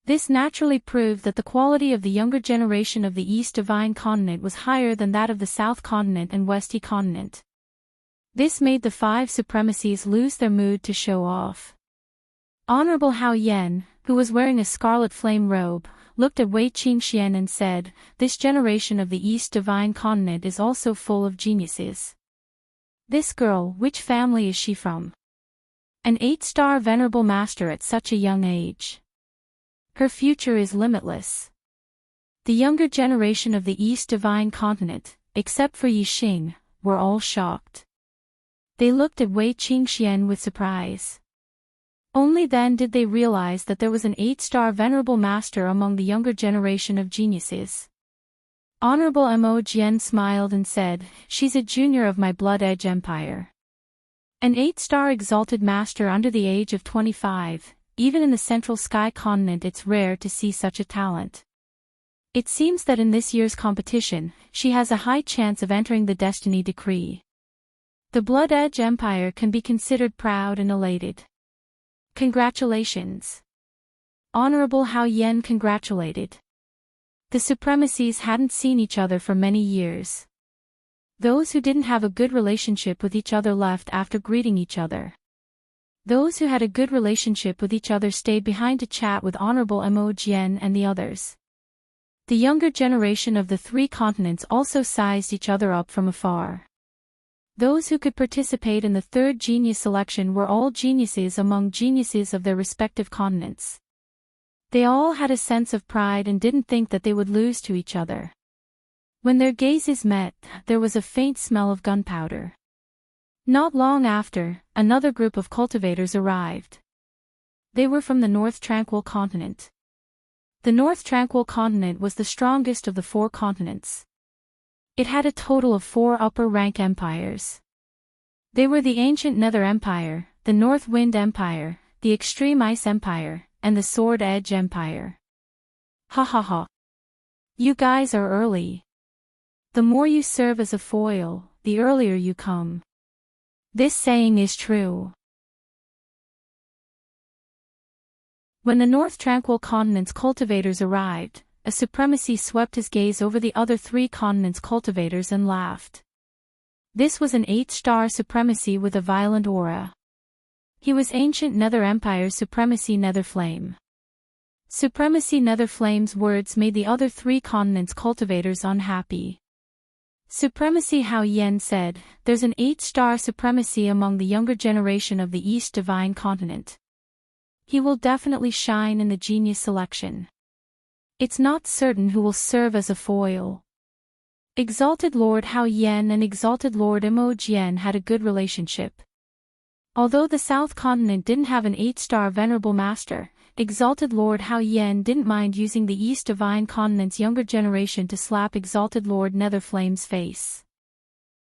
This naturally proved that the quality of the younger generation of the East Divine Continent was higher than that of the South Continent and West Continent. This made the 5 supremacies lose their mood to show off. Honorable Hao Yen, who was wearing a scarlet flame robe, looked at Wei Qingxian and said, "This generation of the East Divine Continent is also full of geniuses. This girl, which family is she from? An 8-star Venerable Master at such a young age. Her future is limitless." The younger generation of the East Divine Continent, except for Yixing, were all shocked. They looked at Wei Qingxian with surprise. Only then did they realize that there was an 8-star Venerable Master among the younger generation of geniuses. Honorable Mo Jian smiled and said, "She's a junior of my Blood Edge Empire. An 8-star Exalted Master under the age of 25, even in the Central Sky Continent it's rare to see such a talent. It seems that in this year's competition, she has a high chance of entering the Destiny Decree. The Blood Edge Empire can be considered proud and elated. Congratulations." Honorable Hao Yen congratulated. The supremacies hadn't seen each other for many years. Those who didn't have a good relationship with each other left after greeting each other. Those who had a good relationship with each other stayed behind to chat with Honorable Mo Jian and the others. The younger generation of the 3 continents also sized each other up from afar. Those who could participate in the 3rd genius selection were all geniuses among geniuses of their respective continents. They all had a sense of pride and didn't think that they would lose to each other. When their gazes met, there was a faint smell of gunpowder. Not long after, another group of cultivators arrived. They were from the North Tranquil Continent. The North Tranquil Continent was the strongest of the 4 continents. It had a total of 4 upper-rank empires. They were the Ancient Nether Empire, the North Wind Empire, the Extreme Ice Empire, and the Sword Edge Empire. Ha ha ha. You guys are early. The more you serve as a foil, the earlier you come. This saying is true. When the North Tranquil Continent's cultivators arrived, a supremacy swept his gaze over the other 3 continents' cultivators and laughed. This was an 8-star supremacy with a violent aura. He was Ancient Nether Empire's Supremacy Netherflame. Supremacy Netherflame's words made the other 3 continents' cultivators unhappy. Supremacy Hao Yen said, "There's an 8-star supremacy among the younger generation of the East Divine Continent. He will definitely shine in the genius selection. It's not certain who will serve as a foil." Exalted Lord Hao Yen and Exalted Lord Mo Jian had a good relationship. Although the South Continent didn't have an 8-star Venerable Master, Exalted Lord Hao Yen didn't mind using the East Divine Continent's younger generation to slap Exalted Lord Netherflame's face.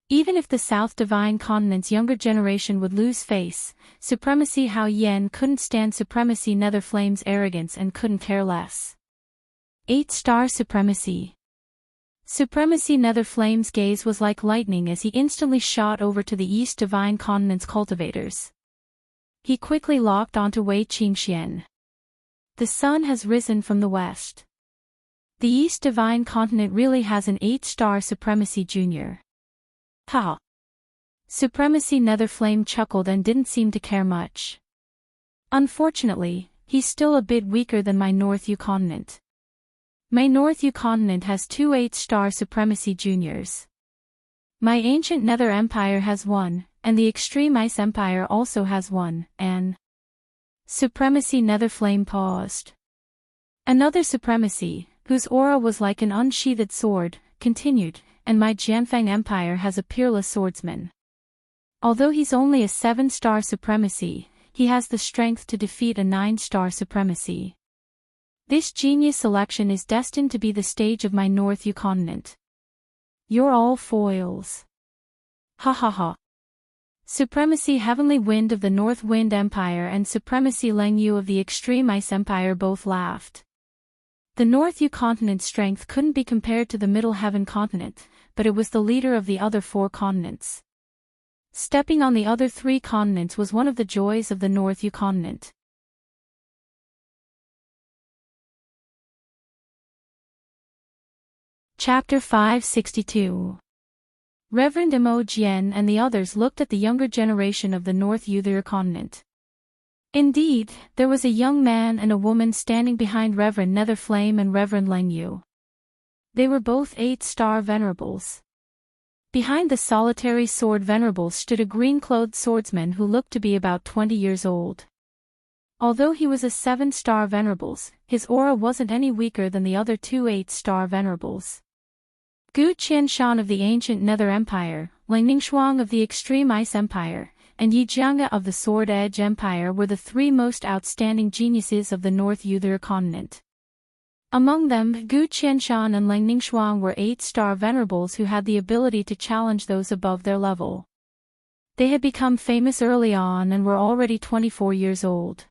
Even if the South Divine Continent's younger generation would lose face, Supremacy Hao Yen couldn't stand Supremacy Netherflame's arrogance and couldn't care less. 8-star supremacy. Supremacy Netherflame's gaze was like lightning as he instantly shot over to the East Divine Continent's cultivators. He quickly locked onto Wei Qingxian. The sun has risen from the west. The East Divine Continent really has an 8-star Supremacy Junior. Ha! Supremacy Netherflame chuckled and didn't seem to care much. Unfortunately, he's still a bit weaker than my North Yu Continent. My North Yu Continent has 2 8-star Supremacy Juniors. My Ancient Nether Empire has 1, and the Extreme Ice Empire also has 1, and... Supremacy Netherflame paused. Another supremacy, whose aura was like an unsheathed sword, continued, and my Jianfang Empire has a peerless swordsman. Although he's only a 7-star supremacy, he has the strength to defeat a 9-star supremacy. This genius selection is destined to be the stage of my North Yu Continent. You're all foils. Ha ha ha. Supremacy Heavenly Wind of the North Wind Empire and Supremacy Leng Yu of the Extreme Ice Empire both laughed. The North Yu Continent's strength couldn't be compared to the Middle Heaven Continent, but it was the leader of the other 4 continents. Stepping on the other 3 continents was one of the joys of the North Yu Continent. Chapter 562. Reverend Mo Jian and the others looked at the younger generation of the North Yu Continent. Indeed, there was a young man and a woman standing behind Reverend Netherflame and Reverend Leng Yu. They were both 8-star venerables. Behind the solitary sword venerables stood a green-clothed swordsman who looked to be about 20 years old. Although he was a 7-star venerables, his aura wasn't any weaker than the other 2 8-star venerables. Gu Qianshan of the Ancient Nether Empire, Ling Ningxuang of the Extreme Ice Empire, and Yi Jianga of the Sword Edge Empire were the 3 most outstanding geniuses of the North Yu Continent. Among them, Gu Qianshan and Ling Ningxuang were 8-star venerables who had the ability to challenge those above their level. They had become famous early on and were already 24 years old.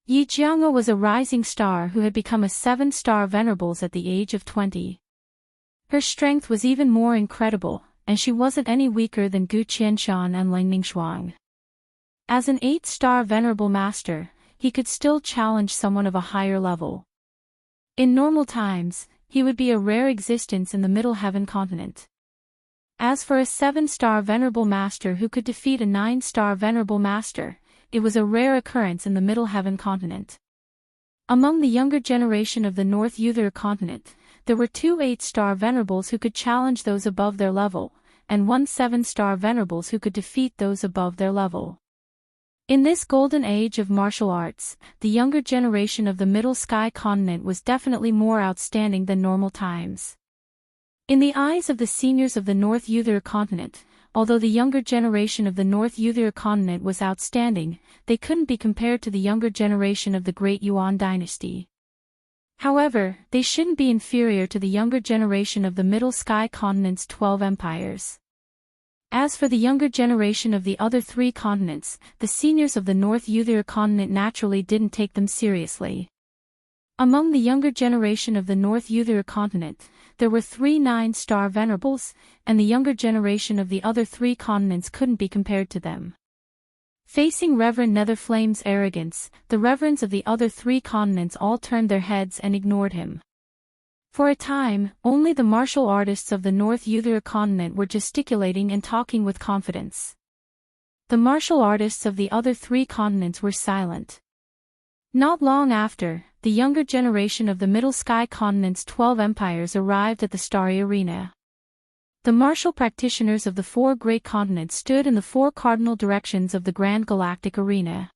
Yi Jianga was a rising star who had become a 7-star venerables at the age of 20. Her strength was even more incredible, and she wasn't any weaker than Gu Qianshan and Ling Ningxuang. As an 8-star venerable master, he could still challenge someone of a higher level. In normal times, he would be a rare existence in the Middle Heaven Continent. As for a 7-star venerable master who could defeat a 9-star venerable master, it was a rare occurrence in the Middle Heaven Continent. Among the younger generation of the North Yu Continent, there were 2 8-star venerables who could challenge those above their level, and 1 7-star venerables who could defeat those above their level. In this golden age of martial arts, the younger generation of the Middle Sky Continent was definitely more outstanding than normal times. In the eyes of the seniors of the North Yu Continent, although the younger generation of the North Yu Continent was outstanding, they couldn't be compared to the younger generation of the Great Yuan Dynasty. However, they shouldn't be inferior to the younger generation of the Middle Sky Continent's 12 empires. As for the younger generation of the other 3 continents, the seniors of the North Yu Continent naturally didn't take them seriously. Among the younger generation of the North Yu Continent, there were 3 9-star venerables, and the younger generation of the other 3 continents couldn't be compared to them. Facing Reverend Netherflame's arrogance, the reverends of the other 3 continents all turned their heads and ignored him. For a time, only the martial artists of the North Euthera continent were gesticulating and talking with confidence. The martial artists of the other 3 continents were silent. Not long after, the younger generation of the Middle Sky continent's 12 empires arrived at the starry arena. The martial practitioners of the 4 great continents stood in the 4 cardinal directions of the grand galactic arena.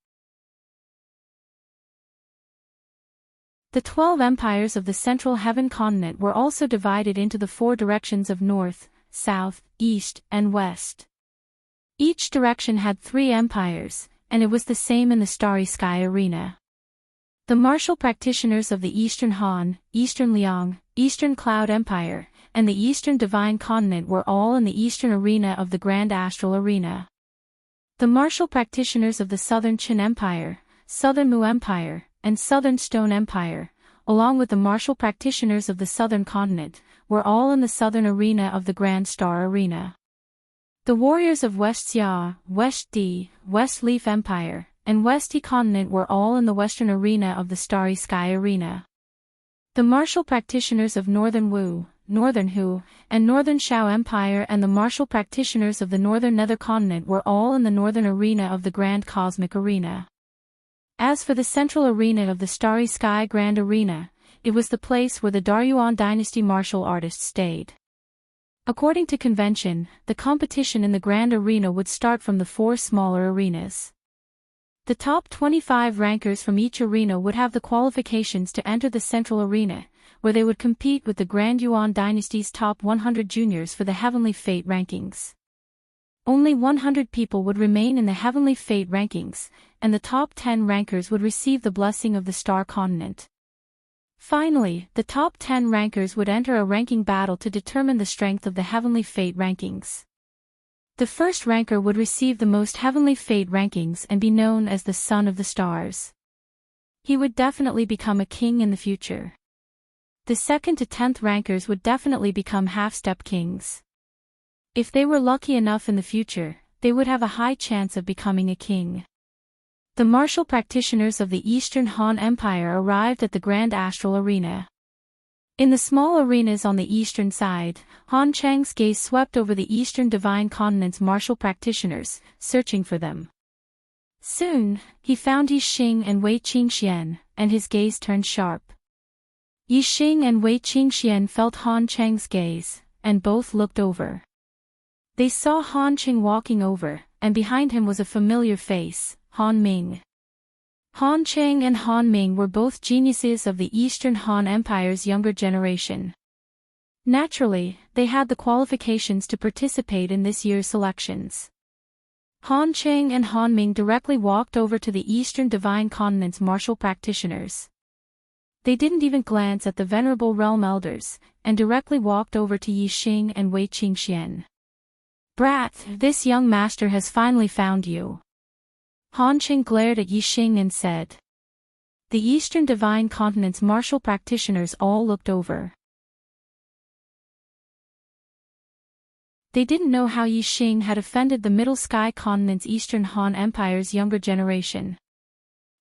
The 12 empires of the Central Heaven continent were also divided into the 4 directions of North, South, East, and West. Each direction had 3 empires, and it was the same in the Starry Sky arena. The martial practitioners of the Eastern Han, Eastern Liang, Eastern Cloud Empire, and the Eastern Divine Continent were all in the Eastern arena of the Grand Astral Arena. The martial practitioners of the Southern Qin Empire, Southern Mu Empire, and Southern Stone Empire, along with the martial practitioners of the Southern Continent, were all in the Southern arena of the Grand Star Arena. The warriors of West Xia, West Di, West Leaf Empire, and West Yi Continent were all in the Western arena of the Starry Sky Arena. The martial practitioners of Northern Wu, Northern Hu, and Northern Shao Empire and the martial practitioners of the Northern Nether Continent were all in the Northern arena of the Grand Cosmic Arena. As for the Central arena of the Starry Sky Grand Arena, it was the place where the Daryuan dynasty martial artists stayed. According to convention, the competition in the Grand Arena would start from the 4 smaller arenas. The top 25 rankers from each arena would have the qualifications to enter the Central Arena, where they would compete with the Grand Yuan Dynasty's top 100 juniors for the Heavenly Fate rankings. Only 100 people would remain in the Heavenly Fate rankings, and the top 10 rankers would receive the blessing of the Star Continent. Finally, the top 10 rankers would enter a ranking battle to determine the strength of the Heavenly Fate rankings. The first ranker would receive the most Heavenly Fate rankings and be known as the Son of the Stars. He would definitely become a king in the future. The 2nd to 10th rankers would definitely become half-step kings. If they were lucky enough in the future, they would have a high chance of becoming a king. The martial practitioners of the Eastern Han Empire arrived at the Grand Astral Arena. In the small arenas on the eastern side, Han Chang's gaze swept over the Eastern Divine Continent's martial practitioners, searching for them. Soon, he found Yi Xing and Wei Qingxian, and his gaze turned sharp. Yi Xing and Wei Qingxian felt Han Chang's gaze, and both looked over. They saw Han Qing walking over, and behind him was a familiar face, Han Ming. Han Chang and Han Ming were both geniuses of the Eastern Han Empire's younger generation. Naturally, they had the qualifications to participate in this year's selections. Han Chang and Han Ming directly walked over to the Eastern Divine Continent's martial practitioners. They didn't even glance at the venerable realm elders, and directly walked over to Yi Xing and Wei Qingxian. "Brat, this young master has finally found you." Han Qing glared at Yi Xing and said. The Eastern Divine Continent's martial practitioners all looked over. They didn't know how Yi Xing had offended the Middle Sky Continent's Eastern Han Empire's younger generation.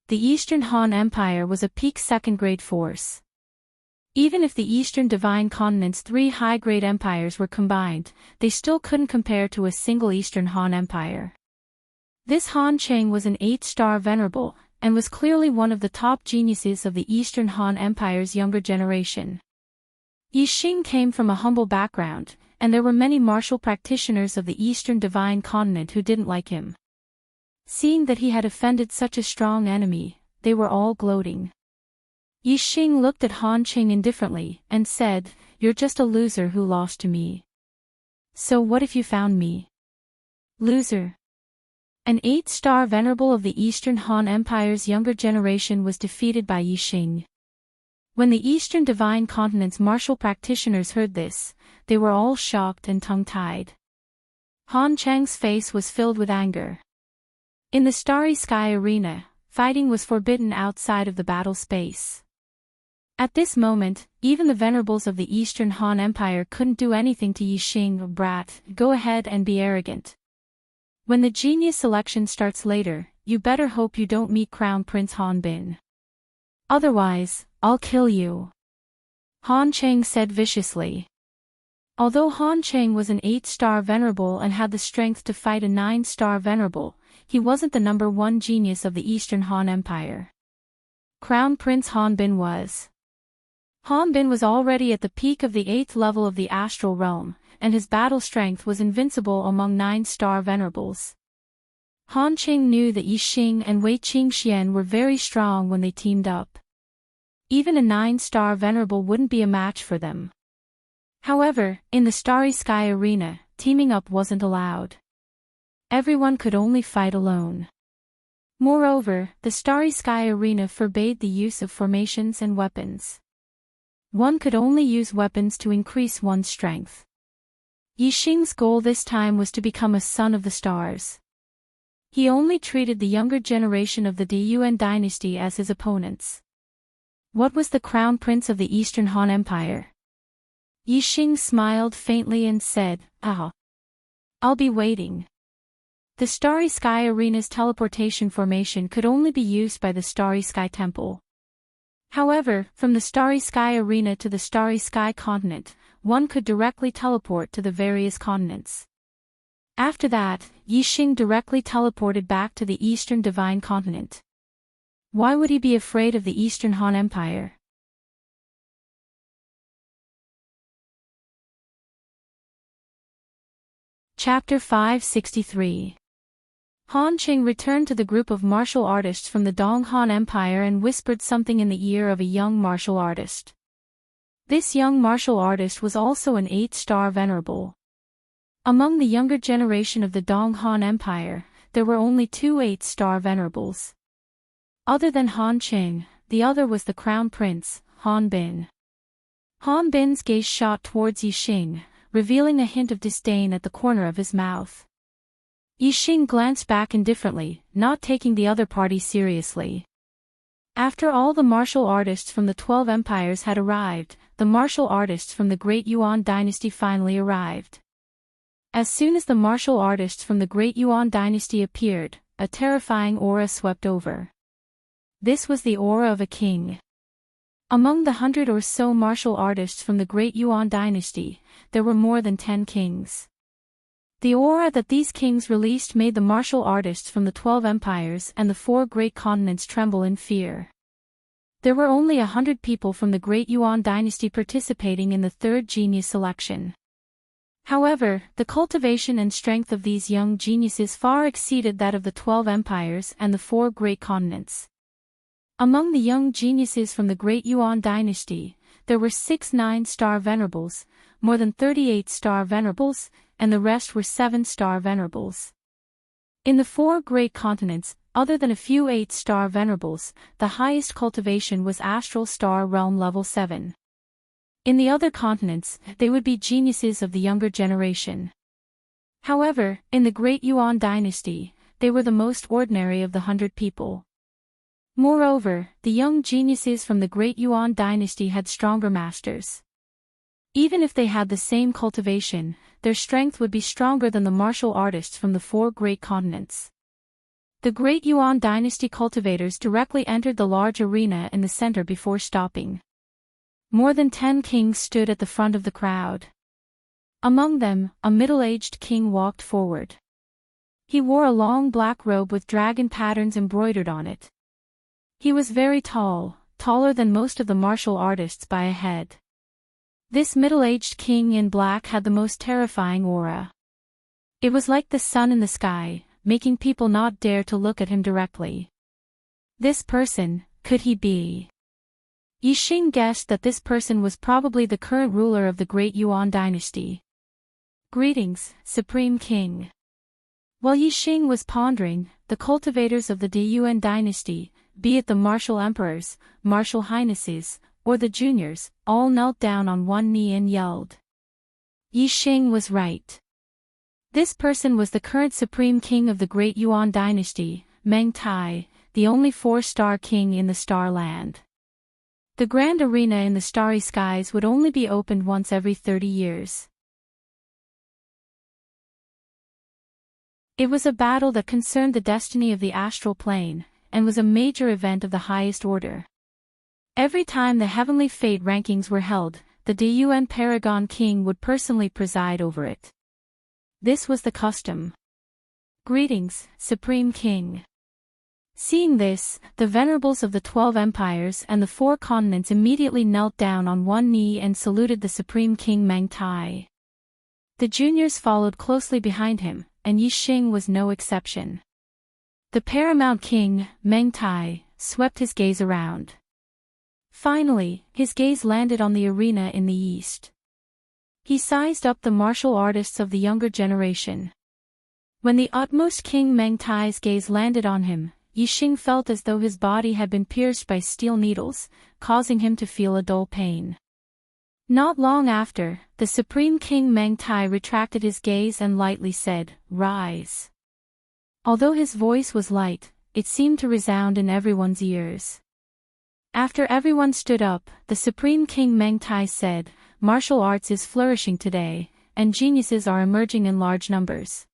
The Eastern Han Empire was a peak second-grade force. Even if the Eastern Divine Continent's 3 high-grade empires were combined, they still couldn't compare to a single Eastern Han Empire. This Han Chang was an 8-star venerable, and was clearly one of the top geniuses of the Eastern Han Empire's younger generation. Yi Xing came from a humble background, and there were many martial practitioners of the Eastern Divine Continent who didn't like him. Seeing that he had offended such a strong enemy, they were all gloating. Yi Xing looked at Han Qing indifferently, and said, "You're just a loser who lost to me. So what if you found me?" Loser. An 8-star venerable of the Eastern Han Empire's younger generation was defeated by Yi Xing. When the Eastern Divine Continent's martial practitioners heard this, they were all shocked and tongue-tied. Han Chang's face was filled with anger. In the Starry Sky Arena, fighting was forbidden outside of the battle space. At this moment, even the venerables of the Eastern Han Empire couldn't do anything to Yi Xing. "Brat, go ahead and be arrogant. When the genius selection starts later, you better hope you don't meet Crown Prince Han Bin. Otherwise, I'll kill you. Han Cheng said viciously. Although Han Cheng was an 8-star venerable and had the strength to fight a 9-star venerable, he wasn't the number one genius of the Eastern Han Empire. Crown Prince Han Bin was. Han Bin was already at the peak of the 8th level of the astral realm, and his battle strength was invincible among 9-star venerables. Han Cheng knew that Yi Xing and Wei Qingxian were very strong when they teamed up. Even a 9-star venerable wouldn't be a match for them. However, in the Starry Sky arena, teaming up wasn't allowed. Everyone could only fight alone. Moreover, the Starry Sky arena forbade the use of formations and weapons. One could only use weapons to increase one's strength. Yi Xing's goal this time was to become a son of the stars. He only treated the younger generation of the Yuan dynasty as his opponents. What was the crown prince of the Eastern Han Empire? Yi Xing smiled faintly and said, "Ah. I'll be waiting." The Starry Sky Arena's teleportation formation could only be used by the Starry Sky Temple. However, from the Starry Sky Arena to the Starry Sky Continent, one could directly teleport to the various continents. After that, Yi Xing directly teleported back to the Eastern Divine Continent. Why would he be afraid of the Eastern Han Empire? Chapter 563. Han Qing returned to the group of martial artists from the Dong Han Empire and whispered something in the ear of a young martial artist. This young martial artist was also an 8-star venerable. Among the younger generation of the Dong Han Empire, there were only 2 8-star venerables. Other than Han Qing, the other was the crown prince, Han Bin. Han Bin's gaze shot towards Yi Xing, revealing a hint of disdain at the corner of his mouth. Yi Xing glanced back indifferently, not taking the other party seriously. After all the martial artists from the 12 empires had arrived, the martial artists from the Great Yuan dynasty finally arrived. As soon as the martial artists from the Great Yuan dynasty appeared, a terrifying aura swept over. This was the aura of a king. Among the 100 or so martial artists from the Great Yuan dynasty, there were more than 10 kings. The aura that these kings released made the martial artists from the 12 empires and the 4 great continents tremble in fear. There were only 100 people from the Great Yuan dynasty participating in the 3rd genius selection. However, the cultivation and strength of these young geniuses far exceeded that of the 12 empires and the 4 great continents. Among the young geniuses from the Great Yuan dynasty, there were 6 9-star venerables, more than 38-star venerables, and the rest were 7-star venerables. In the 4 great continents, other than a few 8-star venerables, the highest cultivation was Astral Star Realm level 7. In the other continents, they would be geniuses of the younger generation. However, in the Great Yuan dynasty, they were the most ordinary of the 100 people. Moreover, the young geniuses from the Great Yuan dynasty had stronger masters. Even if they had the same cultivation, their strength would be stronger than the martial artists from the 4 great continents. The Great Yuan dynasty cultivators directly entered the large arena in the center before stopping. More than 10 kings stood at the front of the crowd. Among them, a middle-aged king walked forward. He wore a long black robe with dragon patterns embroidered on it. He was very tall, taller than most of the martial artists by a head. This middle-aged king in black had the most terrifying aura. It was like the sun in the sky, making people not dare to look at him directly. This person, could he be? Yi Xing guessed that this person was probably the current ruler of the Great Yuan dynasty. Greetings, Supreme King. While Yi Xing was pondering, the cultivators of the Yuan dynasty, be it the martial emperors, martial highnesses, or the juniors, all knelt down on one knee and yelled. Yi Xing was right. This person was the current supreme king of the Great Yuan dynasty, Meng Tai, the only 4-star king in the Star Land. The grand arena in the starry skies would only be opened once every 30 years. It was a battle that concerned the destiny of the astral plane, and was a major event of the highest order. Every time the heavenly fate rankings were held, the Dun Paragon King would personally preside over it. This was the custom. Greetings, Supreme King. Seeing this, the venerables of the 12 empires and the 4 continents immediately knelt down on one knee and saluted the Supreme King Meng Tai. The juniors followed closely behind him, and Yi Xing was no exception. The paramount king, Meng Tai, swept his gaze around. Finally, his gaze landed on the arena in the east. He sized up the martial artists of the younger generation. When the utmost King Meng Tai's gaze landed on him, Yi Xing felt as though his body had been pierced by steel needles, causing him to feel a dull pain. Not long after, the Supreme King Meng Tai retracted his gaze and lightly said, "Rise." Although his voice was light, it seemed to resound in everyone's ears. After everyone stood up, the Supreme King Meng Tai said, "Martial arts is flourishing today, and geniuses are emerging in large numbers.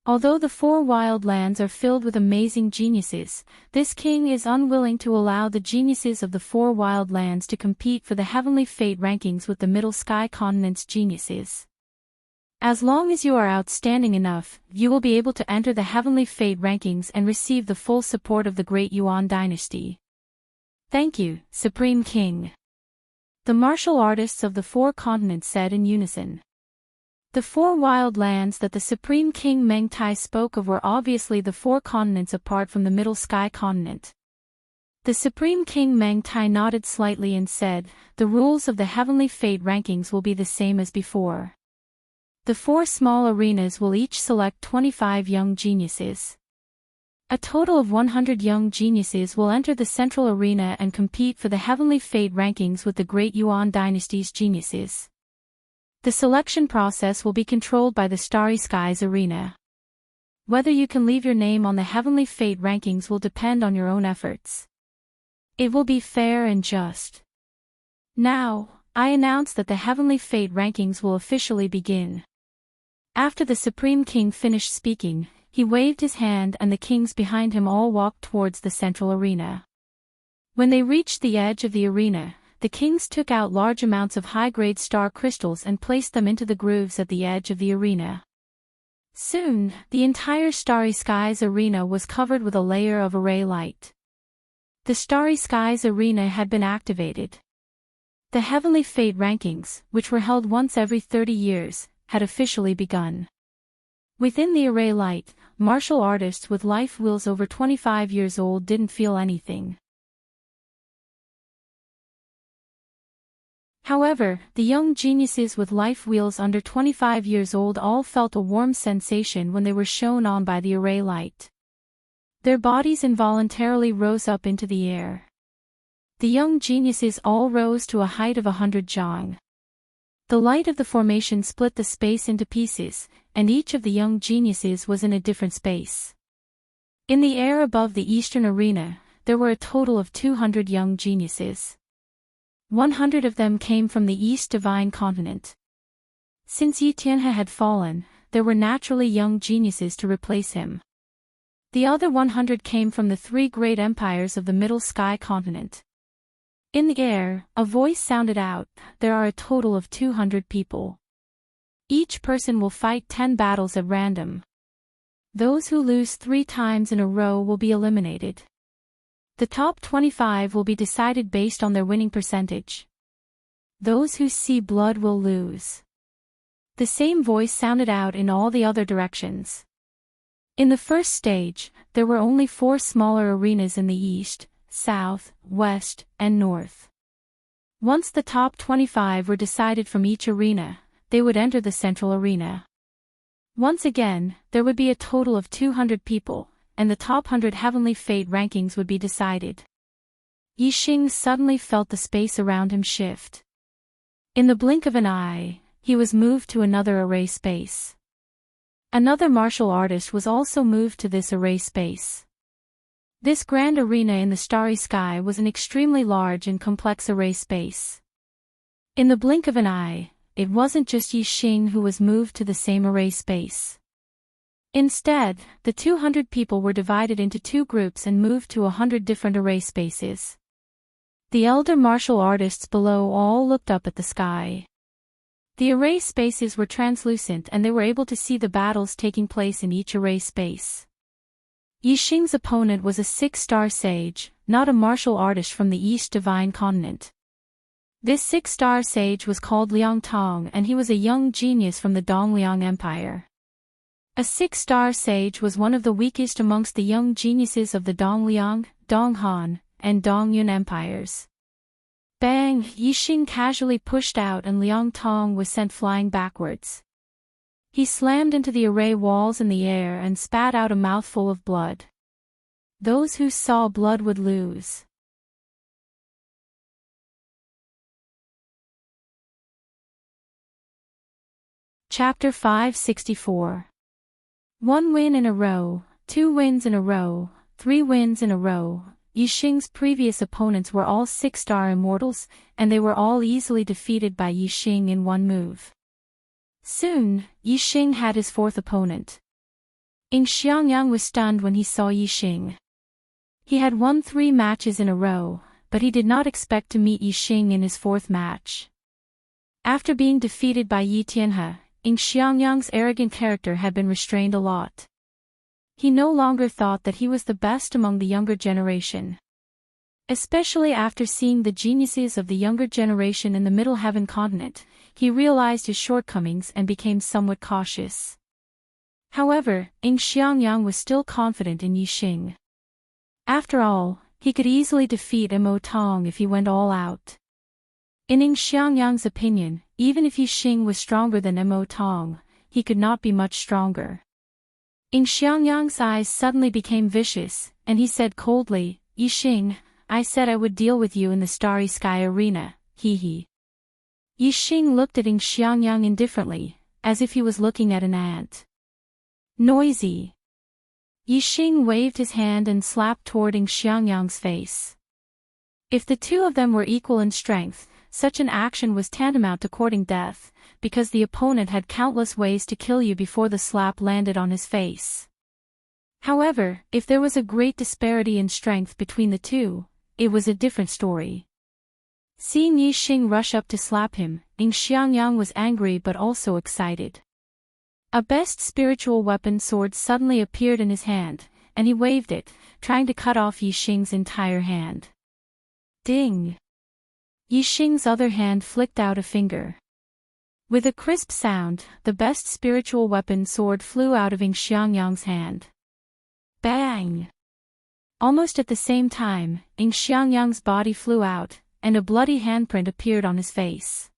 Although the 4 wild lands are filled with amazing geniuses, this king is unwilling to allow the geniuses of the 4 wild lands to compete for the heavenly fate rankings with the Middle Sky continent's geniuses. As long as you are outstanding enough, you will be able to enter the heavenly fate rankings and receive the full support of the great Yuan dynasty." "Thank you, Supreme King," the martial artists of the 4 continents said in unison. The 4 wild lands that the Supreme King Meng Tai spoke of were obviously the 4 continents apart from the Middle Sky continent. The Supreme King Meng Tai nodded slightly and said, "The rules of the heavenly fate rankings will be the same as before. The 4 small arenas will each select 25 young geniuses. A total of 100 young geniuses will enter the central arena and compete for the heavenly fate rankings with the great Yuan dynasty's geniuses. The selection process will be controlled by the Starry Skies Arena. Whether you can leave your name on the heavenly fate rankings will depend on your own efforts. It will be fair and just. Now, I announce that the heavenly fate rankings will officially begin." After the Supreme King finished speaking, he waved his hand and the kings behind him all walked towards the central arena. When they reached the edge of the arena, the kings took out large amounts of high-grade star crystals and placed them into the grooves at the edge of the arena. Soon, the entire Starry Skies Arena was covered with a layer of array light. The Starry Skies Arena had been activated. The Heavenly Fate Rankings, which were held once every 30 years, had officially begun. Within the array light, martial artists with life wheels over 25 years old didn't feel anything. However, the young geniuses with life wheels under 25 years old all felt a warm sensation when they were shown on by the array light. Their bodies involuntarily rose up into the air. The young geniuses all rose to a height of 100 jong. The light of the formation split the space into pieces, and each of the young geniuses was in a different space. In the air above the eastern arena, there were a total of 200 young geniuses. 100 of them came from the East Divine Continent. Since Yi Tianhe had fallen, there were naturally young geniuses to replace him. The other 100 came from the 3 great empires of the Middle Sky Continent. In the air, a voice sounded out, "There are a total of 200 people. Each person will fight 10 battles at random. Those who lose 3 times in a row will be eliminated. The top 25 will be decided based on their winning percentage. Those who see blood will lose." The same voice sounded out in all the other directions. In the first stage, there were only 4 smaller arenas in the east, south, west, and north. Once the top 25 were decided from each arena, they would enter the central arena. Once again, there would be a total of 200 people, and the top 100 heavenly fate rankings would be decided. Yi Xing suddenly felt the space around him shift. In the blink of an eye, he was moved to another array space. Another martial artist was also moved to this array space. This grand arena in the starry sky was an extremely large and complex array space. In the blink of an eye, it wasn't just Yi Xing who was moved to the same array space. Instead, the 200 people were divided into 2 groups and moved to 100 different array spaces. The elder martial artists below all looked up at the sky. The array spaces were translucent and they were able to see the battles taking place in each array space. Yixing's opponent was a 6-star sage, not a martial artist from the East Divine Continent. This 6-star sage was called Liang Tong and he was a young genius from the Dongliang Empire. A 6-star sage was one of the weakest amongst the young geniuses of the Dongliang, Donghan, and Dongyun empires. Bang! Yixing casually pushed out and Liang Tong was sent flying backwards. He slammed into the array walls in the air and spat out a mouthful of blood. Those who saw blood would lose. Chapter 564. 1 win in a row, 2 wins in a row, 3 wins in a row. Yixing's previous opponents were all 6-star immortals, and they were all easily defeated by Yixing in one move. Soon, Yixing had his 4th opponent. Xiangyang was stunned when he saw Yixing. He had won 3 matches in a row, but he did not expect to meet Yixing in his 4th match. After being defeated by Yi Tianhe, Xiangyang's arrogant character had been restrained a lot. He no longer thought that he was the best among the younger generation. Especially after seeing the geniuses of the younger generation in the Middle Heaven continent, he realized his shortcomings and became somewhat cautious. However, Xiangyang was still confident in Yixing. After all, he could easily defeat Mo Tong if he went all out. In Xiangyang's opinion, even if Yixing was stronger than Mo Tong, he could not be much stronger. Xiangyang's eyes suddenly became vicious, and he said coldly, "Yixing, I said I would deal with you in the Starry Sky Arena, hee." Yixing looked at Xiangyang indifferently, as if he was looking at an ant. Noisy. Yixing waved his hand and slapped toward Xiangyang's face. If the 2 of them were equal in strength, such an action was tantamount to courting death, because the opponent had countless ways to kill you before the slap landed on his face. However, if there was a great disparity in strength between the 2, it was a different story. Seeing Yixing rush up to slap him, Xiangyang was angry but also excited. A best spiritual weapon sword suddenly appeared in his hand, and he waved it, trying to cut off Yixing's entire hand. Ding! Yixing's other hand flicked out a finger. With a crisp sound, the best spiritual weapon sword flew out of Xiangyang's hand. Bang! Almost at the same time, Xiangyang's body flew out, and a bloody handprint appeared on his face.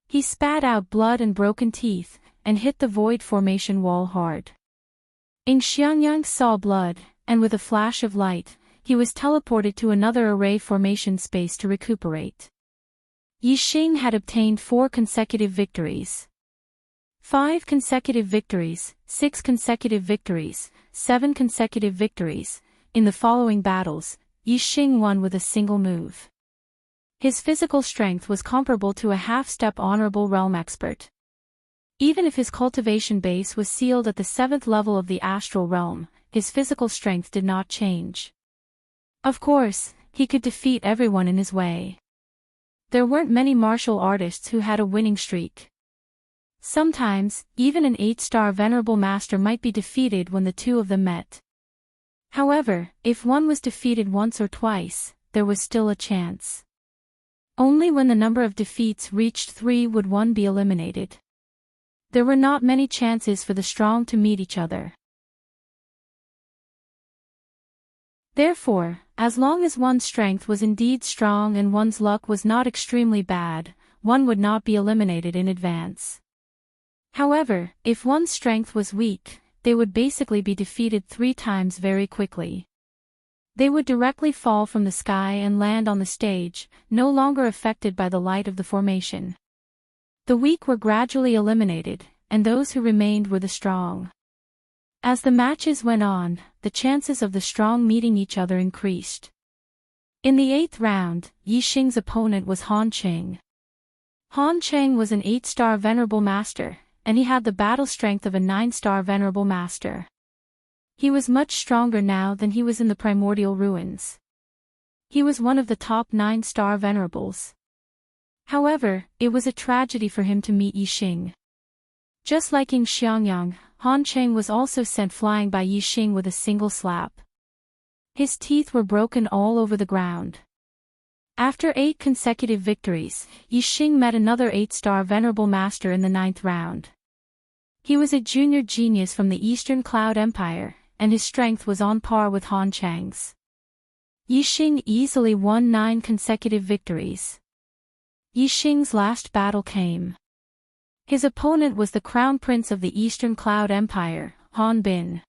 He spat out blood and broken teeth, and hit the void formation wall hard. Xiangyang saw blood, and with a flash of light, he was teleported to another array formation space to recuperate. Yixing had obtained 4 consecutive victories. 5 consecutive victories, 6 consecutive victories, 7 consecutive victories. In the following battles, Yixing won with a single move. His physical strength was comparable to a half-step honorable realm expert. Even if his cultivation base was sealed at the 7th level of the astral realm, his physical strength did not change. Of course, he could defeat everyone in his way. There weren't many martial artists who had a winning streak. Sometimes, even an 8-star venerable master might be defeated when the 2 of them met. However, if one was defeated once or twice, there was still a chance. Only when the number of defeats reached 3 would one be eliminated. There were not many chances for the strong to meet each other. Therefore, as long as one's strength was indeed strong and one's luck was not extremely bad, one would not be eliminated in advance. However, if one's strength was weak, they would basically be defeated 3 times very quickly. They would directly fall from the sky and land on the stage, no longer affected by the light of the formation. The weak were gradually eliminated, and those who remained were the strong. As the matches went on, the chances of the strong meeting each other increased. In the 8th round, Yixing's opponent was Han Cheng. Han Cheng was an 8-star venerable master, and he had the battle strength of a 9-star venerable master. He was much stronger now than he was in the primordial ruins. He was one of the top 9-star venerables. However, it was a tragedy for him to meet Yixing. Just like in Xiangyang, Han Cheng was also sent flying by Yixing with a single slap. His teeth were broken all over the ground. After 8 consecutive victories, Yixing met another 8-star venerable master in the 9th round. He was a junior genius from the Eastern Cloud Empire, and his strength was on par with Han Cheng's. Yixing easily won 9 consecutive victories. Yixing's last battle came. His opponent was the crown prince of the Eastern Cloud Empire, Han Bin.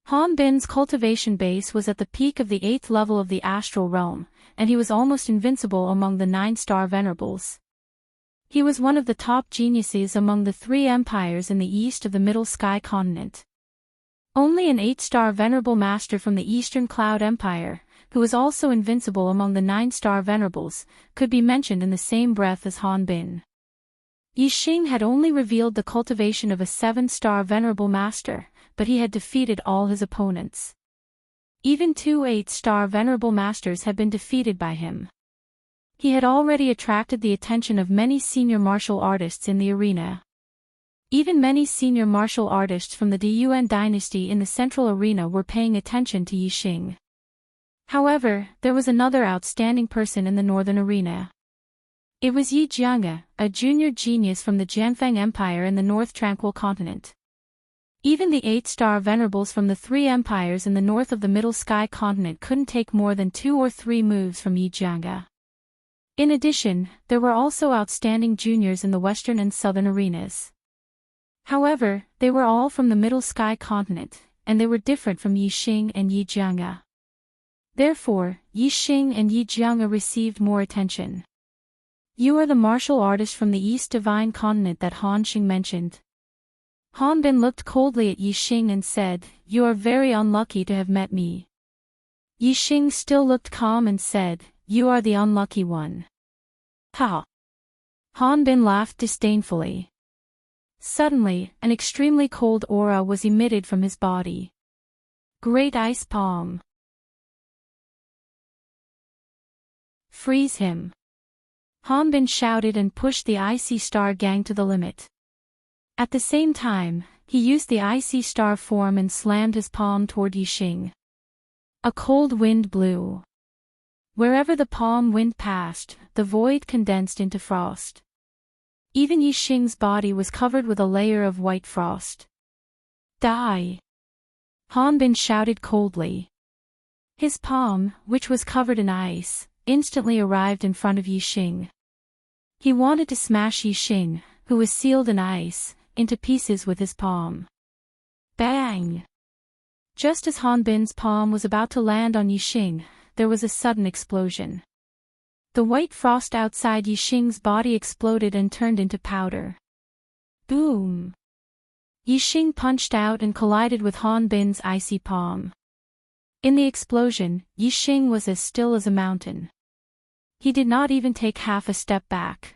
Han Bin's cultivation base was at the peak of the 8th level of the astral realm, and he was almost invincible among the 9-star venerables. He was one of the top geniuses among the 3 empires in the east of the Middle Sky continent. Only an 8-star venerable master from the Eastern Cloud Empire, who was also invincible among the 9-star venerables, could be mentioned in the same breath as Han Bin. Yixing had only revealed the cultivation of a 7-star venerable master, but he had defeated all his opponents. Even 2 8-star venerable masters had been defeated by him. He had already attracted the attention of many senior martial artists in the arena. Even many senior martial artists from the Yuan dynasty in the central arena were paying attention to Yixing. However, there was another outstanding person in the northern arena. It was Yi Jianga, a junior genius from the Jianfeng Empire in the North Tranquil Continent. Even the 8-star venerables from the 3 empires in the north of the Middle Sky Continent couldn't take more than 2 or 3 moves from Yi Jianga. In addition, there were also outstanding juniors in the western and southern arenas. However, they were all from the Middle Sky Continent, and they were different from Yixing and Yi Jianga. Therefore, Yixing and Yi Jianga received more attention. "You are the martial artist from the East Divine Continent that Han Xing mentioned." Han Bin looked coldly at Yixing and said, "You are very unlucky to have met me." Yixing still looked calm and said, "You are the unlucky one." Ha! Han Bin laughed disdainfully. Suddenly, an extremely cold aura was emitted from his body. Great Ice Palm. Freeze him. Han Bin shouted and pushed the Icy Star gang to the limit. At the same time, he used the Icy Star form and slammed his palm toward Yixing. A cold wind blew. Wherever the palm wind passed, the void condensed into frost. Even Yixing's body was covered with a layer of white frost. Die! Han Bin shouted coldly. His palm, which was covered in ice, instantly arrived in front of Yixing. He wanted to smash Yixing, who was sealed in ice, into pieces with his palm. Bang! Just as Han Bin's palm was about to land on Yixing, there was a sudden explosion. The white frost outside Yixing's body exploded and turned into powder. Boom! Yixing punched out and collided with Han Bin's icy palm. In the explosion, Yixing was as still as a mountain. He did not even take half a step back.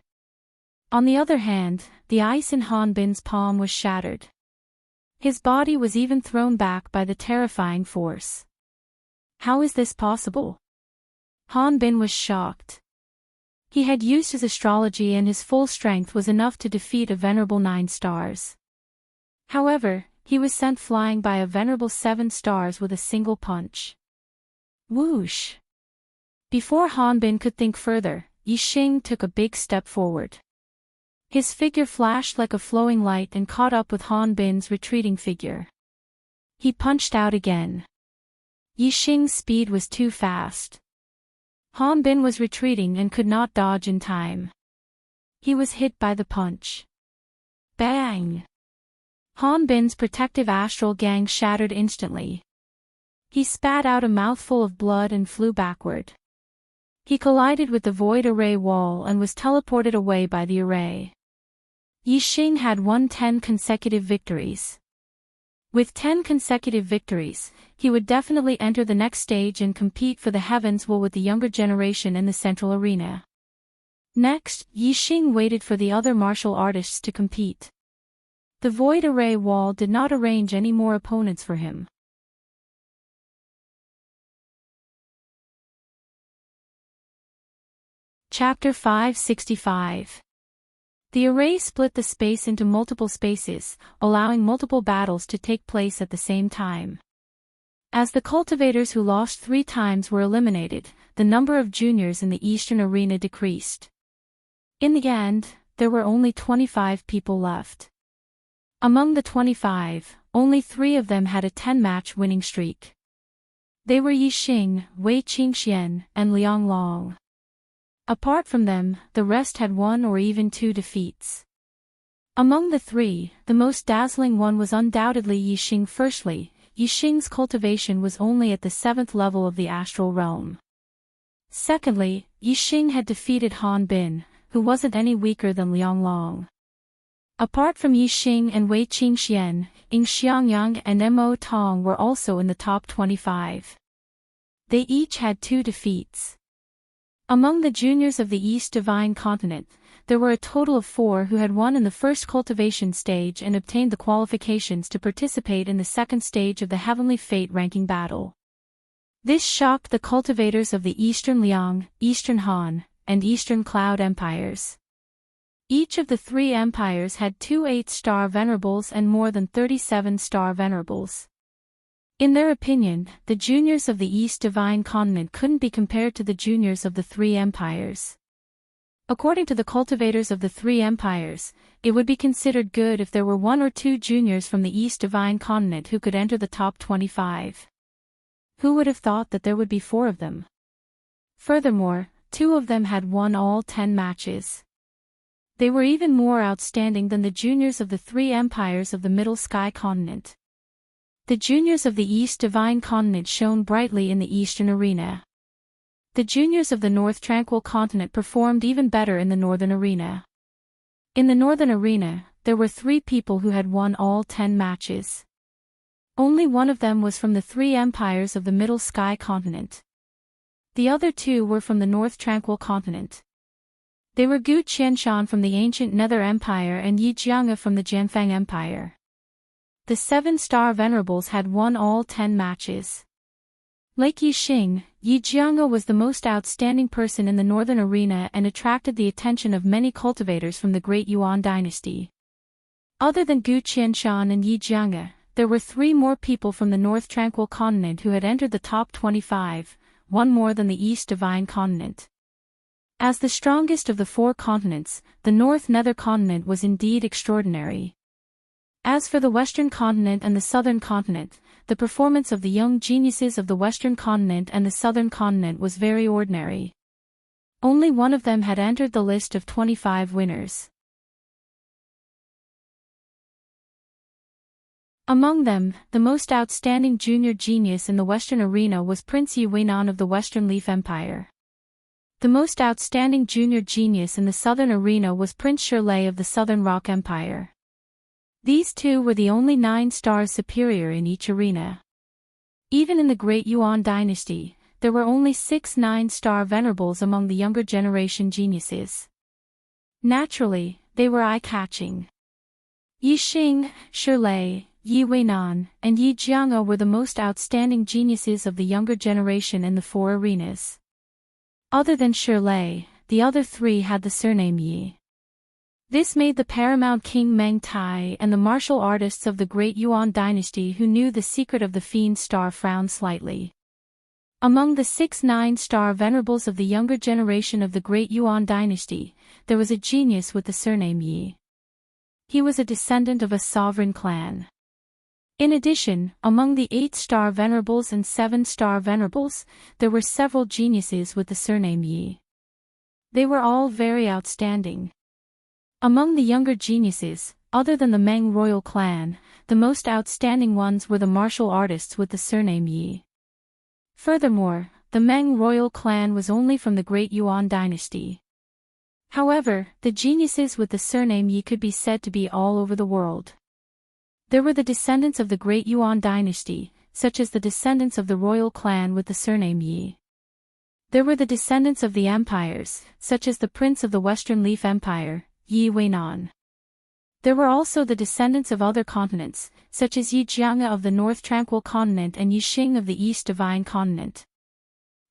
On the other hand, the ice in Han Bin's palm was shattered. His body was even thrown back by the terrifying force. How is this possible? Han Bin was shocked. He had used his astrology and his full strength was enough to defeat a venerable 9 stars. However, he was sent flying by a venerable 7 stars with a single punch. Whoosh! Before Han Bin could think further, Yixing took a big step forward. His figure flashed like a flowing light and caught up with Han Bin's retreating figure. He punched out again. Yixing's speed was too fast. Han Bin was retreating and could not dodge in time. He was hit by the punch. Bang! Han Bin's protective astral gang shattered instantly. He spat out a mouthful of blood and flew backward. He collided with the void array wall and was teleported away by the array. Yixing had won 10 consecutive victories. With 10 consecutive victories, he would definitely enter the next stage and compete for the heavens will with the younger generation in the central arena. Next, Yixing waited for the other martial artists to compete. The void array wall did not arrange any more opponents for him. Chapter 565. The array split the space into multiple spaces, allowing multiple battles to take place at the same time. As the cultivators who lost 3 times were eliminated, the number of juniors in the Eastern Arena decreased. In the end, there were only 25 people left. Among the 25, only 3 of them had a 10-match winning streak. They were Yixing, Wei Qingxian, and Liang Long. Apart from them, the rest had 1 or even 2 defeats. Among the 3, the most dazzling one was undoubtedly Yixing. Firstly, Yixing's cultivation was only at the 7th level of the astral realm. Secondly, Yixing had defeated Han Bin, who wasn't any weaker than Liang Long. Apart from Yixing and Wei Qingxian, Ying Xiangyang and Mo Tong were also in the top 25. They each had 2 defeats. Among the juniors of the East Divine Continent, there were a total of 4 who had won in the first cultivation stage and obtained the qualifications to participate in the second stage of the Heavenly Fate ranking battle. This shocked the cultivators of the Eastern Liang, Eastern Han, and Eastern Cloud empires. Each of the 3 empires had 2 8-star venerables and more than 37-star venerables. In their opinion, the juniors of the East Divine Continent couldn't be compared to the juniors of the 3 empires. According to the cultivators of the 3 empires, it would be considered good if there were 1 or 2 juniors from the East Divine Continent who could enter the top 25. Who would have thought that there would be 4 of them? Furthermore, 2 of them had won all 10 matches. They were even more outstanding than the juniors of the 3 empires of the Middle Sky Continent. The juniors of the East Divine Continent shone brightly in the Eastern Arena. The juniors of the North Tranquil Continent performed even better in the Northern Arena. In the Northern Arena, there were 3 people who had won all 10 matches. Only one of them was from the 3 empires of the Middle Sky Continent. The other 2 were from the North Tranquil Continent. They were Gu Qianshan from the ancient Nether Empire and Yi Jianga from the Jianfang Empire. The 7-star venerables had won all 10 matches. Like Yixing, Yi Jianga was the most outstanding person in the Northern Arena and attracted the attention of many cultivators from the Great Yuan dynasty. Other than Gu Qianshan and Yi Jianga, there were 3 more people from the North Tranquil Continent who had entered the top 25, 1 more than the East Divine Continent. As the strongest of the 4 continents, the North Nether Continent was indeed extraordinary. As for the Western Continent and the Southern Continent, the performance of the young geniuses of the Western Continent and the Southern Continent was very ordinary. Only one of them had entered the list of 25 winners. Among them, the most outstanding junior genius in the Western Arena was Prince Yi Weinan of the Western Leaf Empire. The most outstanding junior genius in the Southern Arena was Prince Shirlei of the Southern Rock Empire. These 2 were the only 9 stars superior in each arena. Even in the Great Yuan dynasty, there were only 6 9-star venerables among the younger generation geniuses. Naturally, they were eye-catching. Yixing, Shirlei, Yi Weinan, and Yi Jianga were the most outstanding geniuses of the younger generation in the 4 arenas. Other than Shirlei, the other 3 had the surname Yi. This made the paramount king Meng Tai and the martial artists of the Great Yuan dynasty who knew the secret of the Fiend Star frown slightly. Among the 6 9-star venerables of the younger generation of the Great Yuan dynasty, there was a genius with the surname Yi. He was a descendant of a sovereign clan. In addition, among the 8-star venerables and 7-star venerables, there were several geniuses with the surname Yi. They were all very outstanding. Among the younger geniuses, other than the Meng royal clan, the most outstanding ones were the martial artists with the surname Yi. Furthermore, the Meng royal clan was only from the Great Yuan dynasty. However, the geniuses with the surname Yi could be said to be all over the world. There were the descendants of the Great Yuan dynasty, such as the descendants of the royal clan with the surname Yi. There were the descendants of the empires, such as the prince of the Western Leaf Empire, Yi Weinan. There were also the descendants of other continents, such as Yi Jianga of the North Tranquil Continent and Yi Xing of the East Divine Continent.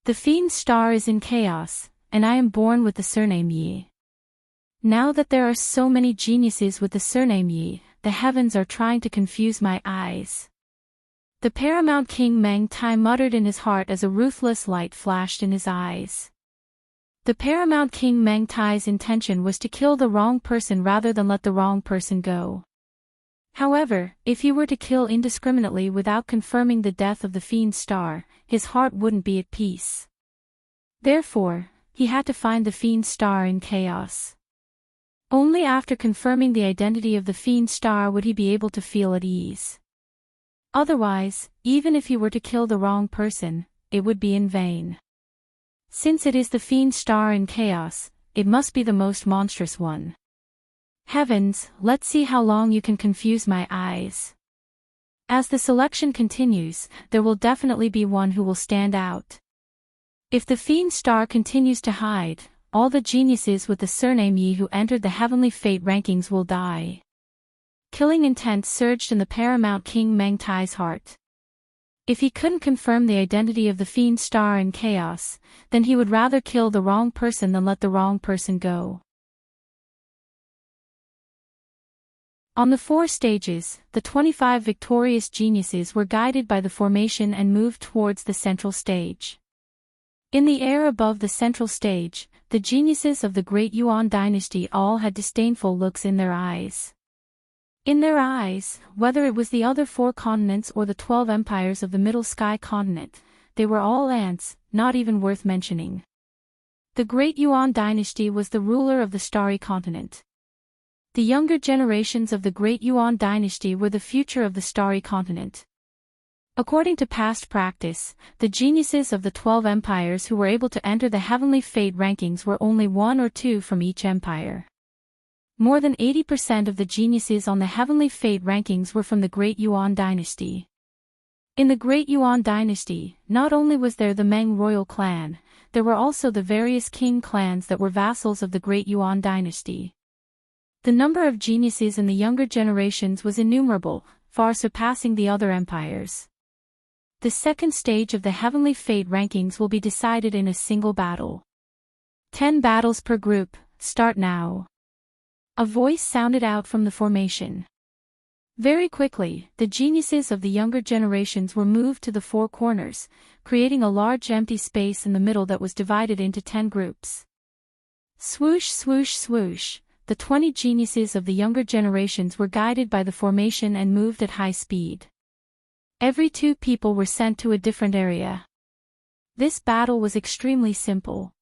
The fiend's star is in chaos, and I am born with the surname Yi. Now that there are so many geniuses with the surname Yi, the heavens are trying to confuse my eyes. The paramount king Meng Tai muttered in his heart as a ruthless light flashed in his eyes. The paramount king Meng Tai's intention was to kill the wrong person rather than let the wrong person go. However, if he were to kill indiscriminately without confirming the death of the fiend's star, his heart wouldn't be at peace. Therefore, he had to find the fiend's star in chaos. Only after confirming the identity of the fiend's star would he be able to feel at ease. Otherwise, even if he were to kill the wrong person, it would be in vain. Since it is the fiend's star in chaos, it must be the most monstrous one. Heavens, let's see how long you can confuse my eyes. As the selection continues, there will definitely be one who will stand out. If the fiend's star continues to hide, all the geniuses with the surname Yi who entered the heavenly fate rankings will die. Killing intent surged in the paramount king Meng Tai's heart. If he couldn't confirm the identity of the fiend's star in chaos, then he would rather kill the wrong person than let the wrong person go. On the 4 stages, the 25 victorious geniuses were guided by the formation and moved towards the central stage. In the air above the central stage, the geniuses of the Great Yuan dynasty all had disdainful looks in their eyes. In their eyes, whether it was the other 4 continents or the 12 empires of the Middle Sky continent, they were all ants, not even worth mentioning. The Great Yuan dynasty was the ruler of the Starry Continent. The younger generations of the Great Yuan dynasty were the future of the Starry Continent. According to past practice, the geniuses of the 12 empires who were able to enter the heavenly fate rankings were only 1 or 2 from each empire. More than 80% of the geniuses on the heavenly fate rankings were from the Great Yuan dynasty. In the Great Yuan dynasty, not only was there the Meng royal clan, there were also the various king clans that were vassals of the Great Yuan dynasty. The number of geniuses in the younger generations was innumerable, far surpassing the other empires. The second stage of the heavenly fate rankings will be decided in a single battle. 10 battles per group, start now. A voice sounded out from the formation. Very quickly, the geniuses of the younger generations were moved to the 4 corners, creating a large empty space in the middle that was divided into 10 groups. Swoosh swoosh swoosh, the 20 geniuses of the younger generations were guided by the formation and moved at high speed. Every 2 people were sent to a different area. This battle was extremely simple.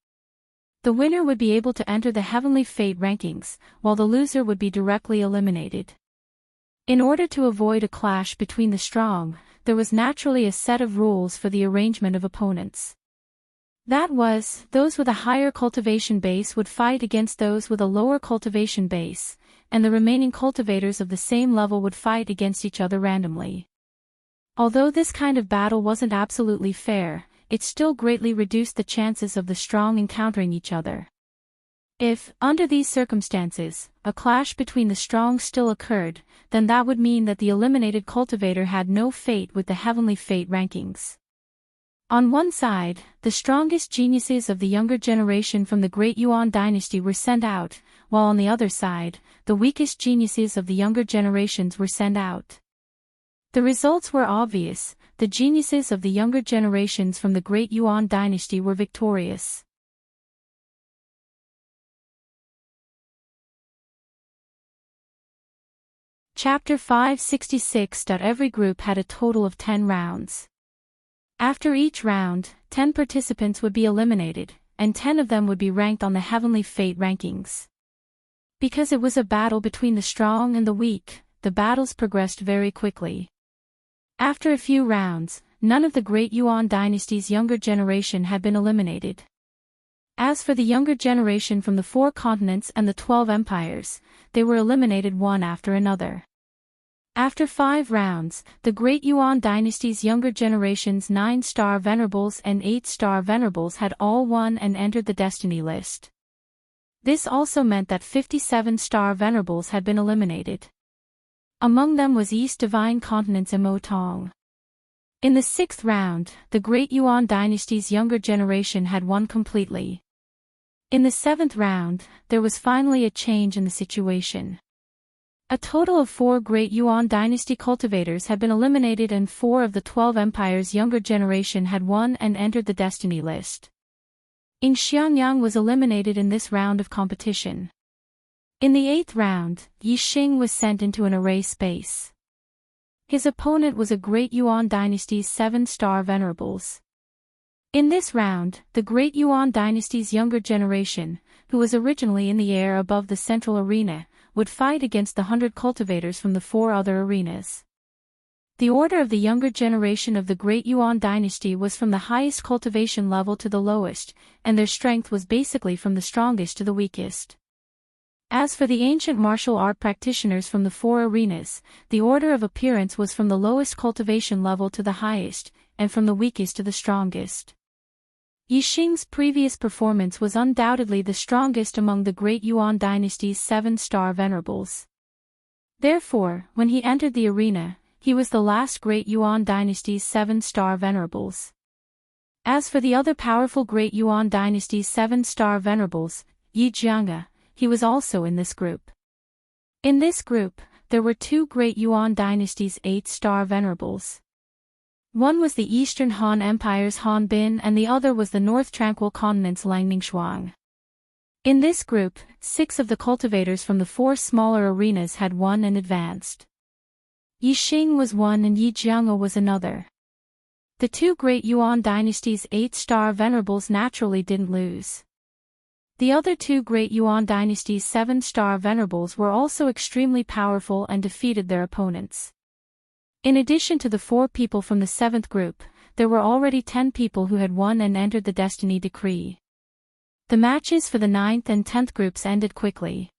The winner would be able to enter the heavenly fate rankings, while the loser would be directly eliminated. In order to avoid a clash between the strong, there was naturally a set of rules for the arrangement of opponents. That was, those with a higher cultivation base would fight against those with a lower cultivation base, and the remaining cultivators of the same level would fight against each other randomly. Although this kind of battle wasn't absolutely fair, it still greatly reduced the chances of the strong encountering each other. If, under these circumstances, a clash between the strong still occurred, then that would mean that the eliminated cultivator had no fate with the heavenly fate rankings. On one side, the strongest geniuses of the younger generation from the Great Yuan dynasty were sent out, while on the other side, the weakest geniuses of the younger generations were sent out. The results were obvious. The geniuses of the younger generations from the Great Yuan dynasty were victorious. Chapter 566. Every group had a total of 10 rounds. After each round, 10 participants would be eliminated, and 10 of them would be ranked on the heavenly fate rankings. Because it was a battle between the strong and the weak, the battles progressed very quickly. After a few rounds, none of the Great Yuan dynasty's younger generation had been eliminated. As for the younger generation from the 4 continents and the 12 empires, they were eliminated one after another. After 5 rounds, the Great Yuan dynasty's younger generation's 9-star venerables and 8-star venerables had all won and entered the destiny list. This also meant that 57-star venerables had been eliminated. Among them was East Divine Continent's Imo Tong. In the 6th round, the Great Yuan dynasty's younger generation had won completely. In the 7th round, there was finally a change in the situation. A total of 4 Great Yuan dynasty cultivators had been eliminated and 4 of the 12 empires' younger generation had won and entered the destiny list. Ing Xiangyang was eliminated in this round of competition. In the 8th round, Yi Xing was sent into an array space. His opponent was a Great Yuan dynasty's 7-star venerables. In this round, the Great Yuan dynasty's younger generation, who was originally in the air above the central arena, would fight against the 100 cultivators from the 4 other arenas. The order of the younger generation of the Great Yuan dynasty was from the highest cultivation level to the lowest, and their strength was basically from the strongest to the weakest. As for the ancient martial art practitioners from the 4 arenas, the order of appearance was from the lowest cultivation level to the highest, and from the weakest to the strongest. Yi Xing's previous performance was undoubtedly the strongest among the Great Yuan dynasty's 7-star venerables. Therefore, when he entered the arena, he was the last Great Yuan dynasty's 7-star venerables. As for the other powerful Great Yuan dynasty's 7-star venerables, Yi Jianga, he was also in this group. In this group, there were 2 Great Yuan dynasty's 8-star venerables. One was the Eastern Han Empire's Han Bin and the other was the North Tranquil Continent's Langning Shuang. In this group, 6 of the cultivators from the 4 smaller arenas had won and advanced. Yi Xing was one and Yi Jianga was another. The 2 Great Yuan dynasty's 8-star venerables naturally didn't lose. The other 2 Great Yuan dynasty's 7-star venerables were also extremely powerful and defeated their opponents. In addition to the 4 people from the 7th group, there were already 10 people who had won and entered the Destiny Decree. The matches for the 9th and 10th groups ended quickly.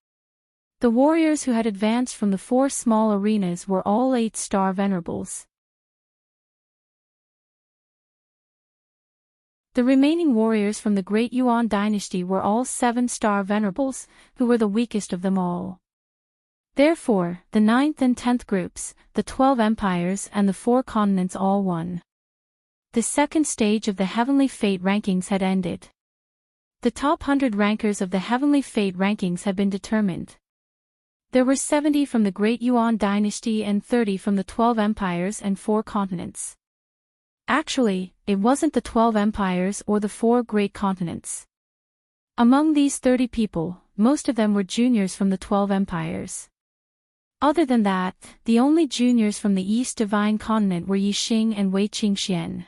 The warriors who had advanced from the 4 small arenas were all 8-star venerables. The remaining warriors from the Great Yuan dynasty were all 7-star venerables, who were the weakest of them all. Therefore, the 9th and 10th groups, the 12 empires and the 4 continents all won. The second stage of the Heavenly Fate rankings had ended. The top 100 rankers of the Heavenly Fate rankings had been determined. There were 70 from the Great Yuan dynasty and 30 from the 12 empires and 4 continents. Actually, it wasn't the 12 empires or the 4 great continents. Among these 30 people, most of them were juniors from the 12 empires. Other than that, the only juniors from the East Divine Continent were Yi Xing and Wei Qingxian.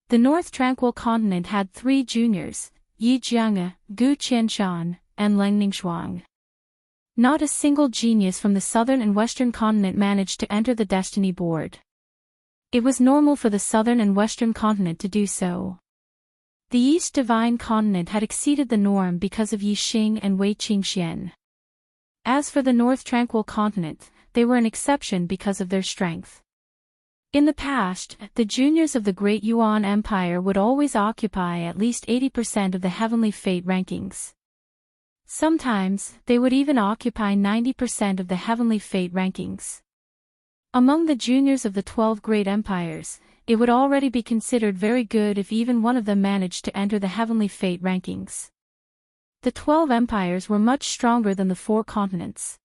The North Tranquil Continent had 3 juniors, Yi Jianga, Gu Qianshan, and Langning Shuang. Not a single genius from the Southern and Western Continent managed to enter the Destiny Board. It was normal for the Southern and Western Continent to do so. The East Divine Continent had exceeded the norm because of Yi Xing and Wei Qingxian. As for the North Tranquil Continent, they were an exception because of their strength. In the past, the juniors of the Great Yuan Empire would always occupy at least 80% of the Heavenly Fate rankings. Sometimes, they would even occupy 90% of the Heavenly Fate rankings. Among the juniors of the 12 great empires, it would already be considered very good if even one of them managed to enter the Heavenly Fate rankings. The 12 empires were much stronger than the 4 continents.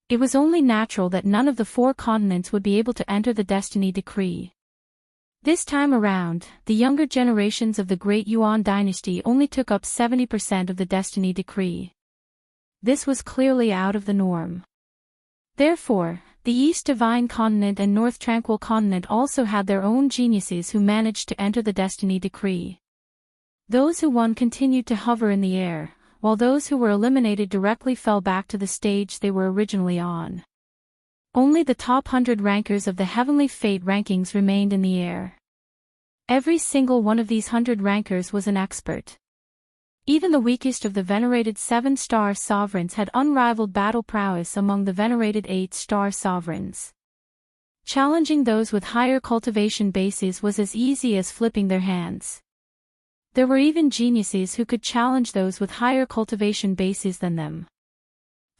It was only natural that none of the 4 continents would be able to enter the Destiny Decree. This time around, the younger generations of the Great Yuan dynasty only took up 70% of the Destiny Decree. This was clearly out of the norm. Therefore, the East Divine Continent and North Tranquil Continent also had their own geniuses who managed to enter the Destiny Decree. Those who won continued to hover in the air, while those who were eliminated directly fell back to the stage they were originally on. Only the top 100 rankers of the Heavenly Fate rankings remained in the air. Every single one of these 100 rankers was an expert. Even the weakest of the venerated 7-star sovereigns had unrivaled battle prowess among the venerated 8-star sovereigns. Challenging those with higher cultivation bases was as easy as flipping their hands. There were even geniuses who could challenge those with higher cultivation bases than them.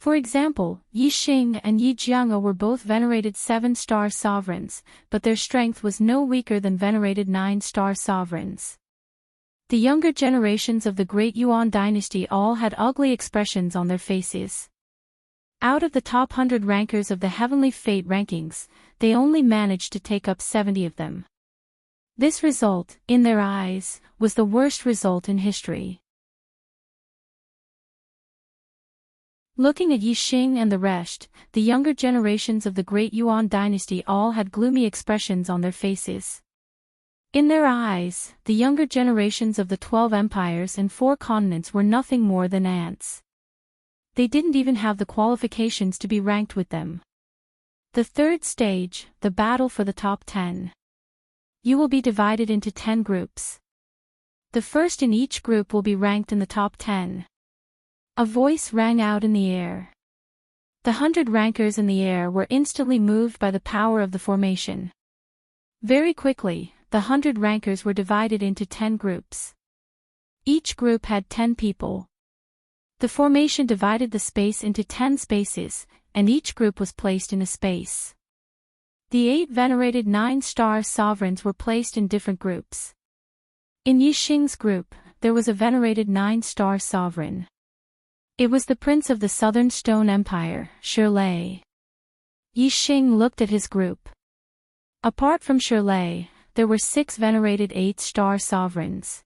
For example, Yi Xing and Yi Jianga were both venerated 7-star sovereigns, but their strength was no weaker than venerated 9-star sovereigns. The younger generations of the Great Yuan dynasty all had ugly expressions on their faces. Out of the top 100 rankers of the Heavenly Fate rankings, they only managed to take up 70 of them. This result, in their eyes, was the worst result in history. Looking at Yi Xing and the rest, the younger generations of the Great Yuan dynasty all had gloomy expressions on their faces. In their eyes, the younger generations of the 12 empires and 4 continents were nothing more than ants. They didn't even have the qualifications to be ranked with them. The third stage, the battle for the top 10. You will be divided into 10 groups. The first in each group will be ranked in the top 10. A voice rang out in the air. The 100 rankers in the air were instantly moved by the power of the formation. Very quickly, the 100 rankers were divided into 10 groups. Each group had 10 people. The formation divided the space into 10 spaces, and each group was placed in a space. The 8 venerated 9-star sovereigns were placed in different groups. In Yi Xing's group, there was a venerated 9-star sovereign. It was the prince of the Southern Stone Empire, Shirley. Yi Xing looked at his group. Apart from Shirley, there were 6 venerated 8-star sovereigns.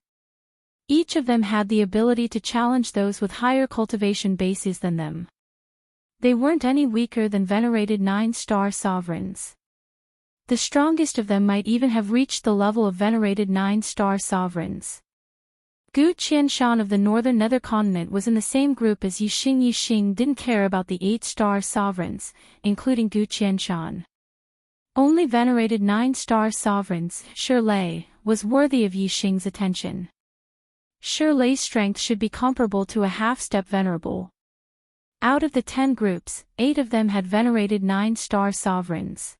Each of them had the ability to challenge those with higher cultivation bases than them. They weren't any weaker than venerated 9-star sovereigns. The strongest of them might even have reached the level of venerated 9-star sovereigns. Gu Qianshan of the northern nether continent was in the same group as Yi Xing. Yi Xing didn't care about the 8-star sovereigns, including Gu Qianshan. Only venerated 9-star sovereigns, Shirley, was worthy of Yi Xing's attention. Shirley's strength should be comparable to a half-step venerable. Out of the 10 groups, 8 of them had venerated 9-star sovereigns.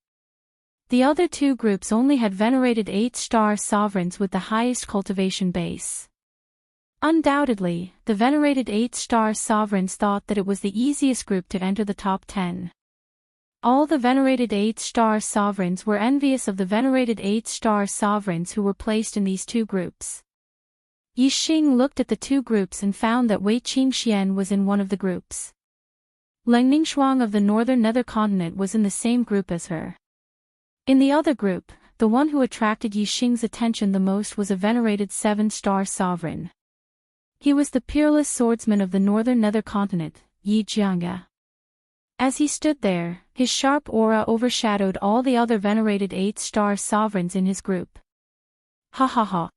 The other 2 groups only had venerated 8-star sovereigns with the highest cultivation base. Undoubtedly, the venerated 8-star sovereigns thought that it was the easiest group to enter the top 10. All the venerated 8-star sovereigns were envious of the venerated 8-star sovereigns who were placed in these 2 groups. Yi Xing looked at the 2 groups and found that Wei Qingxian was in one of the groups. Leng Ningxuang of the northern nether continent was in the same group as her. In the other group, the one who attracted Yi Xing's attention the most was a venerated 7-star sovereign. He was the peerless swordsman of the northern nether continent, Yi Jianga. As he stood there, his sharp aura overshadowed all the other venerated 8-star sovereigns in his group. Ha ha ha.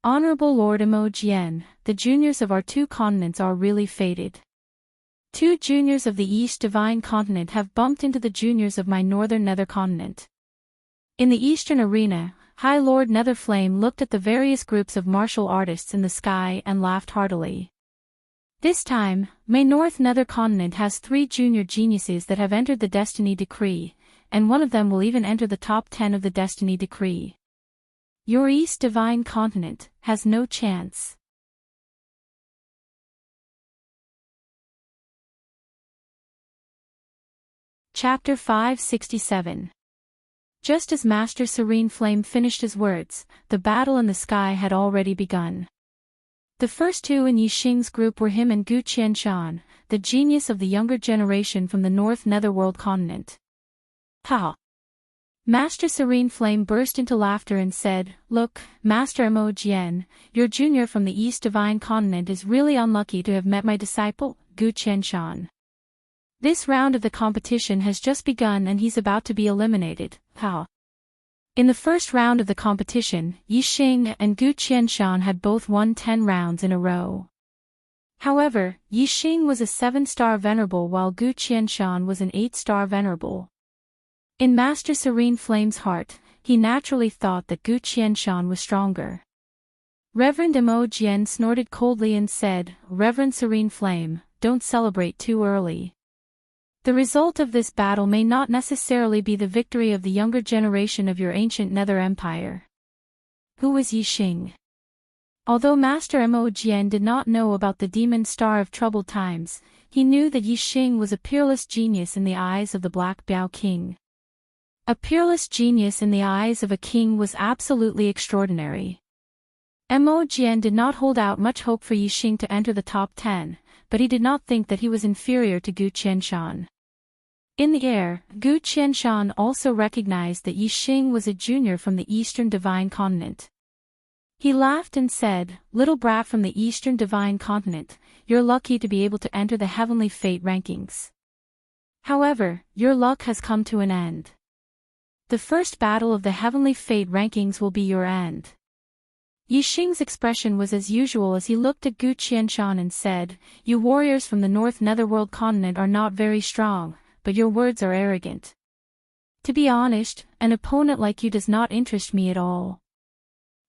Honorable Lord Imojian, the juniors of our 2 continents are really fated. 2 juniors of the East Divine Continent have bumped into the juniors of my northern nether continent. In the eastern arena, High Lord Netherflame looked at the various groups of martial artists in the sky and laughed heartily. This time, my North Nether Continent has 3 junior geniuses that have entered the Destiny Decree, and one of them will even enter the top 10 of the Destiny Decree. Your East Divine Continent has no chance. Chapter 567. Just as Master Serene Flame finished his words, the battle in the sky had already begun. The first 2 in Yi Xing's group were him and Gu Qianshan, the genius of the younger generation from the North Netherworld continent. Ha! Master Serene Flame burst into laughter and said, "Look, Master Imojian, your junior from the East Divine Continent is really unlucky to have met my disciple, Gu Qianshan. This round of the competition has just begun and he's about to be eliminated, ha." In the first round of the competition, Yi Xing and Gu Qianshan had both won 10 rounds in a row. However, Yi Xing was a 7-star venerable while Gu Qianshan was an 8-star venerable. In Master Serene Flame's heart, he naturally thought that Gu Qianshan was stronger. Reverend Imojian snorted coldly and said, "Reverend Serene Flame, don't celebrate too early. The result of this battle may not necessarily be the victory of the younger generation of your ancient Nether Empire." Who was Yi Xing? Although Master Mo Jian did not know about the demon star of troubled times, he knew that Yi Xing was a peerless genius in the eyes of the Black Biao King. A peerless genius in the eyes of a king was absolutely extraordinary. Mo Jian did not hold out much hope for Yi Xing to enter the top 10, but he did not think that he was inferior to Gu Qianshan. In the air, Gu Qianshan also recognized that Yi Xing was a junior from the Eastern Divine Continent. He laughed and said, "Little brat from the Eastern Divine Continent, you're lucky to be able to enter the Heavenly Fate rankings. However, your luck has come to an end. The first battle of the Heavenly Fate rankings will be your end." Yi Xing's expression was as usual as he looked at Gu Qianshan and said, "You warriors from the North Netherworld continent are not very strong, but your words are arrogant. To be honest, an opponent like you does not interest me at all.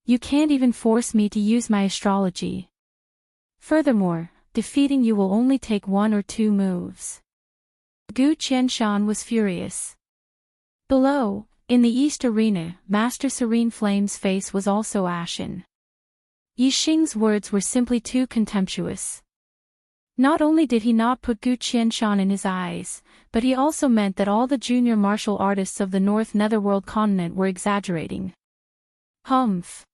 You can't even force me to use my astrology. Furthermore, defeating you will only take 1 or 2 moves." Gu Qianshan was furious. Below, in the East Arena, Master Serene Flame's face was also ashen. Yi Xing's words were simply too contemptuous. Not only did he not put Gu Qianshan in his eyes, but he also meant that all the junior martial artists of the North Netherworld continent were exaggerating. Humph.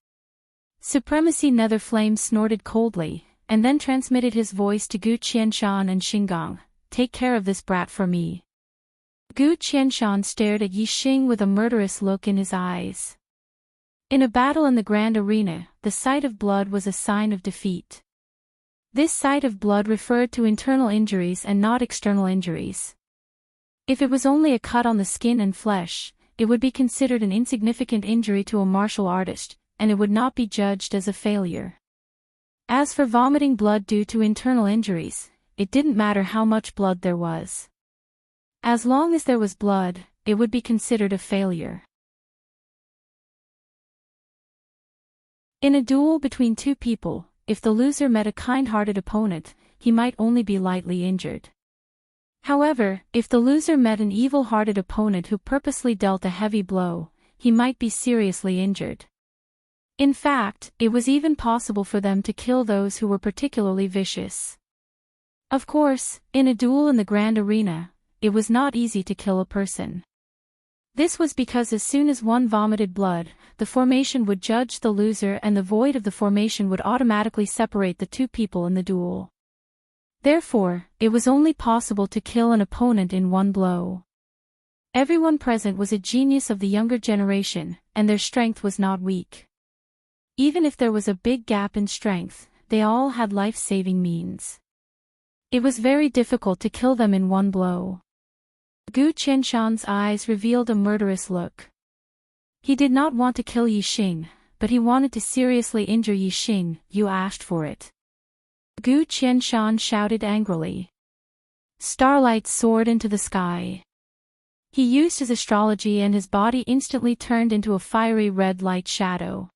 Supremacy Nether Flame snorted coldly, and then transmitted his voice to Gu Qianshan and Xinggang, "Take care of this brat for me." Gu Qianshan stared at Yi Xing with a murderous look in his eyes. In a battle in the Grand Arena, the sight of blood was a sign of defeat. This sight of blood referred to internal injuries and not external injuries. If it was only a cut on the skin and flesh, it would be considered an insignificant injury to a martial artist, and it would not be judged as a failure. As for vomiting blood due to internal injuries, it didn't matter how much blood there was. As long as there was blood, it would be considered a failure. In a duel between 2 people, if the loser met a kind-hearted opponent, he might only be lightly injured. However, if the loser met an evil-hearted opponent who purposely dealt a heavy blow, he might be seriously injured. In fact, it was even possible for them to kill those who were particularly vicious. Of course, in a duel in the Grand Arena, it was not easy to kill a person. This was because as soon as one vomited blood, the formation would judge the loser and the void of the formation would automatically separate the 2 people in the duel. Therefore, it was only possible to kill an opponent in 1 blow. Everyone present was a genius of the younger generation, and their strength was not weak. Even if there was a big gap in strength, they all had life-saving means. It was very difficult to kill them in 1 blow. Gu Qianshan's eyes revealed a murderous look. He did not want to kill Yi Xing, but he wanted to seriously injure Yi Xing. "You asked for it." Gu Qianshan shouted angrily. Starlight soared into the sky. He used his astrology and his body instantly turned into a fiery red light shadow.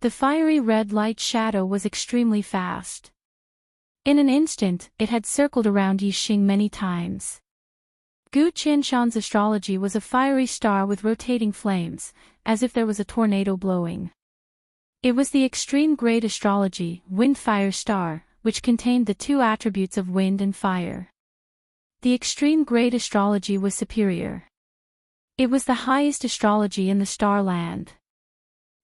The fiery red light shadow was extremely fast. In an instant, it had circled around Yi Xing many times. Gu Qianshan's astrology was a fiery star with rotating flames, as if there was a tornado blowing. It was the extreme grade astrology, Wind-Fire Star, which contained the 2 attributes of wind and fire. The extreme grade astrology was superior. It was the highest astrology in the star land.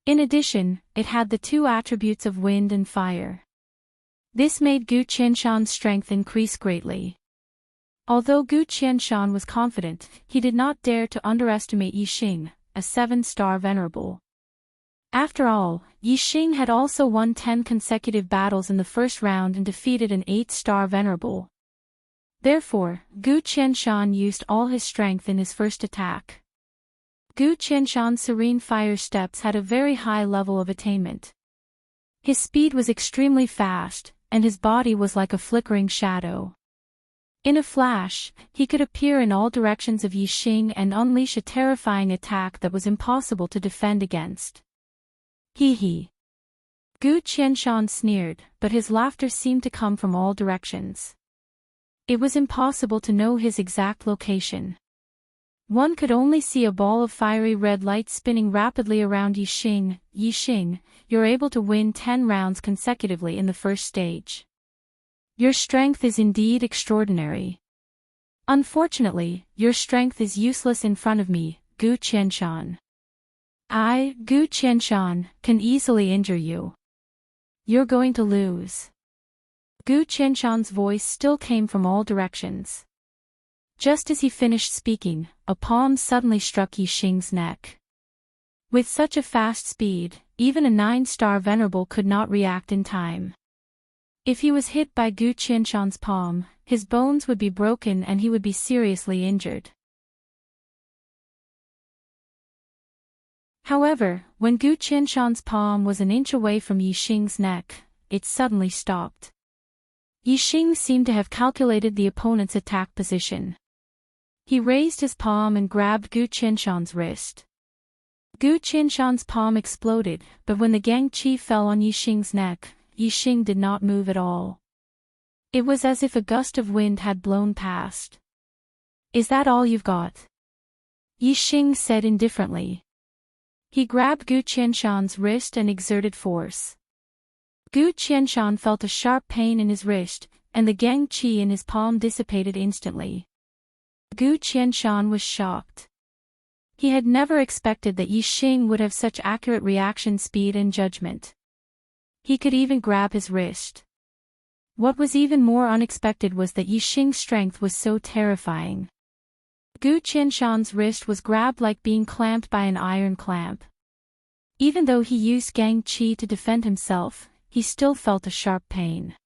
In addition, it had the 2 attributes of wind and fire. This made Gu Qianshan's strength increase greatly. Although Gu Qianshan was confident, he did not dare to underestimate Yi Xing, a 7-star venerable. After all, Yi Xing had also won 10 consecutive battles in the first round and defeated an 8-star venerable. Therefore, Gu Qianshan used all his strength in his first attack. Gu Qianshan's serene fire steps had a very high level of attainment. His speed was extremely fast, and his body was like a flickering shadow. In a flash, he could appear in all directions of Yi Xing and unleash a terrifying attack that was impossible to defend against. Hee hee. Gu Qianshan sneered, but his laughter seemed to come from all directions. It was impossible to know his exact location. One could only see a ball of fiery red light spinning rapidly around Yi Xing. Yi Xing, you're able to win 10 rounds consecutively in the first stage. Your strength is indeed extraordinary. Unfortunately, your strength is useless in front of me, Gu Qianshan. I, Gu Qianshan, can easily injure you. You're going to lose. Gu Qianshan's voice still came from all directions. Just as he finished speaking, a palm suddenly struck Yi Xing's neck. With such a fast speed, even a 9-star venerable could not react in time. If he was hit by Gu Qianshan's palm, his bones would be broken and he would be seriously injured. However, when Gu Qianshan's palm was an inch away from Yi Xing's neck, it suddenly stopped. Yi Xing seemed to have calculated the opponent's attack position. He raised his palm and grabbed Gu Qianshan's wrist. Gu Qianshan's palm exploded, but when the Gang Qi fell on Yi Xing's neck, Yi Xing did not move at all. It was as if a gust of wind had blown past. Is that all you've got? Yi Xing said indifferently. He grabbed Gu Qianshan's wrist and exerted force. Gu Qianshan felt a sharp pain in his wrist, and the Gang Qi in his palm dissipated instantly. Gu Qianshan was shocked. He had never expected that Yi Xing would have such accurate reaction speed and judgment. He could even grab his wrist. What was even more unexpected was that Yi Xing's strength was so terrifying. Gu Qianshan's wrist was grabbed like being clamped by an iron clamp. Even though he used Gang Qi to defend himself, he still felt a sharp pain.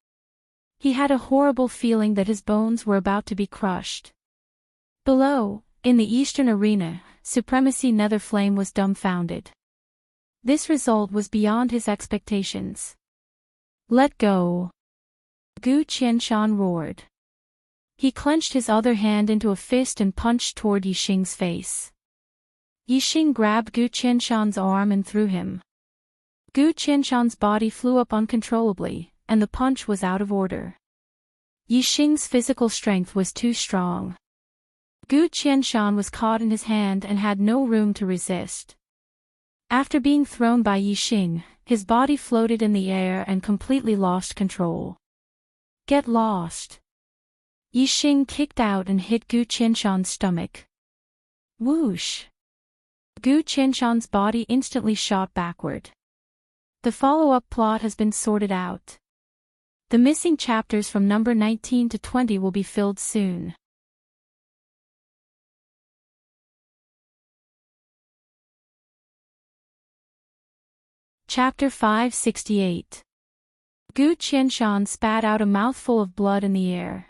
He had a horrible feeling that his bones were about to be crushed. Below, in the eastern arena, Supremacy Netherflame was dumbfounded. This result was beyond his expectations. Let go! Gu Qianshan roared. He clenched his other hand into a fist and punched toward Yi Xing's face. Yi Xing grabbed Gu Qianshan's arm and threw him. Gu Qianshan's body flew up uncontrollably, and the punch was out of order. Yi Xing's physical strength was too strong. Gu Qianshan was caught in his hand and had no room to resist. After being thrown by Yi Xing, his body floated in the air and completely lost control. Get lost! Yi Xing kicked out and hit Gu Qianshan's stomach. Whoosh! Gu Qianshan's body instantly shot backward. The follow-up plot has been sorted out. The missing chapters from number 19 to 20 will be filled soon. Chapter 568. Gu Qianshan spat out a mouthful of blood in the air.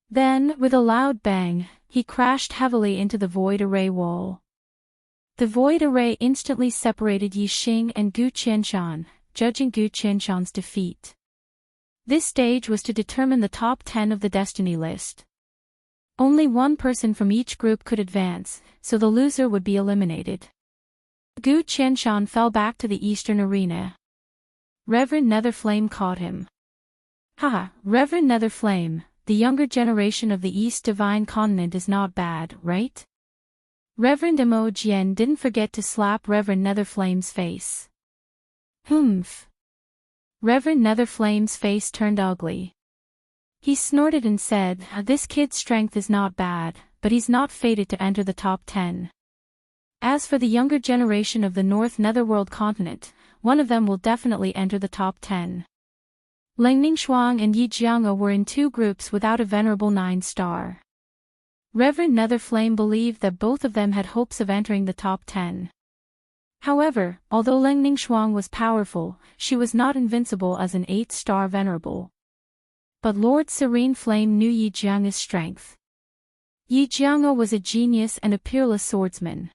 Then, with a loud bang, he crashed heavily into the void array wall. The void array instantly separated Yi Xing and Gu Qianshan, judging Gu Qianshan's defeat. This stage was to determine the top 10 of the destiny list. Only one person from each group could advance, so the loser would be eliminated. Gu Qianshan fell back to the eastern arena. Reverend Netherflame caught him. Haha, Reverend Netherflame, the younger generation of the East Divine Continent is not bad, right? Reverend Mo Jian didn't forget to slap Reverend Netherflame's face. Humph. Reverend Netherflame's face turned ugly. He snorted and said, this kid's strength is not bad, but he's not fated to enter the top 10. As for the younger generation of the North Netherworld continent, one of them will definitely enter the top 10. Lingning Shuang and Yi Jianga were in two groups without a venerable 9-star. Reverend Netherflame believed that both of them had hopes of entering the top 10. However, although Lingning Shuang was powerful, she was not invincible as an 8-star venerable. But Lord Serene Flame knew Yi Jianga's strength. Yi Jianga was a genius and a peerless swordsman.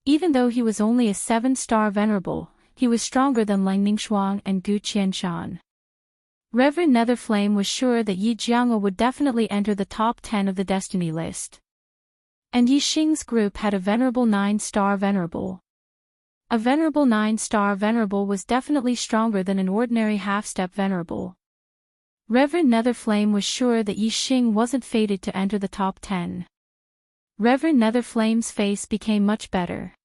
Even though he was only a 7-star venerable, he was stronger than Lingning Shuang and Gu Qianshan. Reverend Netherflame was sure that Yi Jianga would definitely enter the top 10 of the destiny list. And Yi Xing's group had a venerable 9-star venerable. A venerable 9-star venerable was definitely stronger than an ordinary half-step venerable. Reverend Netherflame was sure that Yi Xing wasn't fated to enter the top 10. Reverend Netherflame's face became much better.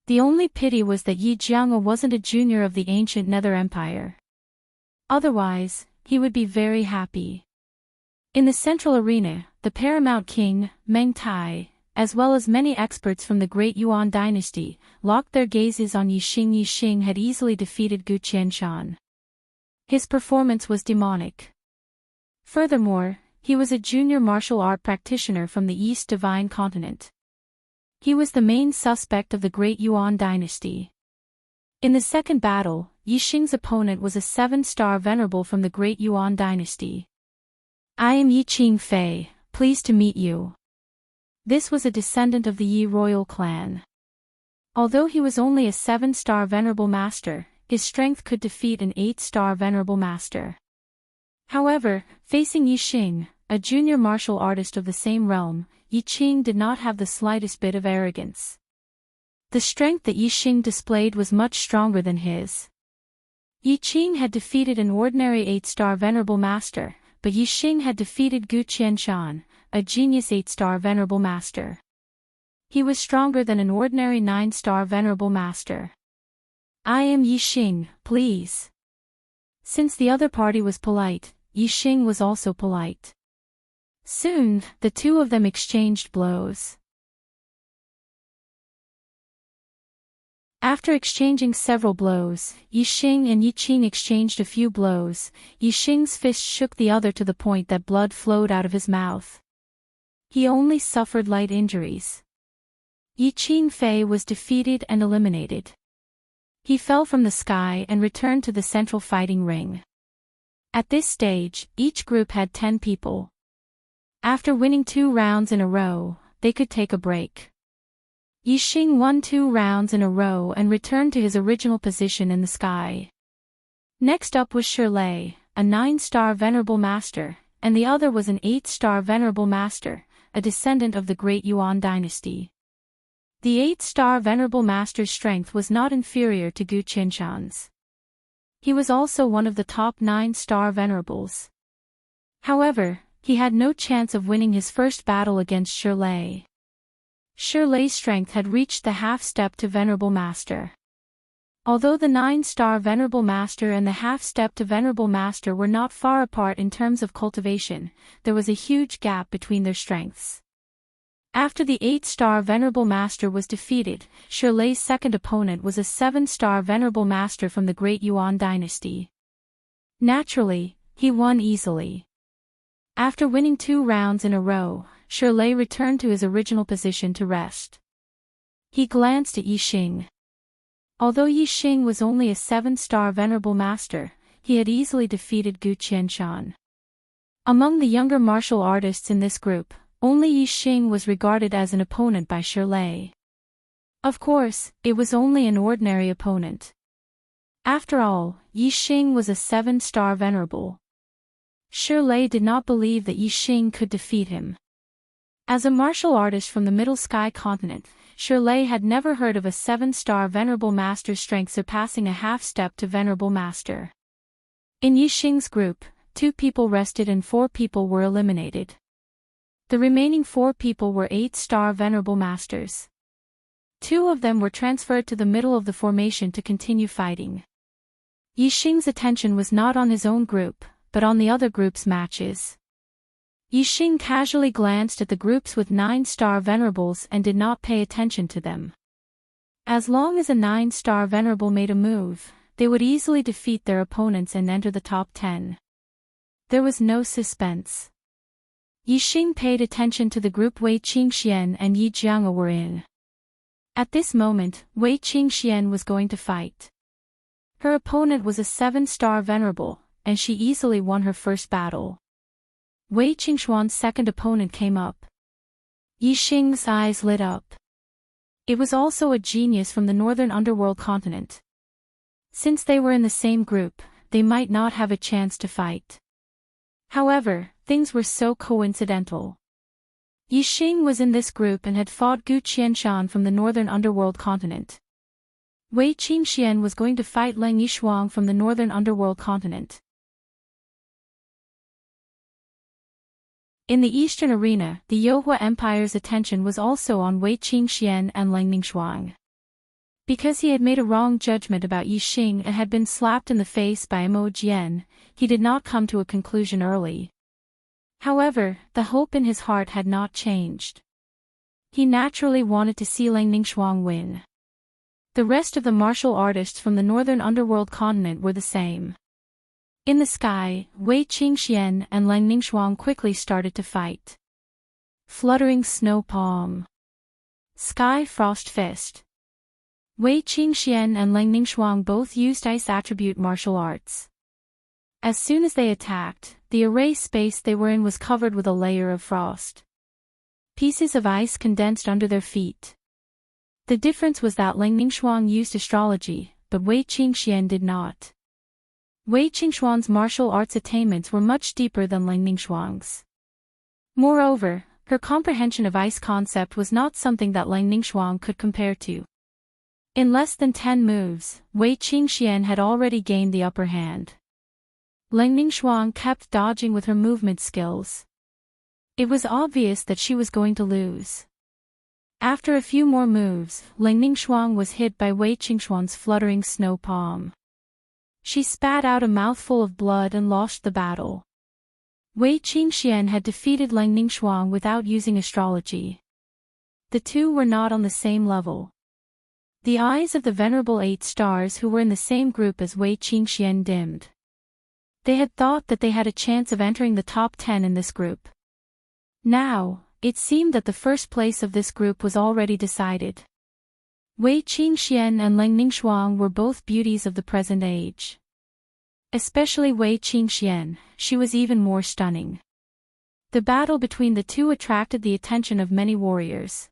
The only pity was that Yi Jianga wasn't a junior of the ancient Nether Empire. Otherwise, he would be very happy. In the central arena, the paramount king, Meng Tai, as well as many experts from the Great Yuan dynasty, locked their gazes on Yixing. Yixing had easily defeated Gu Qianshan. His performance was demonic. Furthermore, he was a junior martial art practitioner from the East Divine Continent. He was the main suspect of the Great Yuan dynasty. In the second battle, Yixing's opponent was a 7-star venerable from the Great Yuan dynasty. "I am Yi Qingfei, pleased to meet you." This was a descendant of the Yi royal clan. Although he was only a 7-star venerable master, his strength could defeat an 8-star venerable master. However, facing Yixing, a junior martial artist of the same realm, Yixing did not have the slightest bit of arrogance. The strength that Yixing displayed was much stronger than his. Yixing had defeated an ordinary 8-star venerable master, but Yixing had defeated Gu Qianshan, a genius 8-star venerable master. He was stronger than an ordinary 9-star venerable master. "I am Yixing, please." Since the other party was polite, Yixing was also polite. Soon, the two of them exchanged blows. After exchanging several blows, Yixing and Yiqing exchanged a few blows. Yixing's fist shook the other to the point that blood flowed out of his mouth. He only suffered light injuries. Yi Qingfei was defeated and eliminated. He fell from the sky and returned to the central fighting ring. At this stage, each group had 10 people. After winning 2 rounds in a row, they could take a break. Yixing won 2 rounds in a row and returned to his original position in the sky. Next up was Shirlei, a 9-star venerable master, and the other was an 8-star venerable master, a descendant of the Great Yuan dynasty. The 8-star venerable master's strength was not inferior to Gu Qianshan's. He was also one of the top 9-star venerables. However, he had no chance of winning his first battle against Shirlei. Shirlei's strength had reached the half-step to Venerable Master. Although the 9-star Venerable Master and the half-step to Venerable Master were not far apart in terms of cultivation, there was a huge gap between their strengths. After the 8-star Venerable Master was defeated, Shirlei's second opponent was a 7-star Venerable Master from the Great Yuan dynasty. Naturally, he won easily. After winning 2 rounds in a row, Shirlei returned to his original position to rest. He glanced at Yixing. Although Yixing was only a 7-star venerable master, he had easily defeated Gu Qianshan. Among the younger martial artists in this group, only Yixing was regarded as an opponent by Shirlei. Of course, it was only an ordinary opponent. After all, Yixing was a 7-star venerable. Shirlei did not believe that Yixing could defeat him. As a martial artist from the Middle Sky continent, Shirlei had never heard of a 7-star venerable master's strength surpassing a half-step to venerable master. In Yixing's group, 2 people rested and 4 people were eliminated. The remaining 4 people were 8-star venerable masters. 2 of them were transferred to the middle of the formation to continue fighting. Yixing's attention was not on his own group, but on the other group's matches. Yixing casually glanced at the groups with 9-star venerables and did not pay attention to them. As long as a 9-star venerable made a move, they would easily defeat their opponents and enter the top 10. There was no suspense. Yixing paid attention to the group Wei Qingxian and Yi Jianga were in. At this moment, Wei Qingxian was going to fight. Her opponent was a 7-star venerable, and she easily won her first battle. Wei Qingxuan's second opponent came up. Yixing's eyes lit up. It was also a genius from the northern underworld continent. Since they were in the same group, they might not have a chance to fight. However, things were so coincidental. Yixing was in this group and had fought Gu Qianshan from the northern underworld continent. Wei Qingxian was going to fight Leng Yishuang from the northern underworld continent. In the eastern arena, the Youhua Empire's attention was also on Wei Qingxian and Lang Ningxuang. Because he had made a wrong judgment about Yi Xing and had been slapped in the face by Mo Jian, he did not come to a conclusion early. However, the hope in his heart had not changed. He naturally wanted to see Lang Ningxuang win. The rest of the martial artists from the northern underworld continent were the same. In the sky, Wei Qingxian and Lang Ningxuang quickly started to fight. Fluttering Snow Palm. Sky Frost Fist. Wei Qingxian and Lang Ningxuang both used ice attribute martial arts. As soon as they attacked, the array space they were in was covered with a layer of frost. Pieces of ice condensed under their feet. The difference was that Lang Ningxuang used astrology, but Wei Qingxian did not. Wei Qingxuan's martial arts attainments were much deeper than Lang Ningxuang's. Moreover, her comprehension of ice concept was not something that Lang Ningxuang could compare to. In less than 10 moves, Wei Qingxian had already gained the upper hand. Lang Ningxuang kept dodging with her movement skills. It was obvious that she was going to lose. After a few more moves, Lang Ningxuang was hit by Wei Qingxuan's fluttering snow palm. She spat out a mouthful of blood and lost the battle. Wei Qingxian had defeated Lang Ningxuang without using astrology. The two were not on the same level. The eyes of the Venerable 8 Stars who were in the same group as Wei Qingxian dimmed. They had thought that they had a chance of entering the top 10 in this group. Now, it seemed that the first place of this group was already decided. Wei Qingxian and Lang Ningxuang were both beauties of the present age. Especially Wei Qingxian, she was even more stunning. The battle between the two attracted the attention of many warriors.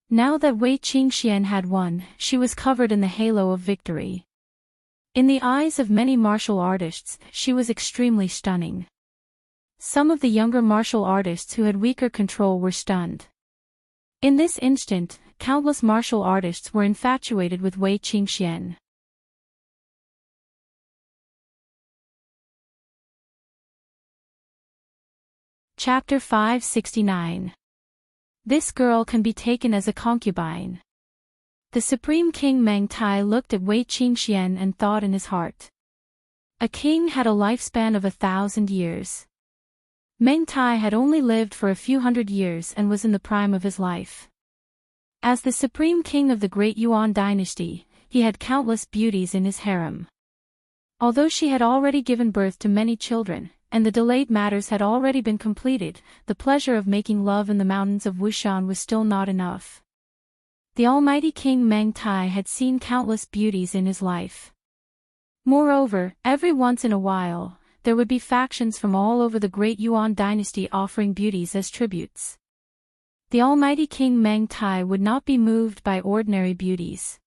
Now that Wei Qingxian had won, she was covered in the halo of victory. In the eyes of many martial artists, she was extremely stunning. Some of the younger martial artists who had weaker control were stunned. In this instant, countless martial artists were infatuated with Wei Qingxian. Chapter 569. This girl can be taken as a concubine. The Supreme King Meng Tai looked at Wei Qingxian and thought in his heart. A king had a lifespan of 1,000 years. Meng Tai had only lived for a few hundred years and was in the prime of his life. As the Supreme King of the Great Yuan dynasty, he had countless beauties in his harem. Although she had already given birth to many children, and the delayed matters had already been completed, the pleasure of making love in the mountains of Wushan was still not enough. The almighty King Meng Tai had seen countless beauties in his life. Moreover, every once in a while, there would be factions from all over the Great Yuan dynasty offering beauties as tributes. The almighty King Meng Tai would not be moved by ordinary beauties.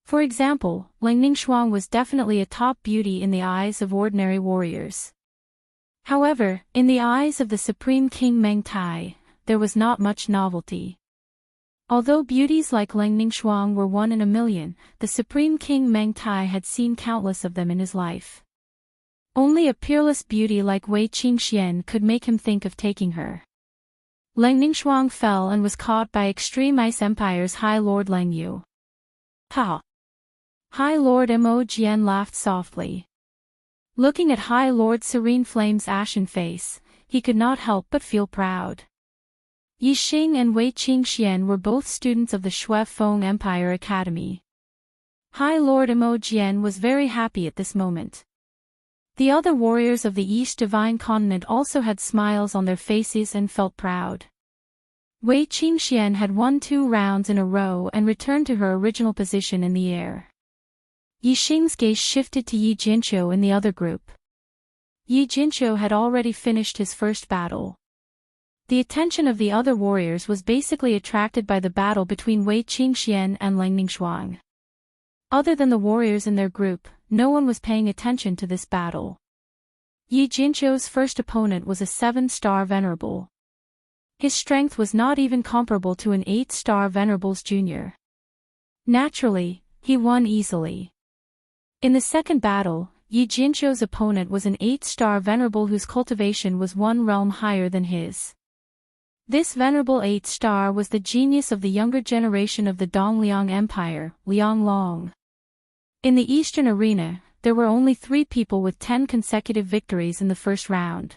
For example, Lang Ningxuang was definitely a top beauty in the eyes of ordinary warriors. However, in the eyes of the Supreme King Meng Tai, there was not much novelty. Although beauties like Lang Ningxuang were 1 in a million, the Supreme King Meng Tai had seen countless of them in his life. Only a peerless beauty like Wei Qingxian could make him think of taking her. Lang Ningxuang fell and was caught by Extreme Ice Empire's High Lord Lang Yu. Ha! High Lord Mo Jian laughed softly. Looking at High Lord Serene Flame's ashen face, he could not help but feel proud. Yi Xing and Wei Qingxian were both students of the Shui Feng Empire Academy. High Lord Mo Jian was very happy at this moment. The other warriors of the East Divine Continent also had smiles on their faces and felt proud. Wei Qingxian had won 2 rounds in a row and returned to her original position in the air. Yi Xing's gaze shifted to Yi Jinqiu in the other group. Yi Jinqiu had already finished his first battle. The attention of the other warriors was basically attracted by the battle between Wei Qingxian and Lang Ningxuang. Other than the warriors in their group, no one was paying attention to this battle. Yi Jinqiu's first opponent was a 7-star venerable. His strength was not even comparable to an 8-star venerable's junior. Naturally, he won easily. In the second battle, Yi Jinzhou's opponent was an 8-star venerable whose cultivation was one realm higher than his. This venerable 8-star was the genius of the younger generation of the Dongliang Empire, Liang Long. In the Eastern arena, there were only 3 people with 10 consecutive victories in the first round.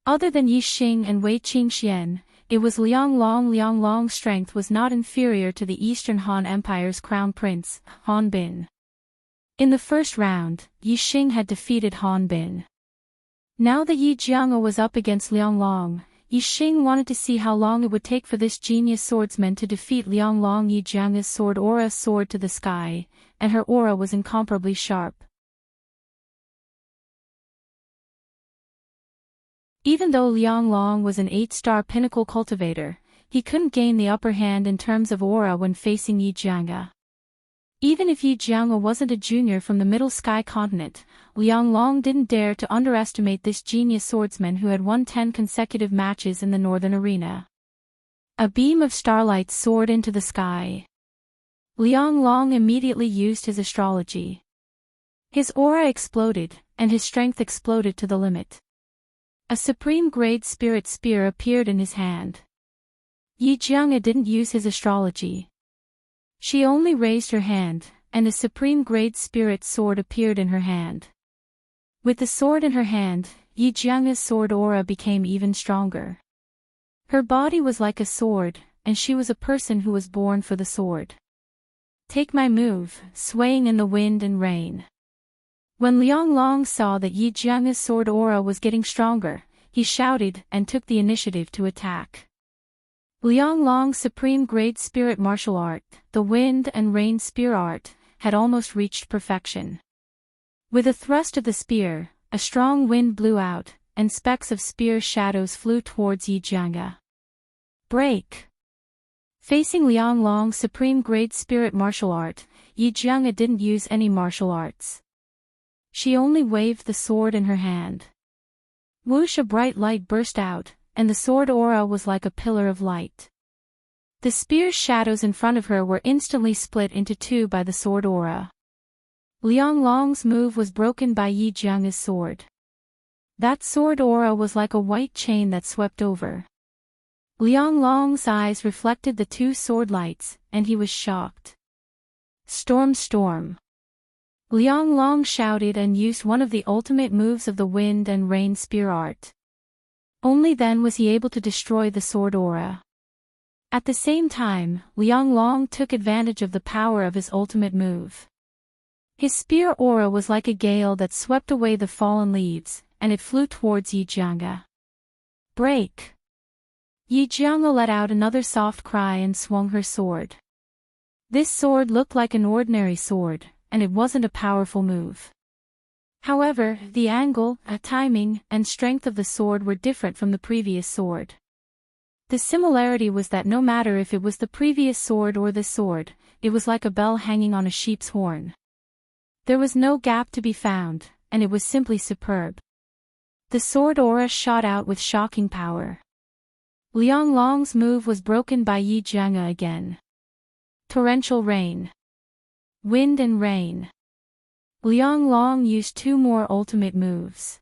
Other than Yi Xing and Wei Qingxian, it was Liang Long. Liang Long's strength was not inferior to the Eastern Han Empire's crown prince, Han Bin. In the first round, Yi Xing had defeated Han Bin. Now that Yi Jianga was up against Liang Long, Yi Xing wanted to see how long it would take for this genius swordsman to defeat Liang Long. Yi Jianga's sword aura soared to the sky, and her aura was incomparably sharp. Even though Liang Long was an 8-star pinnacle cultivator, he couldn't gain the upper hand in terms of aura when facing Yi Jianga. Even if Yi Jianga wasn't a junior from the Middle Sky continent, Liang Long didn't dare to underestimate this genius swordsman who had won 10 consecutive matches in the northern arena. A beam of starlight soared into the sky. Liang Long immediately used his astrology. His aura exploded, and his strength exploded to the limit. A supreme-grade spirit spear appeared in his hand. Yi Jianga didn't use his astrology. She only raised her hand, and a supreme-grade spirit sword appeared in her hand. With the sword in her hand, Yi Jianga's sword aura became even stronger. Her body was like a sword, and she was a person who was born for the sword. Take my move, swaying in the wind and rain. When Liang Long saw that Yi Jianga's sword aura was getting stronger, he shouted and took the initiative to attack. Liang Long's supreme-grade spirit martial art, the wind and rain spear art, had almost reached perfection. With a thrust of the spear, a strong wind blew out, and specks of spear shadows flew towards Yi Jianga. Break! Facing Liang Long's supreme-grade spirit martial art, Yi Jianga didn't use any martial arts. She only waved the sword in her hand. Whoosh! A bright light burst out, and the sword aura was like a pillar of light. The spear's shadows in front of her were instantly split into 2 by the sword aura. Liang Long's move was broken by Yi Jianga's sword. That sword aura was like a white chain that swept over. Liang Long's eyes reflected the 2 sword lights, and he was shocked. Storm! Storm! Liang Long shouted and used one of the ultimate moves of the wind and rain spear art. Only then was he able to destroy the sword aura. At the same time, Liang Long took advantage of the power of his ultimate move. His spear aura was like a gale that swept away the fallen leaves, and it flew towards Yi Jianga. Break! Yi Jianga let out another soft cry and swung her sword. This sword looked like an ordinary sword, and it wasn't a powerful move. However, the angle, timing, and strength of the sword were different from the previous sword. The similarity was that no matter if it was the previous sword or this sword, it was like a bell hanging on a sheep's horn. There was no gap to be found, and it was simply superb. The sword aura shot out with shocking power. Liang Long's move was broken by Yi Jianga again. Torrential rain. Wind and rain. Liang Long used 2 more ultimate moves.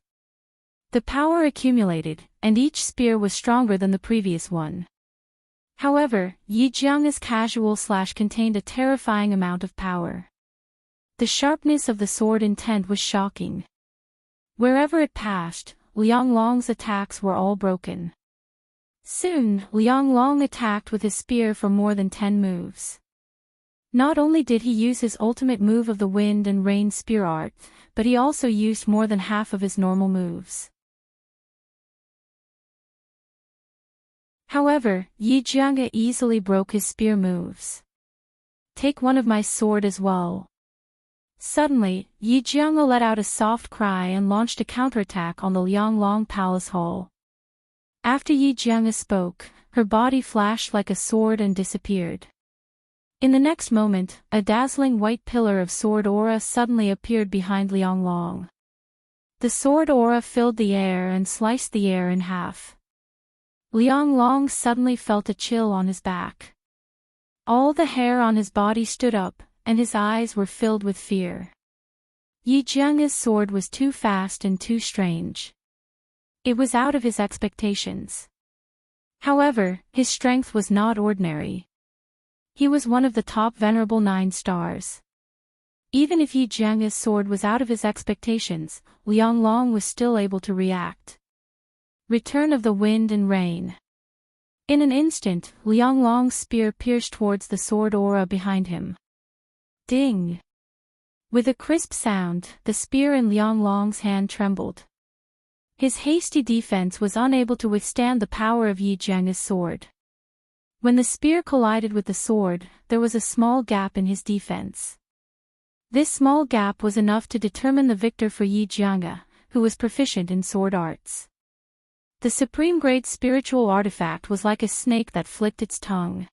The power accumulated, and each spear was stronger than the previous one. However, Yi Jianga's casual slash contained a terrifying amount of power. The sharpness of the sword intent was shocking. Wherever it passed, Liang Long's attacks were all broken. Soon, Liang Long attacked with his spear for more than 10 moves. Not only did he use his ultimate move of the wind and rain spear art, but he also used more than half of his normal moves. However, Yi Jianga easily broke his spear moves. Take one of my sword as well. Suddenly, Yi Jianga let out a soft cry and launched a counterattack on the Liang Long Palace Hall. After Yi Jianga spoke, her body flashed like a sword and disappeared. In the next moment, a dazzling white pillar of sword aura suddenly appeared behind Liang Long. The sword aura filled the air and sliced the air in half. Liang Long suddenly felt a chill on his back. All the hair on his body stood up, and his eyes were filled with fear. Yi Jiang's sword was too fast and too strange. It was out of his expectations. However, his strength was not ordinary. He was one of the top venerable 9 stars. Even if Yi Jiang's sword was out of his expectations, Liang Long was still able to react. Return of the wind and rain. In an instant, Liang Long's spear pierced towards the sword aura behind him. Ding! With a crisp sound, the spear in Liang Long's hand trembled. His hasty defense was unable to withstand the power of Yi Jiang's sword. When the spear collided with the sword, there was a small gap in his defense. This small gap was enough to determine the victor for Yi Jiang, who was proficient in sword arts. The supreme-grade spiritual artifact was like a snake that flicked its tongue.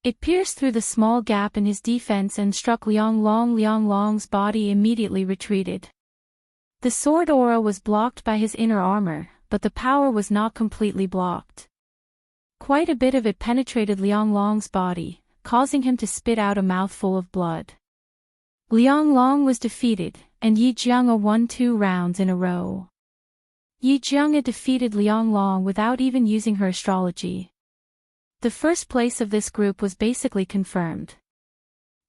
It pierced through the small gap in his defense and struck Liang Long. Liang Long's body immediately retreated. The sword aura was blocked by his inner armor, but the power was not completely blocked. Quite a bit of it penetrated Liang Long's body, causing him to spit out a mouthful of blood. Liang Long was defeated, and Yi Jiang won 2 rounds in a row. Yi Jiang defeated Liang Long without even using her astrology. The first place of this group was basically confirmed.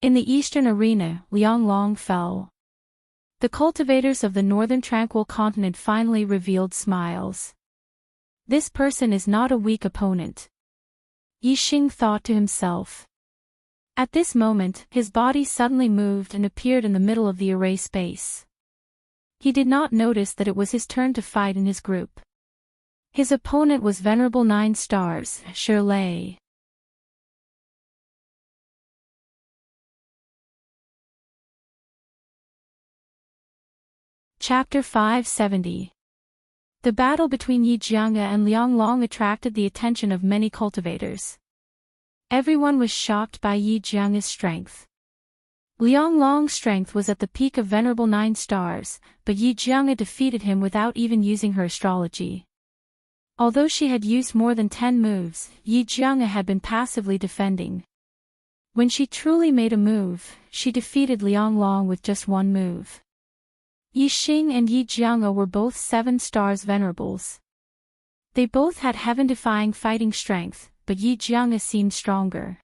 In the eastern arena, Liang Long fell. The cultivators of the northern tranquil continent finally revealed smiles. This person is not a weak opponent. Yi Xing thought to himself. At this moment, his body suddenly moved and appeared in the middle of the array space. He did not notice that it was his turn to fight in his group. His opponent was Venerable 9 stars, Shirley. Chapter 570. The battle between Yi Jiang and Liang Long attracted the attention of many cultivators. Everyone was shocked by Yi Jiang's strength. Liang Long's strength was at the peak of Venerable 9 stars, but Yi Jiang defeated him without even using her astrology. Although she had used more than 10 moves, Yi Jiang had been passively defending. When she truly made a move, she defeated Liang Long with just 1 move. Yi Xing and Yi Jiang were both 7 stars venerables. They both had heaven-defying fighting strength, but Yi Jiang seemed stronger.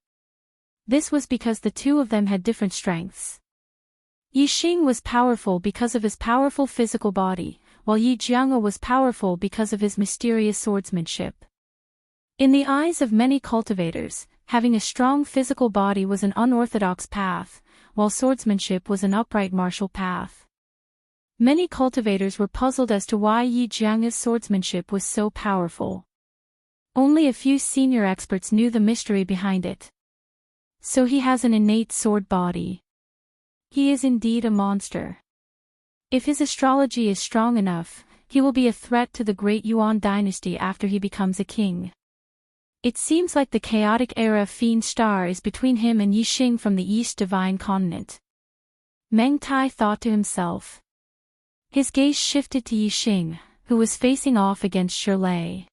This was because the two of them had different strengths. Yi Xing was powerful because of his powerful physical body, while Yi Jiang was powerful because of his mysterious swordsmanship. In the eyes of many cultivators, having a strong physical body was an unorthodox path, while swordsmanship was an upright martial path. Many cultivators were puzzled as to why Yi Jiang's swordsmanship was so powerful. Only a few senior experts knew the mystery behind it. So he has an innate sword body. He is indeed a monster. If his astrology is strong enough, he will be a threat to the great Yuan dynasty after he becomes a king. It seems like the chaotic era fiend star is between him and Yi Xing from the East Divine Continent. Meng Tai thought to himself. His gaze shifted to Yi Xing, who was facing off against Shirley.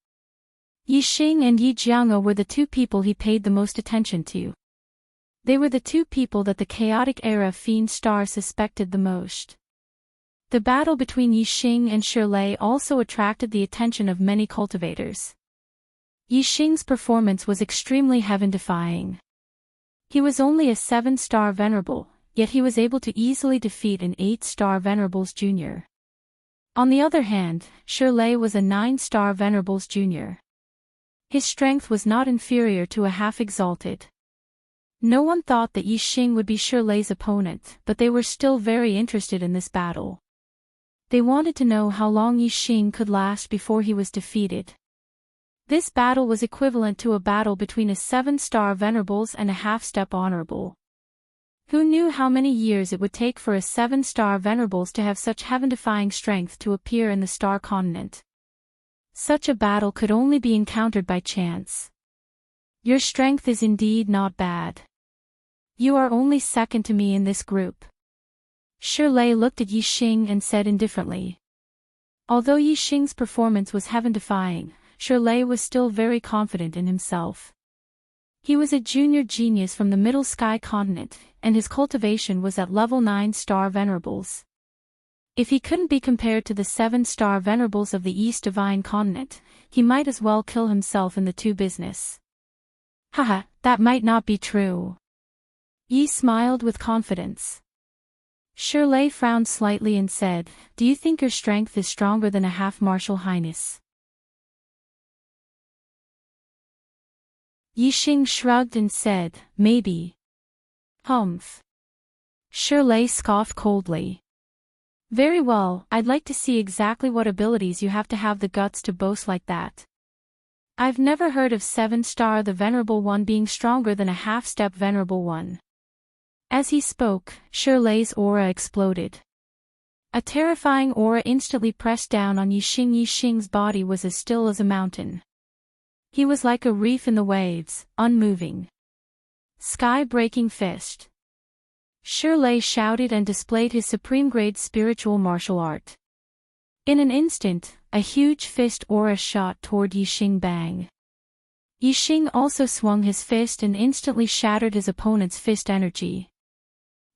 Yi Xing and Yi Jiang were the 2 people he paid the most attention to. They were the 2 people that the chaotic era fiend star suspected the most. The battle between Yi Xing and Shirley also attracted the attention of many cultivators. Yi Xing's performance was extremely heaven-defying. He was only a 7-star venerable, yet he was able to easily defeat an 8-star venerables junior. On the other hand, Shirley was a 9-star venerables junior. His strength was not inferior to a half-exalted. No one thought that Yi Xing would be Shirley's opponent, but they were still very interested in this battle. They wanted to know how long Yi Xing could last before he was defeated. This battle was equivalent to a battle between a 7-star venerables and a half-step honorable. Who knew how many years it would take for a 7-star venerables to have such heaven-defying strength to appear in the star continent? Such a battle could only be encountered by chance. Your strength is indeed not bad. You are only second to me in this group. Shirley looked at Yi Xing and said indifferently. Although Yi Xing's performance was heaven-defying, Shirley was still very confident in himself. He was a junior genius from the Middle Sky continent, and his cultivation was at level 9-star venerables. If he couldn't be compared to the 7-star venerables of the East Divine Continent, he might as well kill himself in the two business. Haha, that might not be true. Yi smiled with confidence. Shirley frowned slightly and said, "Do you think your strength is stronger than a half-martial highness?" Yixing shrugged and said, "Maybe." Humph. Shirley scoffed coldly. "Very well, I'd like to see exactly what abilities you have the guts to boast like that. I've never heard of 7-star the Venerable One being stronger than a half-step Venerable One." As he spoke, Shirley's aura exploded. A terrifying aura instantly pressed down on Yixing. Yixing's body was as still as a mountain. He was like a reef in the waves, unmoving. Sky-breaking fist. Shirley shouted and displayed his supreme-grade spiritual martial art. In an instant, a huge fist aura shot toward Yixing. Bang. Yixing also swung his fist and instantly shattered his opponent's fist energy.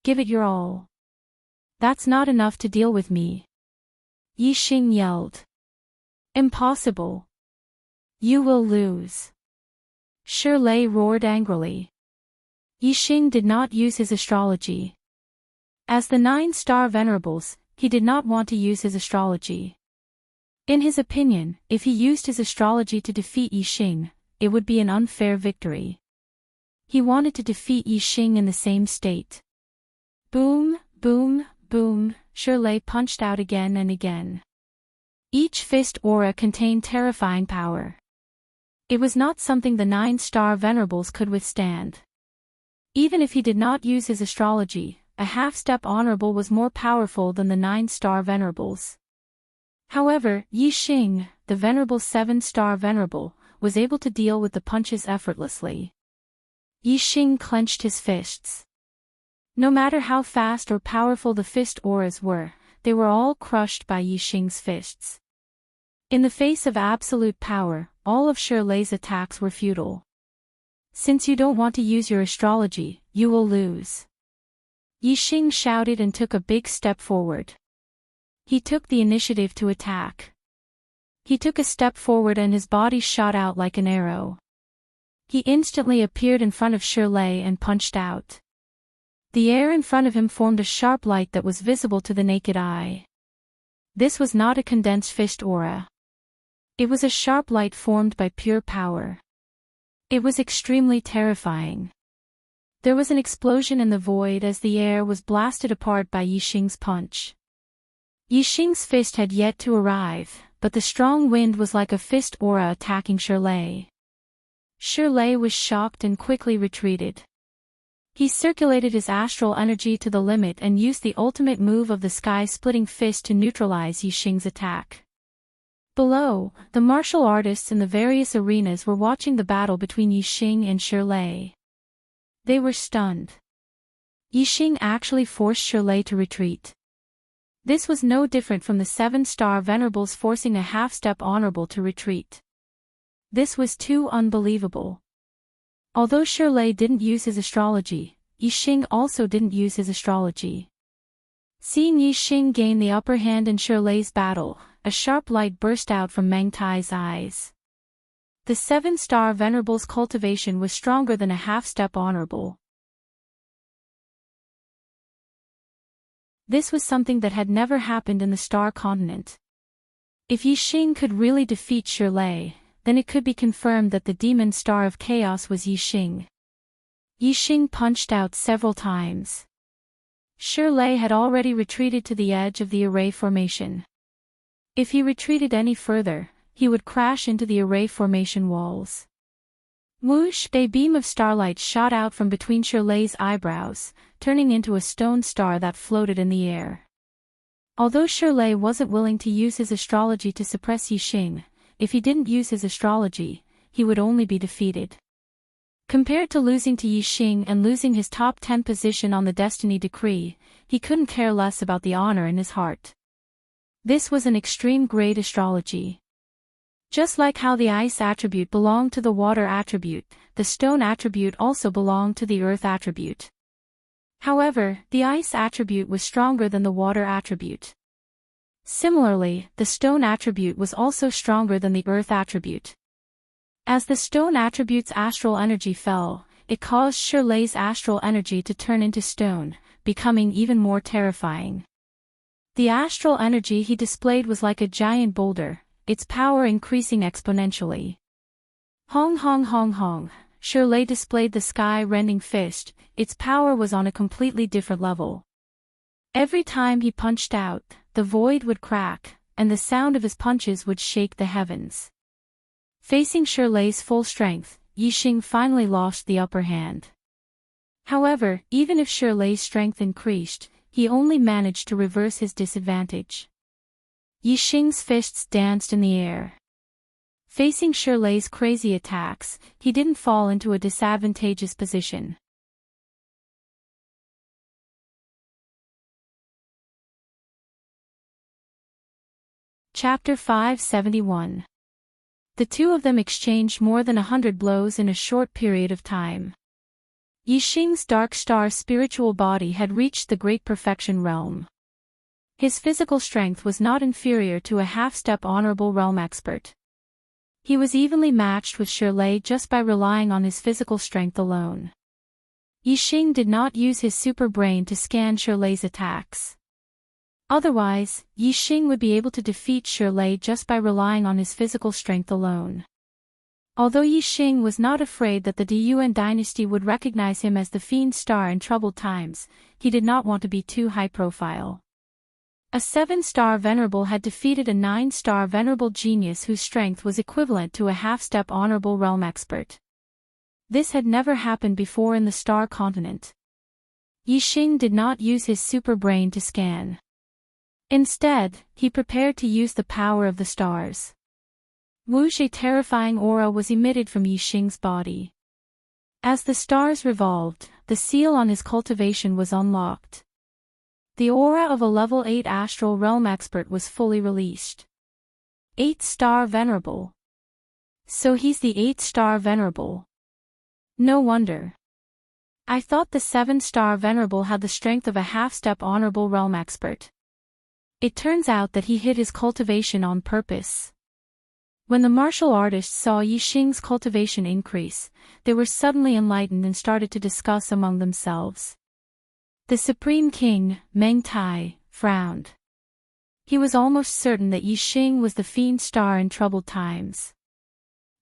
"Give it your all. That's not enough to deal with me," Yixing yelled. "Impossible. You will lose." Shirley roared angrily. Yixing did not use his astrology. As the 9-star venerables, he did not want to use his astrology. In his opinion, if he used his astrology to defeat Yixing, it would be an unfair victory. He wanted to defeat Yixing in the same state. Boom, boom, boom, Shirley punched out again and again. Each fist aura contained terrifying power. It was not something the 9-star venerables could withstand. Even if he did not use his astrology, a half-step honorable was more powerful than the 9-star venerables. However, Yixing, the venerable 7-star venerable, was able to deal with the punches effortlessly. Yixing clenched his fists. No matter how fast or powerful the fist auras were, they were all crushed by Yixing's fists. In the face of absolute power, all of Shirley's attacks were futile. "Since you don't want to use your astrology, you will lose." Yixing shouted and took a big step forward. He took the initiative to attack. He took a step forward and his body shot out like an arrow. He instantly appeared in front of Shirley and punched out. The air in front of him formed a sharp light that was visible to the naked eye. This was not a condensed fist aura. It was a sharp light formed by pure power. It was extremely terrifying. There was an explosion in the void as the air was blasted apart by Yixing's punch. Yixing's fist had yet to arrive, but the strong wind was like a fist aura attacking Shirley. Shirley was shocked and quickly retreated. He circulated his astral energy to the limit and used the ultimate move of the sky-splitting fist to neutralize Yixing's attack. Below, the martial artists in the various arenas were watching the battle between Yixing and Shirley. They were stunned. Yixing actually forced Shirley to retreat. This was no different from the 7-star venerables forcing a half-step honorable to retreat. This was too unbelievable. Although Shirley didn't use his astrology, Yixing also didn't use his astrology. Seeing Yixing gain the upper hand in Shirley's battle, a sharp light burst out from Meng Tai's eyes. The 7-star venerable's cultivation was stronger than a half-step honorable. This was something that had never happened in the Star Continent. If Yixing could really defeat Shirley, then it could be confirmed that the demon star of chaos was Yixing. Yixing punched out several times. Shirley had already retreated to the edge of the array formation. If he retreated any further, he would crash into the array formation walls. Whoosh! A beam of starlight shot out from between Shirley's eyebrows, turning into a stone star that floated in the air. Although Shirley wasn't willing to use his astrology to suppress Yixing, if he didn't use his astrology, he would only be defeated. Compared to losing to Yixing and losing his top 10 position on the destiny decree, he couldn't care less about the honor in his heart. This was an extreme grade astrology. Just like how the ice attribute belonged to the water attribute, the stone attribute also belonged to the earth attribute. However, the ice attribute was stronger than the water attribute. Similarly, the stone attribute was also stronger than the earth attribute. As the stone attribute's astral energy fell, it caused Shirley's astral energy to turn into stone, becoming even more terrifying. The astral energy he displayed was like a giant boulder, its power increasing exponentially. Hong hong hong hong, Shirley displayed the sky-rending fist, its power was on a completely different level. Every time he punched out, the void would crack, and the sound of his punches would shake the heavens. Facing Shirley's full strength, Yixing finally lost the upper hand. However, even if Shirley's strength increased, he only managed to reverse his disadvantage. Yixing's fists danced in the air. Facing Shirley's crazy attacks, he didn't fall into a disadvantageous position. Chapter 571. The two of them exchanged more than 100 blows in a short period of time. Yixing's dark star spiritual body had reached the great perfection realm. His physical strength was not inferior to a half-step honorable realm expert. He was evenly matched with Shirley just by relying on his physical strength alone. Yixing did not use his super brain to scan Shirley's attacks. Otherwise, Yixing would be able to defeat Shirley just by relying on his physical strength alone. Although Yixing was not afraid that the Deyuan dynasty would recognize him as the Fiend Star in troubled times, he did not want to be too high-profile. A 7-star Venerable had defeated a 9-star Venerable Genius whose strength was equivalent to a half-step Honorable Realm Expert. This had never happened before in the Star Continent. Yixing did not use his super brain to scan. Instead, he prepared to use the power of the stars. Whoosh, a terrifying aura was emitted from Yixing's body. As the stars revolved, the seal on his cultivation was unlocked. The aura of a level 8 astral realm expert was fully released. 8-star Venerable. So he's the 8-star Venerable. No wonder. I thought the 7-star Venerable had the strength of a half-step honorable realm expert. It turns out that he hid his cultivation on purpose. When the martial artists saw Yixing's cultivation increase, they were suddenly enlightened and started to discuss among themselves. The Supreme King, Meng Tai, frowned. He was almost certain that Yixing was the Fiend Star in troubled times.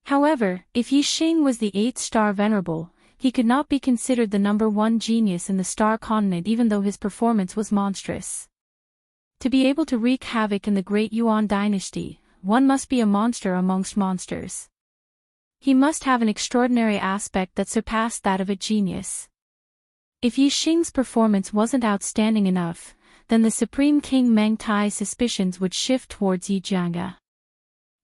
However, if Yixing was the 8-star Venerable, he could not be considered the number 1 genius in the Star Continent even though his performance was monstrous. To be able to wreak havoc in the Great Yuan dynasty, one must be a monster amongst monsters. He must have an extraordinary aspect that surpassed that of a genius. If Yixing's performance wasn't outstanding enough, then the Supreme King Meng Tai's suspicions would shift towards Yi Jianga.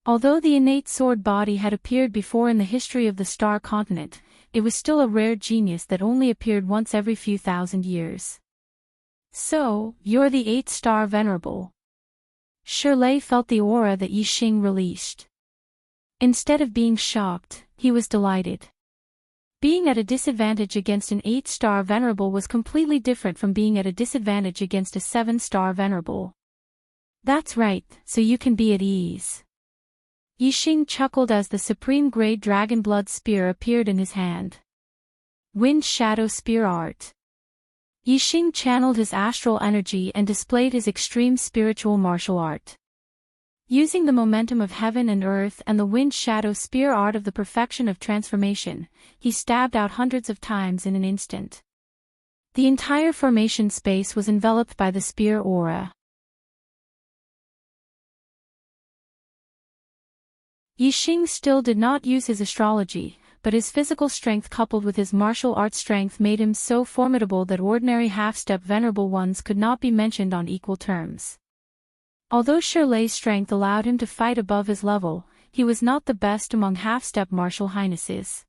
Although the innate sword body had appeared before in the history of the Star Continent, it was still a rare genius that only appeared once every few thousand years. So, you're the 8-star Venerable. Shirley felt the aura that Yixing released. Instead of being shocked, he was delighted. Being at a disadvantage against an 8-star Venerable was completely different from being at a disadvantage against a 7-star Venerable. That's right, so you can be at ease. Yixing chuckled as the Supreme Grade Dragon Blood Spear appeared in his hand. Wind Shadow Spear Art. Yixing channeled his astral energy and displayed his extreme spiritual martial art. Using the momentum of heaven and earth and the wind shadow spear art of the perfection of transformation, he stabbed out hundreds of times in an instant. The entire formation space was enveloped by the spear aura. Yixing still did not use his astrology, but his physical strength coupled with his martial arts strength made him so formidable that ordinary half-step venerable ones could not be mentioned on equal terms. Although Shirley's strength allowed him to fight above his level, he was not the best among half-step martial highnesses.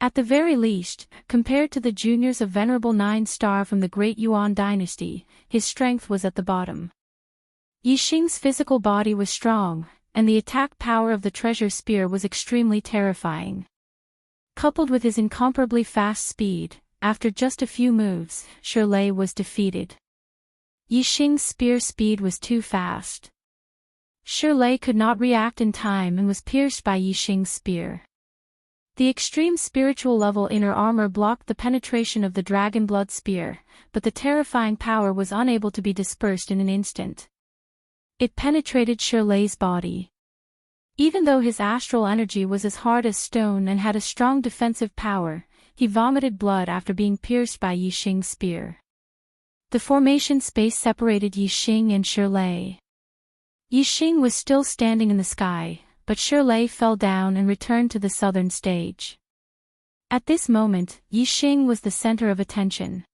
At the very least, compared to the juniors of Venerable 9-star from the Great Yuan dynasty, his strength was at the bottom. Yixing's physical body was strong, and the attack power of the treasure spear was extremely terrifying. Coupled with his incomparably fast speed, after just a few moves, Shirley was defeated. Yixing's spear speed was too fast. Shirley could not react in time and was pierced by Yixing's spear. The extreme spiritual level inner armor blocked the penetration of the dragon blood spear, but the terrifying power was unable to be dispersed in an instant. It penetrated Shirley's body. Even though his astral energy was as hard as stone and had a strong defensive power, he vomited blood after being pierced by Yixing's spear. The formation space separated Yixing and Shirley. Yixing was still standing in the sky, but Shirley fell down and returned to the southern stage. At this moment, Yixing was the center of attention.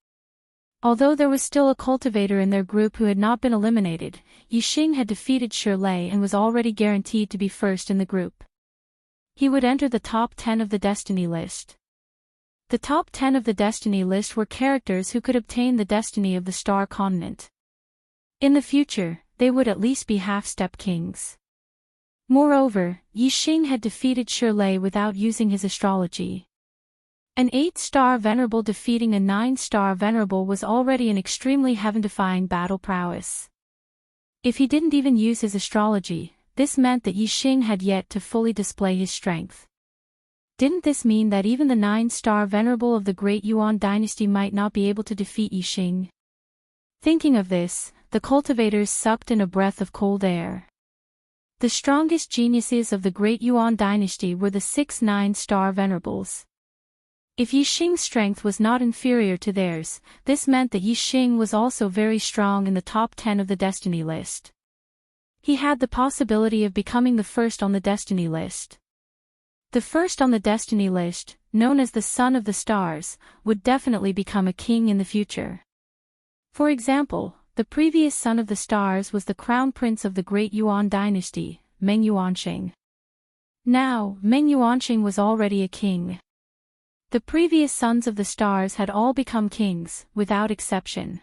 Although there was still a cultivator in their group who had not been eliminated, Yixing had defeated Shirley and was already guaranteed to be first in the group. He would enter the top 10 of the destiny list. The top 10 of the destiny list were characters who could obtain the destiny of the star continent. In the future, they would at least be half-step kings. Moreover, Yixing had defeated Shirley without using his astrology. An 8-star venerable defeating a 9-star venerable was already an extremely heaven-defying battle prowess. If he didn't even use his astrology, this meant that Yixing had yet to fully display his strength. Didn't this mean that even the 9-star venerable of the Great Yuan dynasty might not be able to defeat Yixing? Thinking of this, the cultivators sucked in a breath of cold air. The strongest geniuses of the Great Yuan dynasty were the 6 9-star venerables. If Yixing's strength was not inferior to theirs, this meant that Yixing was also very strong in the top 10 of the destiny list. He had the possibility of becoming the first on the destiny list. The first on the destiny list, known as the Son of the Stars, would definitely become a king in the future. For example, the previous Son of the Stars was the crown prince of the Great Yuan dynasty, Meng Yuanqing. Now, Meng Yuanqing was already a king. The previous Sons of the Stars had all become kings, without exception.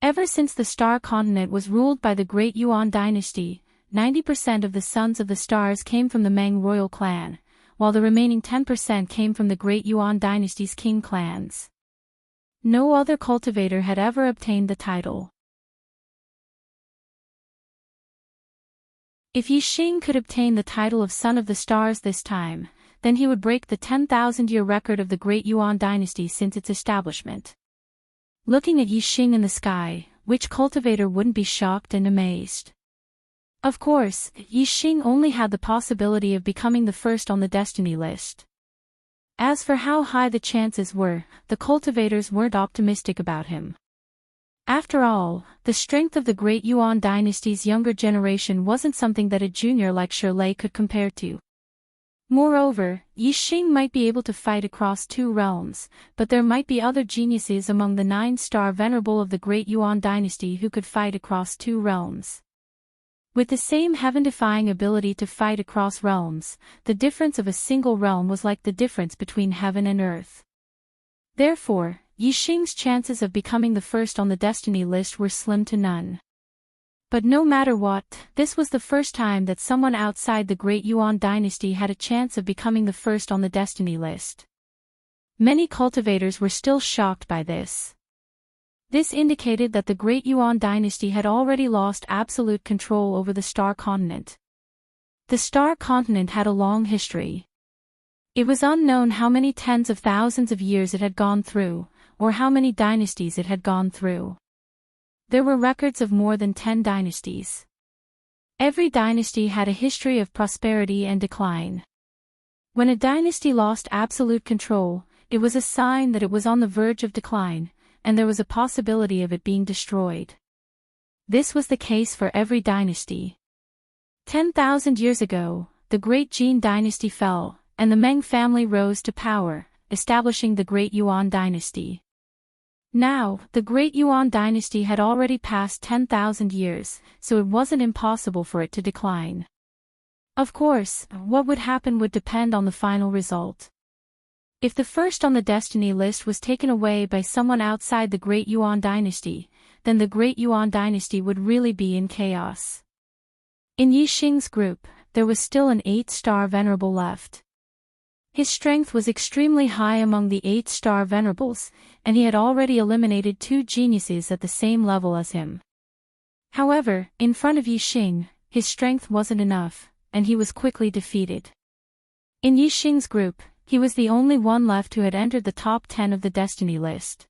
Ever since the Star Continent was ruled by the Great Yuan dynasty, 90% of the Sons of the Stars came from the Meng royal clan, while the remaining 10% came from the Great Yuan dynasty's king clans. No other cultivator had ever obtained the title. If Yixing could obtain the title of Son of the Stars this time, then he would break the 10,000-year record of the Great Yuan dynasty since its establishment. Looking at Yixing in the sky, which cultivator wouldn't be shocked and amazed? Of course, Yixing only had the possibility of becoming the first on the destiny list. As for how high the chances were, the cultivators weren't optimistic about him. After all, the strength of the Great Yuan dynasty's younger generation wasn't something that a junior like Shirley could compare to. Moreover, Yixing might be able to fight across 2 realms, but there might be other geniuses among the 9-star venerable of the Great Yuan dynasty who could fight across 2 realms. With the same heaven-defying ability to fight across realms, the difference of a single realm was like the difference between heaven and earth. Therefore, Yixing's chances of becoming the first on the destiny list were slim to none. But no matter what, this was the first time that someone outside the Great Yuan dynasty had a chance of becoming the first on the destiny list. Many cultivators were still shocked by this. This indicated that the Great Yuan dynasty had already lost absolute control over the Star Continent. The Star Continent had a long history. It was unknown how many tens of thousands of years it had gone through, or how many dynasties it had gone through. There were records of more than 10 dynasties. Every dynasty had a history of prosperity and decline. When a dynasty lost absolute control, it was a sign that it was on the verge of decline, and there was a possibility of it being destroyed. This was the case for every dynasty. 10,000 years ago, the Great Jin dynasty fell, and the Meng family rose to power, establishing the Great Yuan dynasty. Now, the Great Yuan dynasty had already passed 10,000 years, so it wasn't impossible for it to decline. Of course, what would happen would depend on the final result. If the first on the destiny list was taken away by someone outside the Great Yuan dynasty, then the Great Yuan dynasty would really be in chaos. In Yixing's group, there was still an 8-star venerable left. His strength was extremely high among the 8-star venerables, and he had already eliminated 2 geniuses at the same level as him. However, in front of Yi Xing, his strength wasn't enough, and he was quickly defeated. In Yi Xing's group, he was the only one left who had entered the top 10 of the destiny list.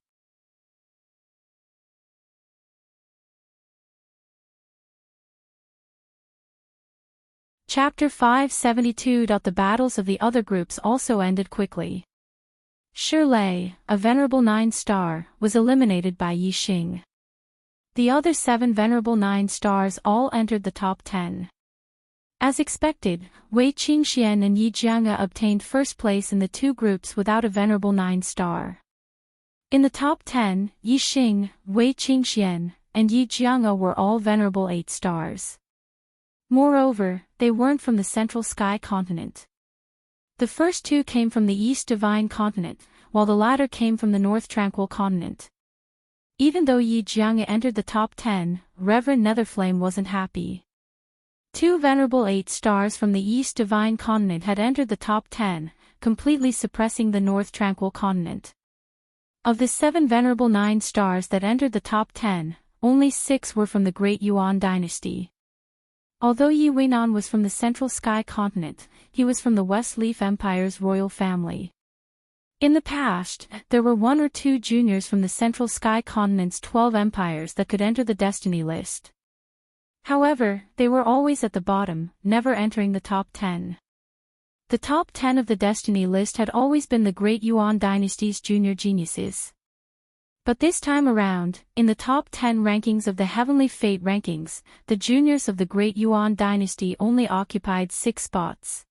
Chapter 572. The battles of the other groups also ended quickly. Shirley, a venerable 9-star, was eliminated by Yi Xing. The other 7 venerable 9-stars all entered the top 10. As expected, Wei Qingxian and Yi Jianga obtained first place in the 2 groups without a venerable 9-star. In the top 10, Yi Xing, Wei Qingxian, and Yi Jianga were all venerable 8 stars. Moreover, they weren't from the Central Sky Continent. The first 2 came from the East Divine Continent, while the latter came from the North Tranquil Continent. Even though Yi Jianga entered the top 10, Reverend Netherflame wasn't happy. 2 venerable 8 stars from the East Divine Continent had entered the top 10, completely suppressing the North Tranquil Continent. Of the 7 venerable 9 stars that entered the top 10, only 6 were from the Great Yuan dynasty. Although Yi Weinan was from the Central Sky Continent, he was from the West Leaf Empire's royal family. In the past, there were 1 or 2 juniors from the Central Sky Continent's 12 empires that could enter the destiny list. However, they were always at the bottom, never entering the top 10. The top 10 of the destiny list had always been the Great Yuan dynasty's junior geniuses. But this time around, in the top 10 rankings of the Heavenly Fate rankings, the juniors of the Great Yuan dynasty only occupied 6 spots.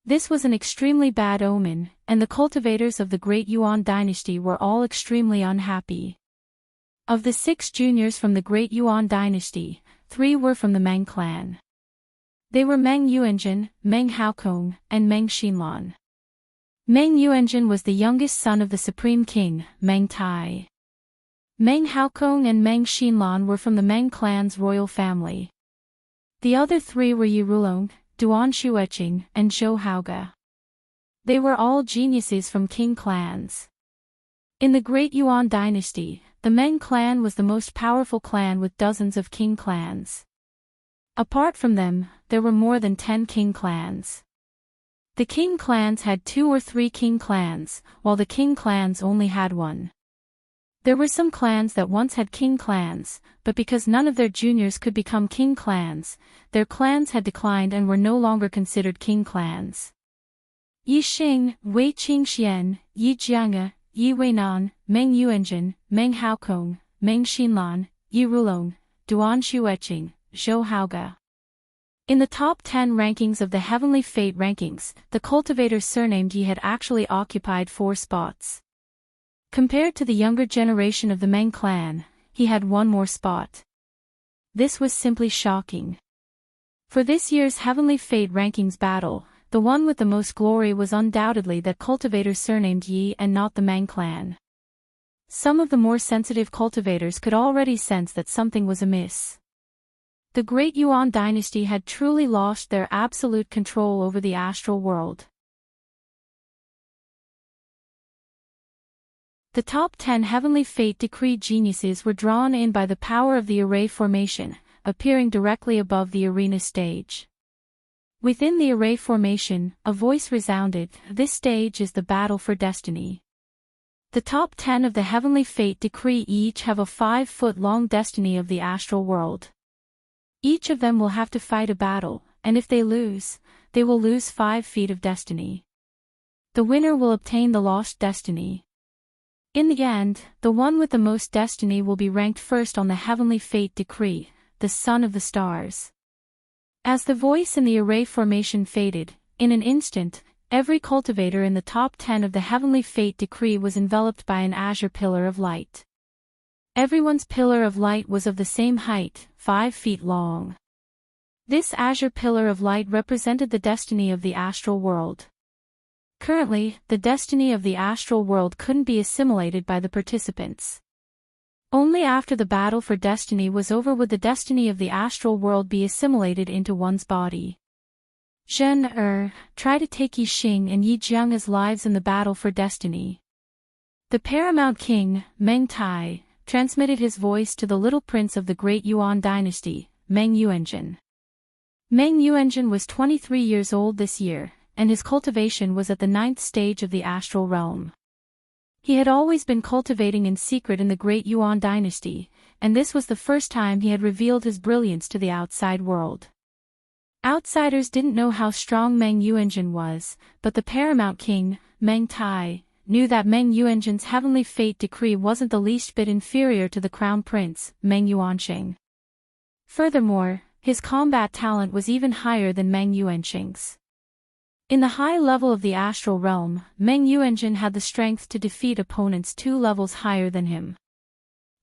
This was an extremely bad omen, and the cultivators of the Great Yuan dynasty were all extremely unhappy. Of the 6 juniors from the Great Yuan dynasty, 3 were from the Meng clan. They were Meng Yuanjun, Meng Haokong, and Meng Xinlan. Meng Yuanjun was the youngest son of the Supreme King, Meng Tai. Meng Haokong and Meng Xinlan were from the Meng clan's royal family. The other 3 were Yi Rulong, Duan Shueqing, and Zhou Haoge. They were all geniuses from king clans. In the Great Yuan dynasty, the Meng clan was the most powerful clan with dozens of king clans. Apart from them, there were more than 10 king clans. The king clans had 2 or 3 king clans, while the king clans only had 1. There were some clans that once had king clans, but because none of their juniors could become king clans, their clans had declined and were no longer considered king clans. Yi Xing, Wei Qingxian, Yi Jianga, Yi Weinan, Meng Yuanjun, Meng Haokong, Meng Xinlan, Yi Rulong, Duan Shueqing, Zhou Haoge. In the top 10 rankings of the Heavenly Fate rankings, the cultivator surnamed Yi had actually occupied 4 spots. Compared to the younger generation of the Meng clan, he had 1 more spot. This was simply shocking. For this year's Heavenly Fate rankings battle, the one with the most glory was undoubtedly that cultivator surnamed Yi and not the Meng clan. Some of the more sensitive cultivators could already sense that something was amiss. The Great Yuan dynasty had truly lost their absolute control over the astral world. The top 10 Heavenly Fate decree geniuses were drawn in by the power of the array formation, appearing directly above the arena stage. Within the array formation, a voice resounded, "This stage is the battle for destiny." The top 10 of the Heavenly Fate decree each have a 5-foot-long destiny of the astral world. Each of them will have to fight a battle, and if they lose, they will lose 5 feet of destiny. The winner will obtain the lost destiny. In the end, the one with the most destiny will be ranked first on the Heavenly Fate decree, the Son of the Stars. As the voice in the array formation faded, in an instant, every cultivator in the top 10 of the Heavenly Fate decree was enveloped by an azure pillar of light. Everyone's pillar of light was of the same height, 5 feet long. This azure pillar of light represented the destiny of the astral world. Currently, the destiny of the astral world couldn't be assimilated by the participants. Only after the battle for destiny was over would the destiny of the astral world be assimilated into one's body. Try to take Yi Xing and Yi Jiang's lives in the battle for destiny. The paramount king, Meng Tai, transmitted his voice to the little prince of the great Yuan dynasty, Meng Yuanzhen. Meng Yuanzhen was 23 years old this year, and his cultivation was at the 9th stage of the astral realm. He had always been cultivating in secret in the great Yuan dynasty, and this was the first time he had revealed his brilliance to the outside world. Outsiders didn't know how strong Meng Yuanzhen was, but the paramount king, Meng Tai, knew that Meng Yuanzhen's heavenly fate decree wasn't the least bit inferior to the crown prince, Meng Yuanqing. Furthermore, his combat talent was even higher than Meng Yuanqing's. In the high level of the astral realm, Meng Yuanzhen had the strength to defeat opponents 2 levels higher than him.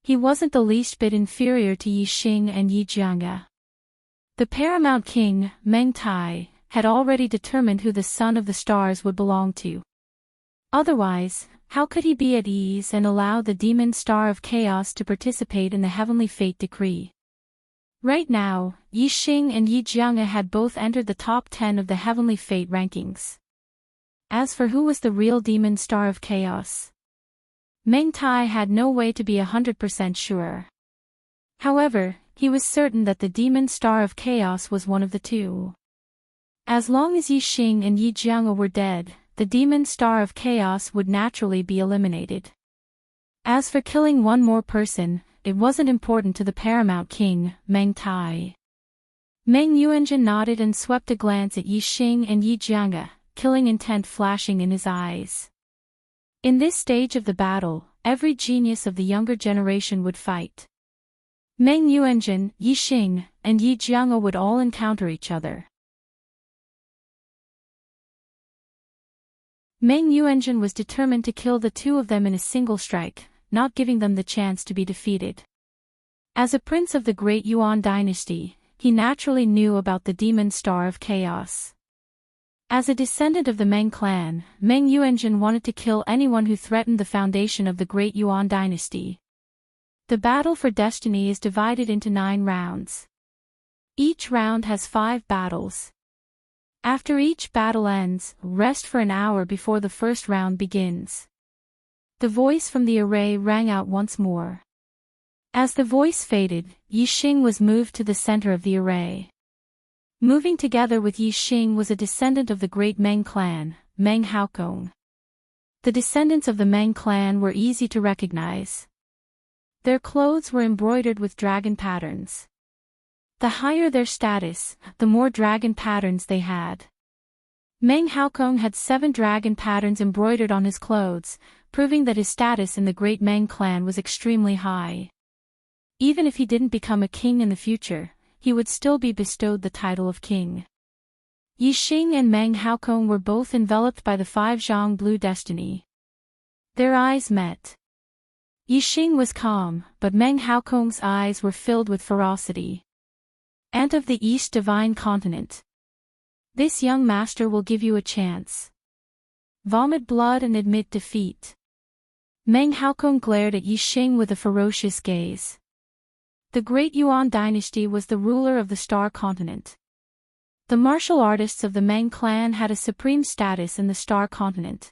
He wasn't the least bit inferior to Yi Xing and Yi Jiang. The paramount king, Meng Tai, had already determined who the son of the stars would belong to. Otherwise, how could he be at ease and allow the demon star of chaos to participate in the heavenly fate decree? Right now, Yi Xing and Yi Jiang had both entered the top 10 of the heavenly fate rankings. As for who was the real demon star of chaos, Meng Tai had no way to be 100% sure. However, he was certain that the demon star of chaos was one of the two. As long as Yi Xing and Yi Jiang were dead, the demon star of chaos would naturally be eliminated. As for killing one more person, it wasn't important to the paramount king, Meng Tai. Meng Yuanzhen nodded and swept a glance at Yi Xing and Yi Jiang, killing intent flashing in his eyes. In this stage of the battle, every genius of the younger generation would fight. Meng Yuanzhen, Yi Xing, and Yi Jiang would all encounter each other. Meng Yuanzhen was determined to kill the 2 of them in a single strike, not giving them the chance to be defeated. As a prince of the great Yuan dynasty, he naturally knew about the demon star of chaos. As a descendant of the Meng clan, Meng Yuanzhen wanted to kill anyone who threatened the foundation of the great Yuan dynasty. The battle for destiny is divided into 9 rounds. Each round has 5 battles. After each battle ends, rest for an hour before the first round begins. The voice from the array rang out once more. As the voice faded, Yi Xing was moved to the center of the array. Moving together with Yi Xing was a descendant of the great Meng clan, Meng Haokong. The descendants of the Meng clan were easy to recognize. Their clothes were embroidered with dragon patterns. The higher their status, the more dragon patterns they had. Meng Haokong had 7 dragon patterns embroidered on his clothes, proving that his status in the great Meng clan was extremely high. Even if he didn't become a king in the future, he would still be bestowed the title of king. Yi Xing and Meng Haokong were both enveloped by the 5 Zhang blue destiny. Their eyes met. Yi Xing was calm, but Meng Haokong's eyes were filled with ferocity. Ant of the East Divine Continent. This young master will give you a chance. Vomit blood and admit defeat. Meng Haokong glared at Yi Xing with a ferocious gaze. The great Yuan dynasty was the ruler of the Star Continent. The martial artists of the Meng clan had a supreme status in the Star Continent.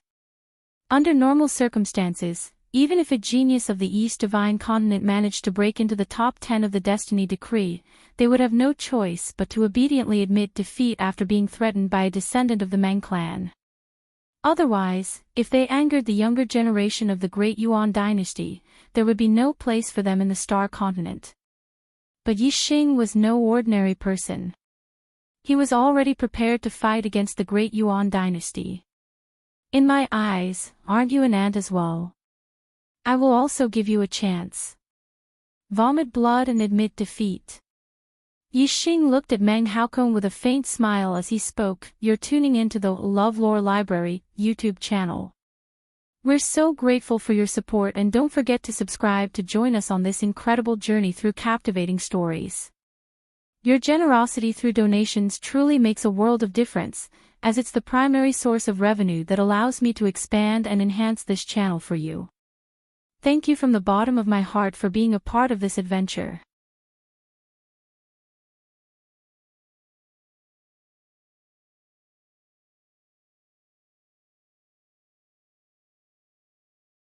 Under normal circumstances, even if a genius of the East Divine Continent managed to break into the top 10 of the Destiny Decree, they would have no choice but to obediently admit defeat after being threatened by a descendant of the Meng clan. Otherwise, if they angered the younger generation of the great Yuan dynasty, there would be no place for them in the Star Continent. But Yi Xing was no ordinary person. He was already prepared to fight against the great Yuan dynasty. In my eyes, aren't you an ant as well? I will also give you a chance. Vomit blood and admit defeat. Yi Xing looked at Meng Haokong with a faint smile as he spoke. You're tuning into the LoveLore Library YouTube channel. We're so grateful for your support, and don't forget to subscribe to join us on this incredible journey through captivating stories. Your generosity through donations truly makes a world of difference, as it's the primary source of revenue that allows me to expand and enhance this channel for you. Thank you from the bottom of my heart for being a part of this adventure.